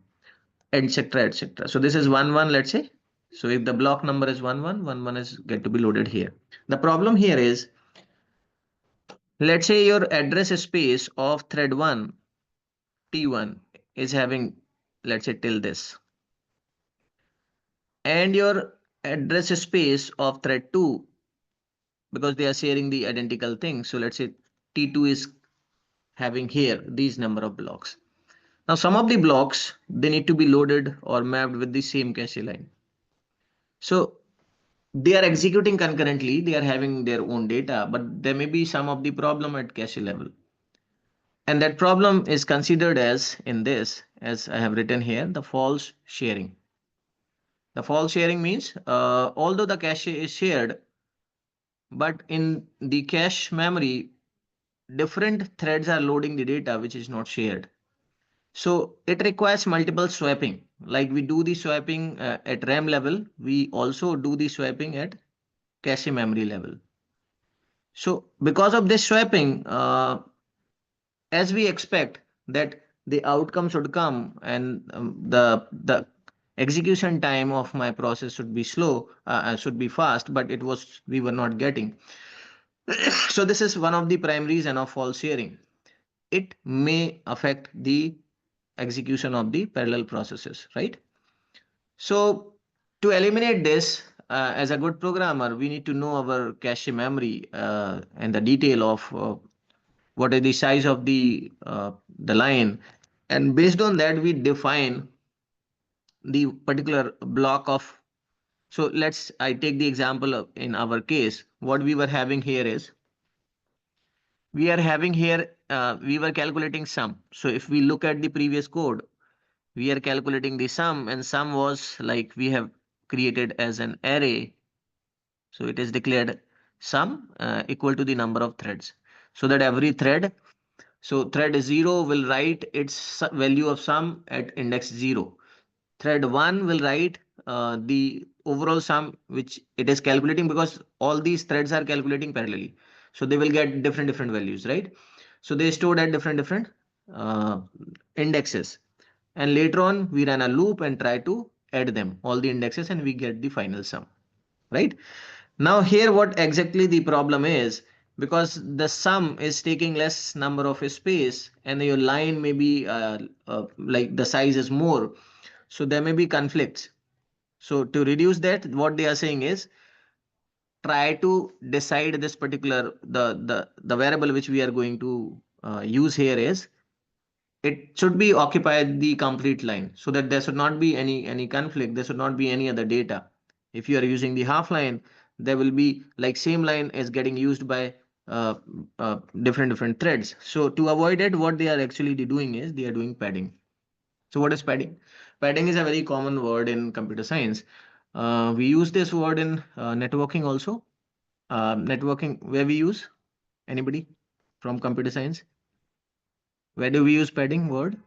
etc., etc. So this is 1, 1, let's say. So if the block number is 1, 1, 1, 1 is get to be loaded here. The problem here is, let's say your address space of thread 1 T1 is having, let's say, till this, and your address space of thread 2, because they are sharing the identical thing, so let's say T2 is having here these number of blocks. Now some of the blocks, they need to be loaded or mapped with the same cache line. So they are executing concurrently, they are having their own data, but there may be some of the problem at cache level. And that problem is considered as, in this, as I have written here, the false sharing. The false sharing means, although the cache is shared, but in the cache memory, different threads are loading the data which is not shared. So it requires multiple swapping. Like we do the swapping at RAM level, we also do the swapping at cache memory level. So because of this swapping, as we expect that the outcome should come, and the execution time of my process should be slow, should be fast, but we were not getting. So this is one of the prime reason of false sharing. It may affect the execution of the parallel processes, right? So to eliminate this, as a good programmer, we need to know our cache memory and the detail of what is the size of the line, and based on that we define the particular block of. So I take the example of, in our case, what we were having here is, we are having here, we were calculating sum. So if we look at the previous code, we are calculating the sum, and sum was like we have created as an array. So it is declared sum equal to the number of threads, so that every thread, so thread 0 will write its value of sum at index 0. Thread 1 will write the overall sum which it is calculating, because all these threads are calculating parallelly. So they will get different values, right? So they stored at different uh, indexes. And later on, we run a loop and try to add them, all the indexes, and we get the final sum, right? Now here what exactly the problem is, because the sum is taking less number of space and your line may be like the size is more, so there may be conflicts. So to reduce that, what they are saying is, try to decide this particular, the variable which we are going to use here is, it should be occupied the complete line, so that there should not be any conflict, there should not be any other data. If you are using the half line, there will be like same line is getting used by uh, different threads. So to avoid it, what they are actually doing is, they are doing padding. So what is padding? Padding is a very common word in computer science. We use this word in networking also. Networking, where we use, anybody from computer science, where do we use padding word?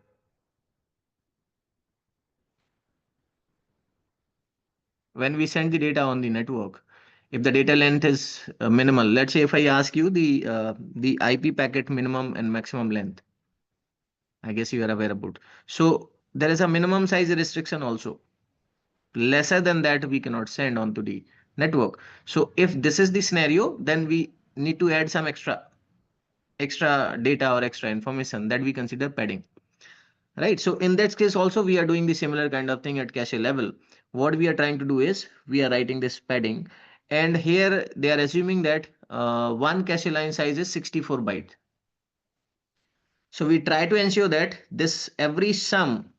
When we send the data on the network, if the data length is minimal, let's say if I ask you the IP packet minimum and maximum length, I guess you are aware about. So there is a minimum size restriction also. Lesser than that, we cannot send onto the network. So if this is the scenario, then we need to add some extra data or extra information that we consider padding. Right. So in that case also, we are doing the similar kind of thing at cache level. What we are trying to do is, we are writing this padding, and here they are assuming that one cache line size is 64 bytes. So we try to ensure that this every sum,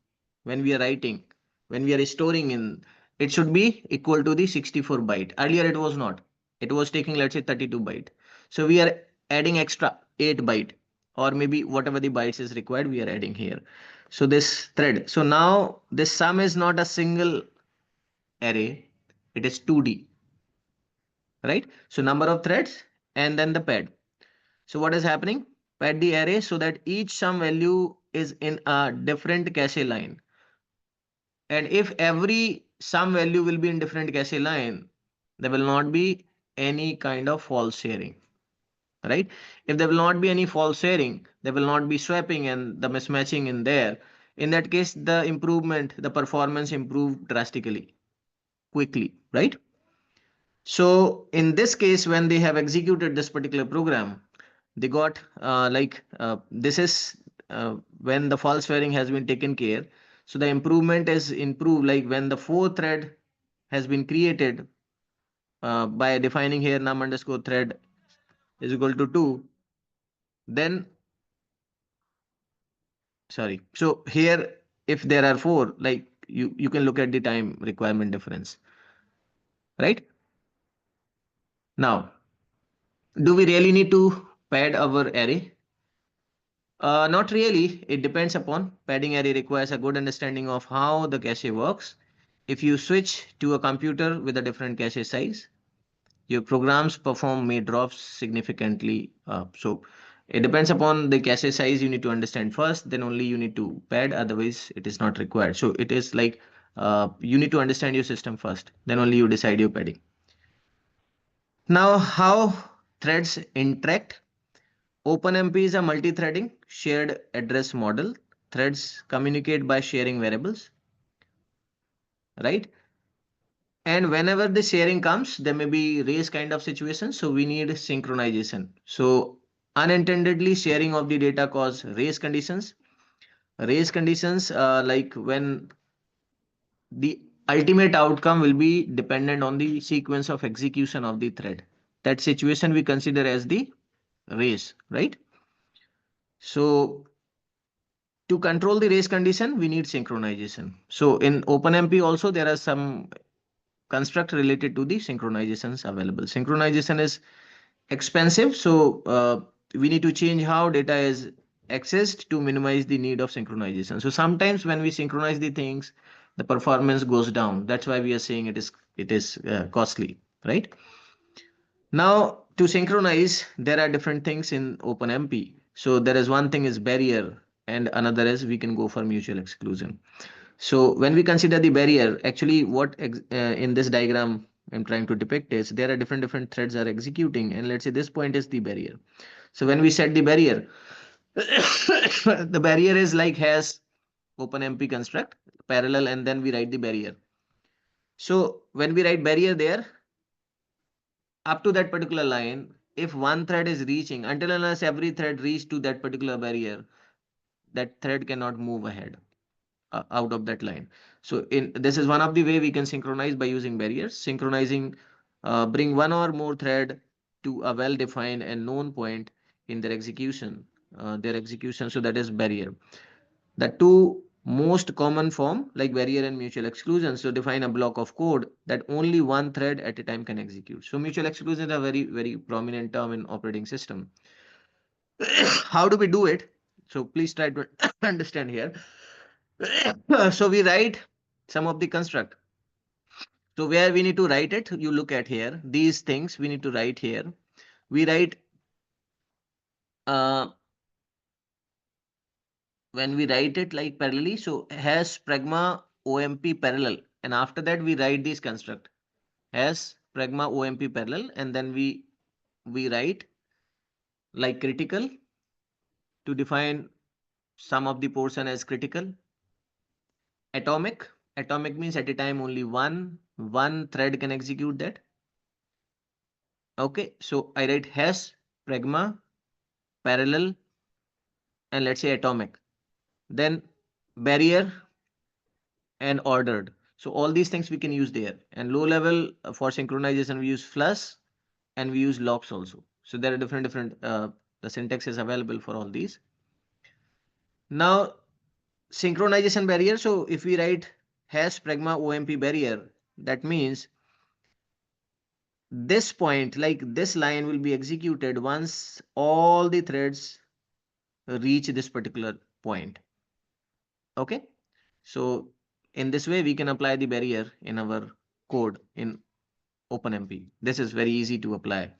when we are writing, when we are storing in, it should be equal to the 64 byte. Earlier it was not. It was taking, let's say, 32 byte. So we are adding extra 8 byte, or maybe whatever the bytes is required, we are adding here. So this thread. So now this sum is not a single array, it is 2D, right? So number of threads and then the pad. So what is happening? Pad the array so that each sum value is in a different cache line. And if every some value will be in different cache line, there will not be any kind of false sharing, right? If there will not be any false sharing, there will not be swapping and the mismatching in there. In that case, the performance improved drastically, quickly, right? So in this case, when they have executed this particular program, they got this is when the false pairing has been taken care. So the improvement is improved, like when the fourth thread has been created by defining here num underscore thread is equal to 2, then sorry. So here, if there are 4, like you can look at the time requirement difference, right? Now, do we really need to pad our array? Not really. It depends upon. Padding array requires a good understanding of how the cache works. If you switch to a computer with a different cache size, your program's perform may drop significantly. So it depends upon the cache size. You need to understand first, then only you need to pad. Otherwise, it is not required. So it is like you need to understand your system first, then only you decide your padding. Now, how threads interact? OpenMP is a multi-threading shared address model. Threads communicate by sharing variables, right? And whenever the sharing comes, there may be race kind of situation. So we need synchronization. So unintendedly sharing of the data cause race conditions. Race conditions like when the ultimate outcome will be dependent on the sequence of execution of the thread. That situation we consider as the race, right? So to control the race condition, we need synchronization. So in OpenMP also there are some construct related to the synchronizations available. Synchronization is expensive, so we need to change how data is accessed to minimize the need of synchronization. So sometimes when we synchronize the things, the performance goes down. That's why we are saying it is costly, right? Now to synchronize, there are different things in OpenMP. So there is one thing is barrier and another is we can go for mutual exclusion. So when we consider the barrier, actually what in this diagram I'm trying to depict is there are different threads are executing, and let's say this point is the barrier. So when we set the barrier, the barrier is like has OpenMP construct parallel, and then we write the barrier. So when we write barrier there, up to that particular line, if one thread is reaching, until unless every thread reach to that particular barrier, that thread cannot move ahead out of that line. So in this is one of the way we can synchronize by using barriers. Synchronizing bring one or more thread to a well-defined and known point in their execution. So that is barrier. The two most common form like barrier and mutual exclusion. So define a block of code that only one thread at a time can execute. So mutual exclusion is a very prominent term in operating system. How do we do it? So please try to understand here. So we write some of the construct. So where we need to write it, you look at here, these things we need to write here. We write when we write it like parallelly, so has pragma OMP parallel, and after that we write this construct has pragma OMP parallel, and then we write like critical to define some of the portion as critical. Atomic means at a time only one thread can execute that. Okay, so I write has pragma parallel and let's say atomic, then barrier and ordered. So all these things we can use there. And low level for synchronization we use flush and we use locks also. So there are different the syntax is available for all these. Now synchronization barrier. So if we write has pragma OMP barrier, that means this point, like this line will be executed once all the threads reach this particular point. Okay, so in this way we can apply the barrier in our code in OpenMP. This is very easy to apply.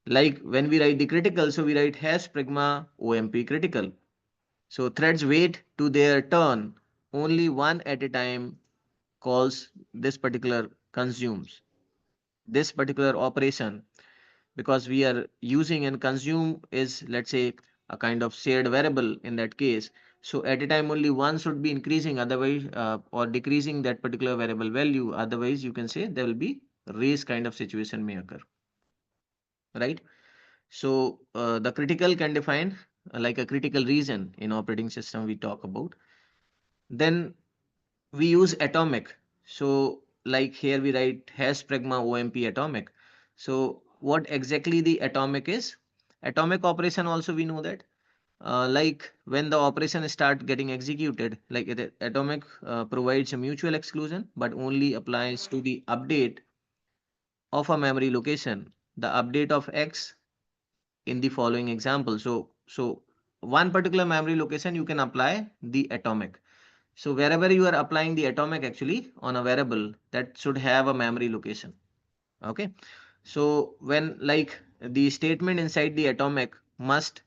Like when we write the critical, so we write has pragma OMP critical. So threads wait to their turn only one at a time calls this particular consumes this particular operation, because we are using, and consume is, let's say, a kind of shared variable in that case. So at a time only one should be increasing, otherwise or decreasing that particular variable value, otherwise you can say there will be race kind of situation may occur, right? So the critical can define like a critical region in operating system we talk about. Then we use atomic. So like here we write hash pragma OMP atomic. So what exactly the atomic is? Atomic operation also we know that like when the operation start getting executed, like atomic provides a mutual exclusion but only applies to the update of a memory location, the update of X in the following example. So one particular memory location you can apply the atomic. So wherever you are applying the atomic actually on a variable, that should have a memory location. Okay. So when like the statement inside the atomic must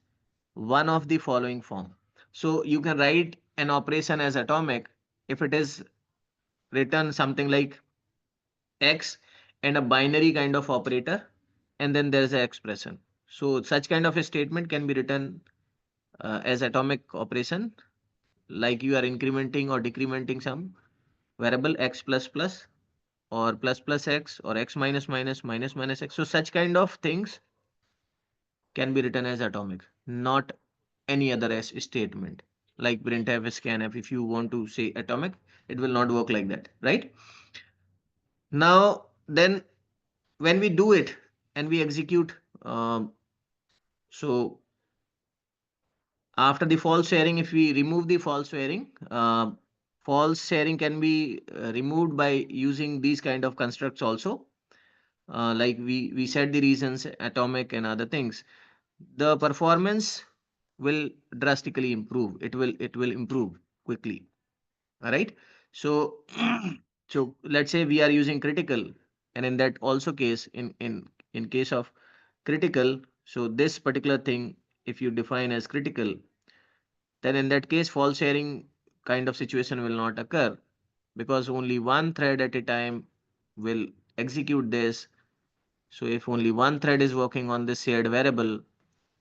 one of the following form. So you can write an operation as atomic if it is written something like X and a binary kind of operator, and then there's an expression. So such kind of a statement can be written as atomic operation, like you are incrementing or decrementing some variable x plus plus or plus plus x or x minus minus minus minus x. So such kind of things can be written as atomic, not any other as statement like printf, scanf. If you want to say atomic, it will not work like that, right? Now then, when we do it and we execute, so after the false sharing, if we remove the false sharing can be removed by using these kind of constructs also. Like we said the reasons, atomic and other things, the performance will drastically improve. It will improve quickly. All right. So so let's say we are using critical, and in that also case, in case of critical, so this particular thing, if you define as critical, then in that case false sharing kind of situation will not occur, because only one thread at a time will execute this. So if only one thread is working on this shared variable,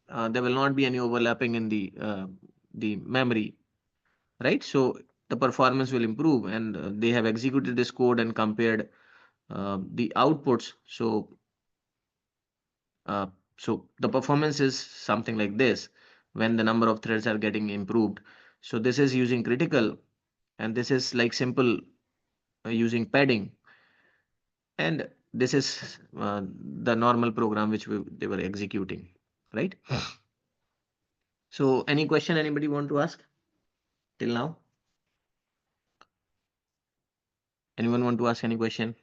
there will not be any overlapping in the memory, right? So the performance will improve, and they have executed this code and compared the outputs. Uh, so the performance is something like this when the number of threads are getting improved. So this is using critical, and this is like simple using padding, and this is the normal program which they were executing, right? So any question anybody want to ask till now? Anyone want to ask any question?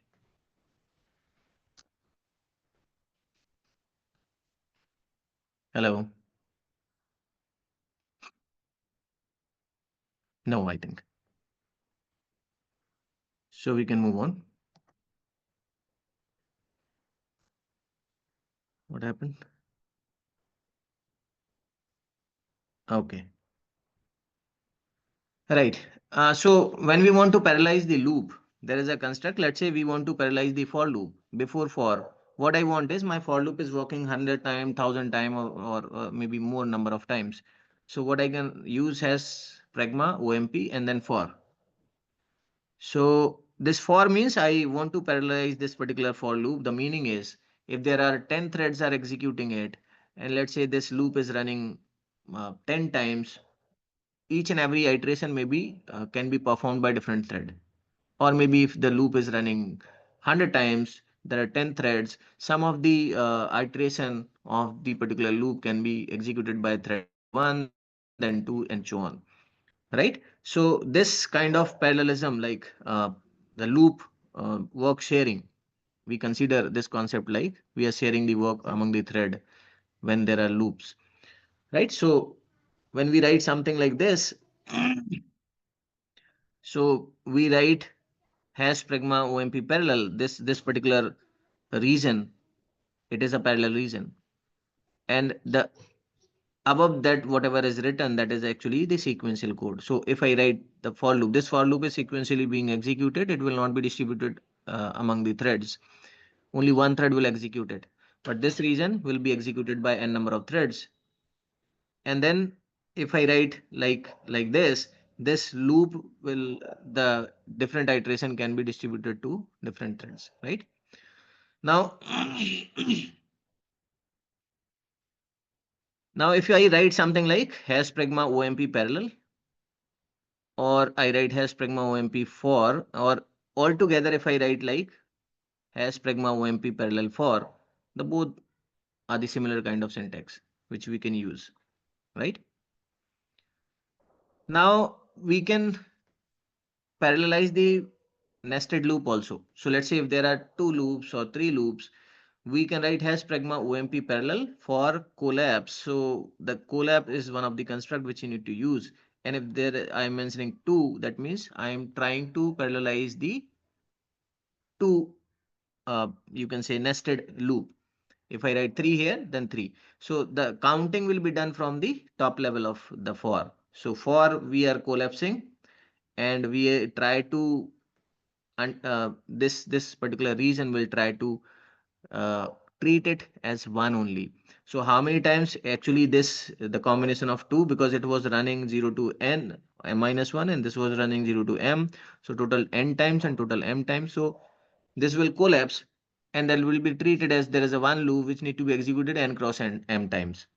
Hello? No, I think. So we can move on. What happened? Okay. Right. So when we want to parallelize the loop, there is a construct. Let's say we want to parallelize the for loop. Before for, what I want is my for loop is working 100 times, 1000 times, or maybe more number of times. So what I can use as pragma, OMP, and then for. So this for means I want to parallelize this particular for loop. The meaning is if there are 10 threads are executing it, and let's say this loop is running 10 times, each and every iteration maybe can be performed by different thread. Or maybe if the loop is running 100 times, there are 10 threads, some of the iteration of the particular loop can be executed by thread 1, then 2, and so on, right? So this kind of parallelism, like the loop work sharing, we consider this concept like we are sharing the work among the thread when there are loops, right? So when we write something like this, so we write hash pragma OMP parallel, this particular region, it is a parallel region, and above that whatever is written, that is actually the sequential code. So if I write the for loop, this for loop is sequentially being executed, it will not be distributed among the threads. Only one thread will execute it, but this region will be executed by n number of threads. And then if I write like this loop will, the different iteration can be distributed to different threads, right? Now now if I write something like hash pragma OMP parallel, or I write hash pragma OMP for, or altogether if I write like hash pragma OMP parallel for, the both are the similar kind of syntax which we can use, right? Now we can parallelize the nested loop also. So let's say if there are 2 loops or 3 loops, we can write hash pragma OMP parallel for collapse. So the collapse is one of the construct which you need to use. And if there I am mentioning 2, that means I am trying to parallelize the 2 you can say nested loop. If I write 3 here, then 3. So the counting will be done from the top level of the for. So for we are collapsing, and we try to, and this particular region will try to treat it as one only. So how many times actually this, the combination of 2, because it was running 0 to n minus 1, and this was running 0 to m, so total n times and total m times. So this will collapse, and that will be treated as there is a one loop which need to be executed n cross n m times,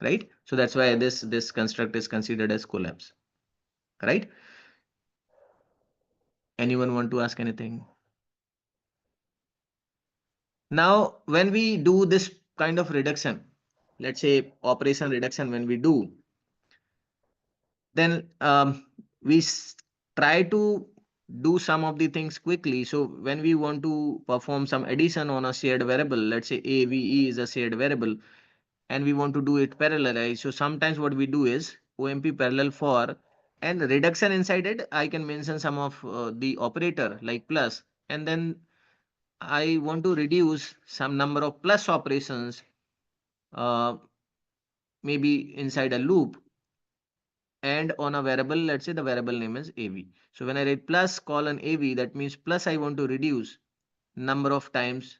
right? So that's why this construct is considered as collapse, right? Anyone want to ask anything? Now when we do this kind of reduction, let's say operation reduction, when we do, then we try to do some of the things quickly. So when we want to perform some addition on a shared variable, let's say AVE is a shared variable, and we want to do it parallelized. So sometimes what we do is OMP parallel for, and reduction inside it, I can mention some of the operator like plus, and then I want to reduce some number of plus operations, uh, maybe inside a loop, and on a variable, let's say the variable name is AV. So when I write plus colon AV, that means plus I want to reduce number of times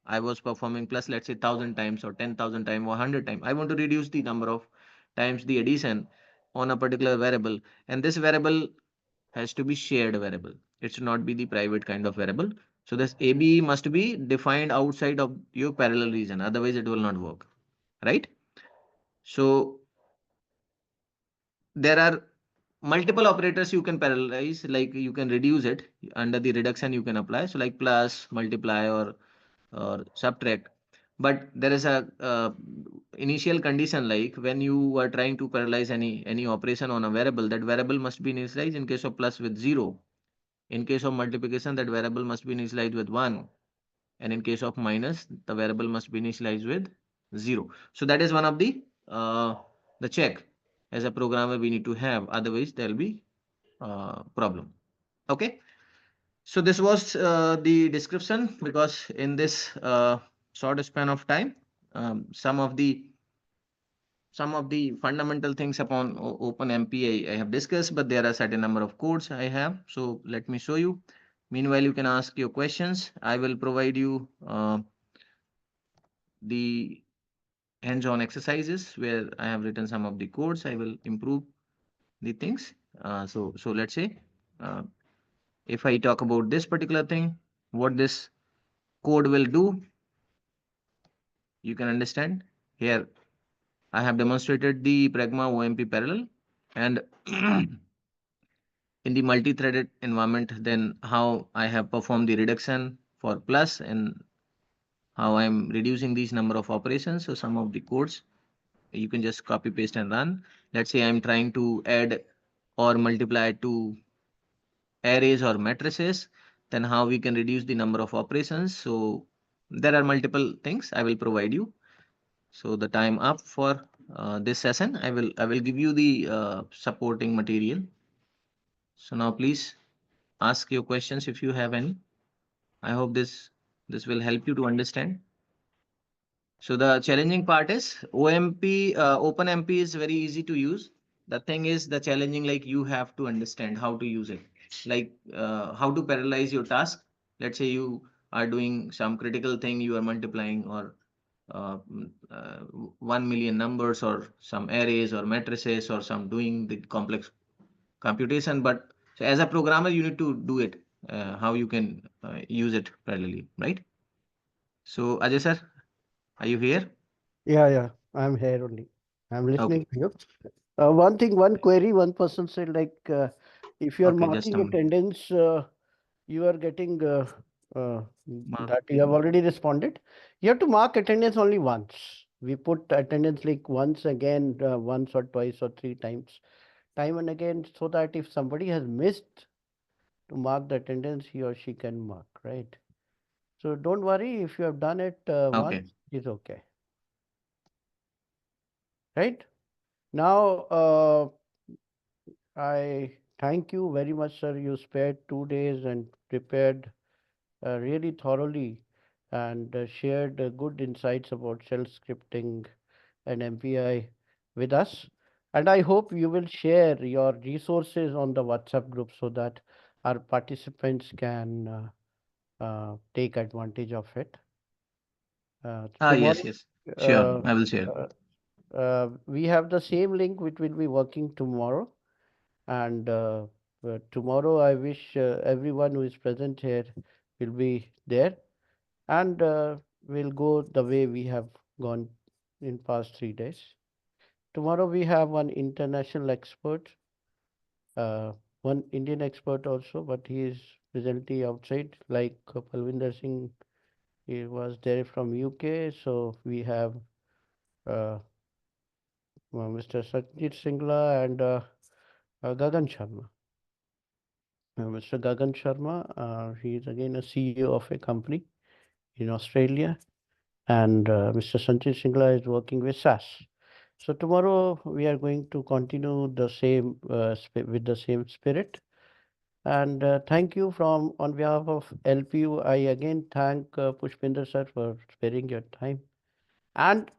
I was performing plus, let's say 1,000 times or 10,000 times or 100 times. I want to reduce the number of times the addition on a particular variable, and this variable has to be shared variable. It should not be the private kind of variable. So this AB must be defined outside of your parallel region, otherwise it will not work, right? So there are multiple operators you can parallelize, like you can reduce it under the reduction you can apply. So like plus, multiply, or subtract. But there is a initial condition, like when you are trying to parallelize any operation on a variable, that variable must be initialized in case of plus with 0. In case of multiplication, that variable must be initialized with 1. And in case of minus, the variable must be initialized with 0. So that is one of the check as a programmer we need to have, otherwise there will be problem. Okay. So this was the description, because in this short span of time, some of the fundamental things upon OpenMP I have discussed, but there are certain number of codes I have. So let me show you. Meanwhile, you can ask your questions. I will provide you the hands-on exercises where I have written some of the codes. I will improve the things. So let's say uh, if I talk about this particular thing, what this code will do, you can understand. Here I have demonstrated the Pragma OMP parallel, and in the multi-threaded environment, then how I have performed the reduction for plus, and how I'm reducing these number of operations. So some of the codes you can just copy paste and run. Let's say I'm trying to add or multiply two arrays or matrices, then how we can reduce the number of operations. So there are multiple things I will provide you. So the time up for this session, I will give you the supporting material. So now please ask your questions if you have any. I hope this will help you to understand. So the challenging part is OpenMP is very easy to use. The thing is the challenging, like you have to understand how to use it, like how to parallelize your task. Let's say you are doing some critical thing, you are multiplying or 1 million numbers or some arrays or matrices or some doing the complex computation. But so as a programmer, you need to do it, how you can use it parallelly, right? So Ajay sir, are you here? Yeah, I'm here only. I'm listening Okay. to you. One query, one person said like, if you are Okay, just a marking minute. attendance, you are getting Mark. that you have already responded. You have to mark attendance only once. We put attendance like once again, once or twice or three times, time and again, so that if somebody has missed to mark the attendance, he or she can mark, right? So don't worry, if you have done it Okay. once, it's okay. Right? Now, I thank you very much, sir. You spared 2 days and prepared really thoroughly and shared good insights about shell scripting and MPI with us. And I hope you will share your resources on the WhatsApp group so that our participants can take advantage of it. Tomorrow, Yes. Sure. I will share. we have the same link which will be working tomorrow. And tomorrow, I wish everyone who is present here will be there, and we'll go the way we have gone in past 3 days. Tomorrow we have one international expert, one Indian expert also, but he is presently outside, like Palvinder Singh. He was there from UK, so we have Mr. Satjit Singla and Gagan Sharma. Mr. Gagan Sharma, he is again a CEO of a company in Australia, and Mr. Sanjay Singla is working with SAS. So tomorrow we are going to continue the same with the same spirit. And thank you from on behalf of LPU. I again thank Pushpinder sir for sparing your time, and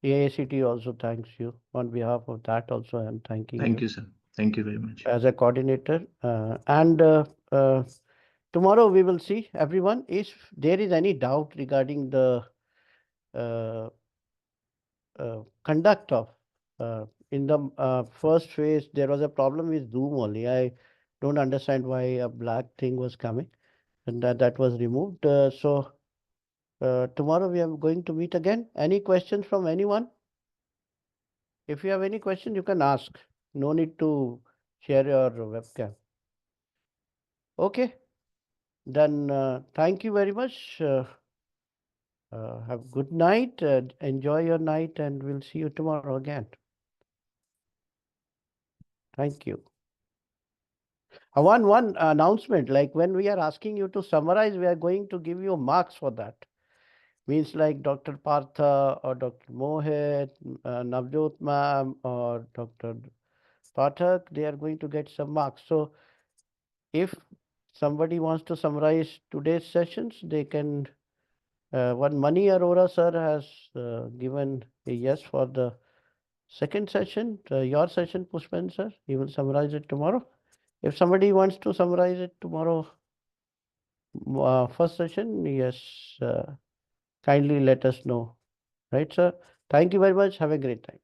AICT also thanks you on behalf of that. Also, I am thanking Thank you you, sir. Thank you very much. as a coordinator. Tomorrow we will see everyone. If there is any doubt regarding the conduct of in the first phase, there was a problem with Zoom only. I don't understand why a black thing was coming, and that was removed. Tomorrow we are going to meet again. Any questions from anyone? If you have any question, you can ask. No need to share your webcam. Okay. Then thank you very much. Have good night. Enjoy your night, and we'll see you tomorrow again. Thank you. One announcement, like when we are asking you to summarize, we are going to give you marks for that. Means like Dr. Partha or Dr. Mohit, Navjot ma'am or Dr. Pathak, they are going to get some marks. So if somebody wants to summarize today's sessions, they can. One Mani Arora sir has given a yes for the second session. Your session, Pushpan sir, he will summarize it tomorrow. If somebody wants to summarize it tomorrow, first session, yes, kindly let us know. Right, sir? Thank you very much. Have a great time.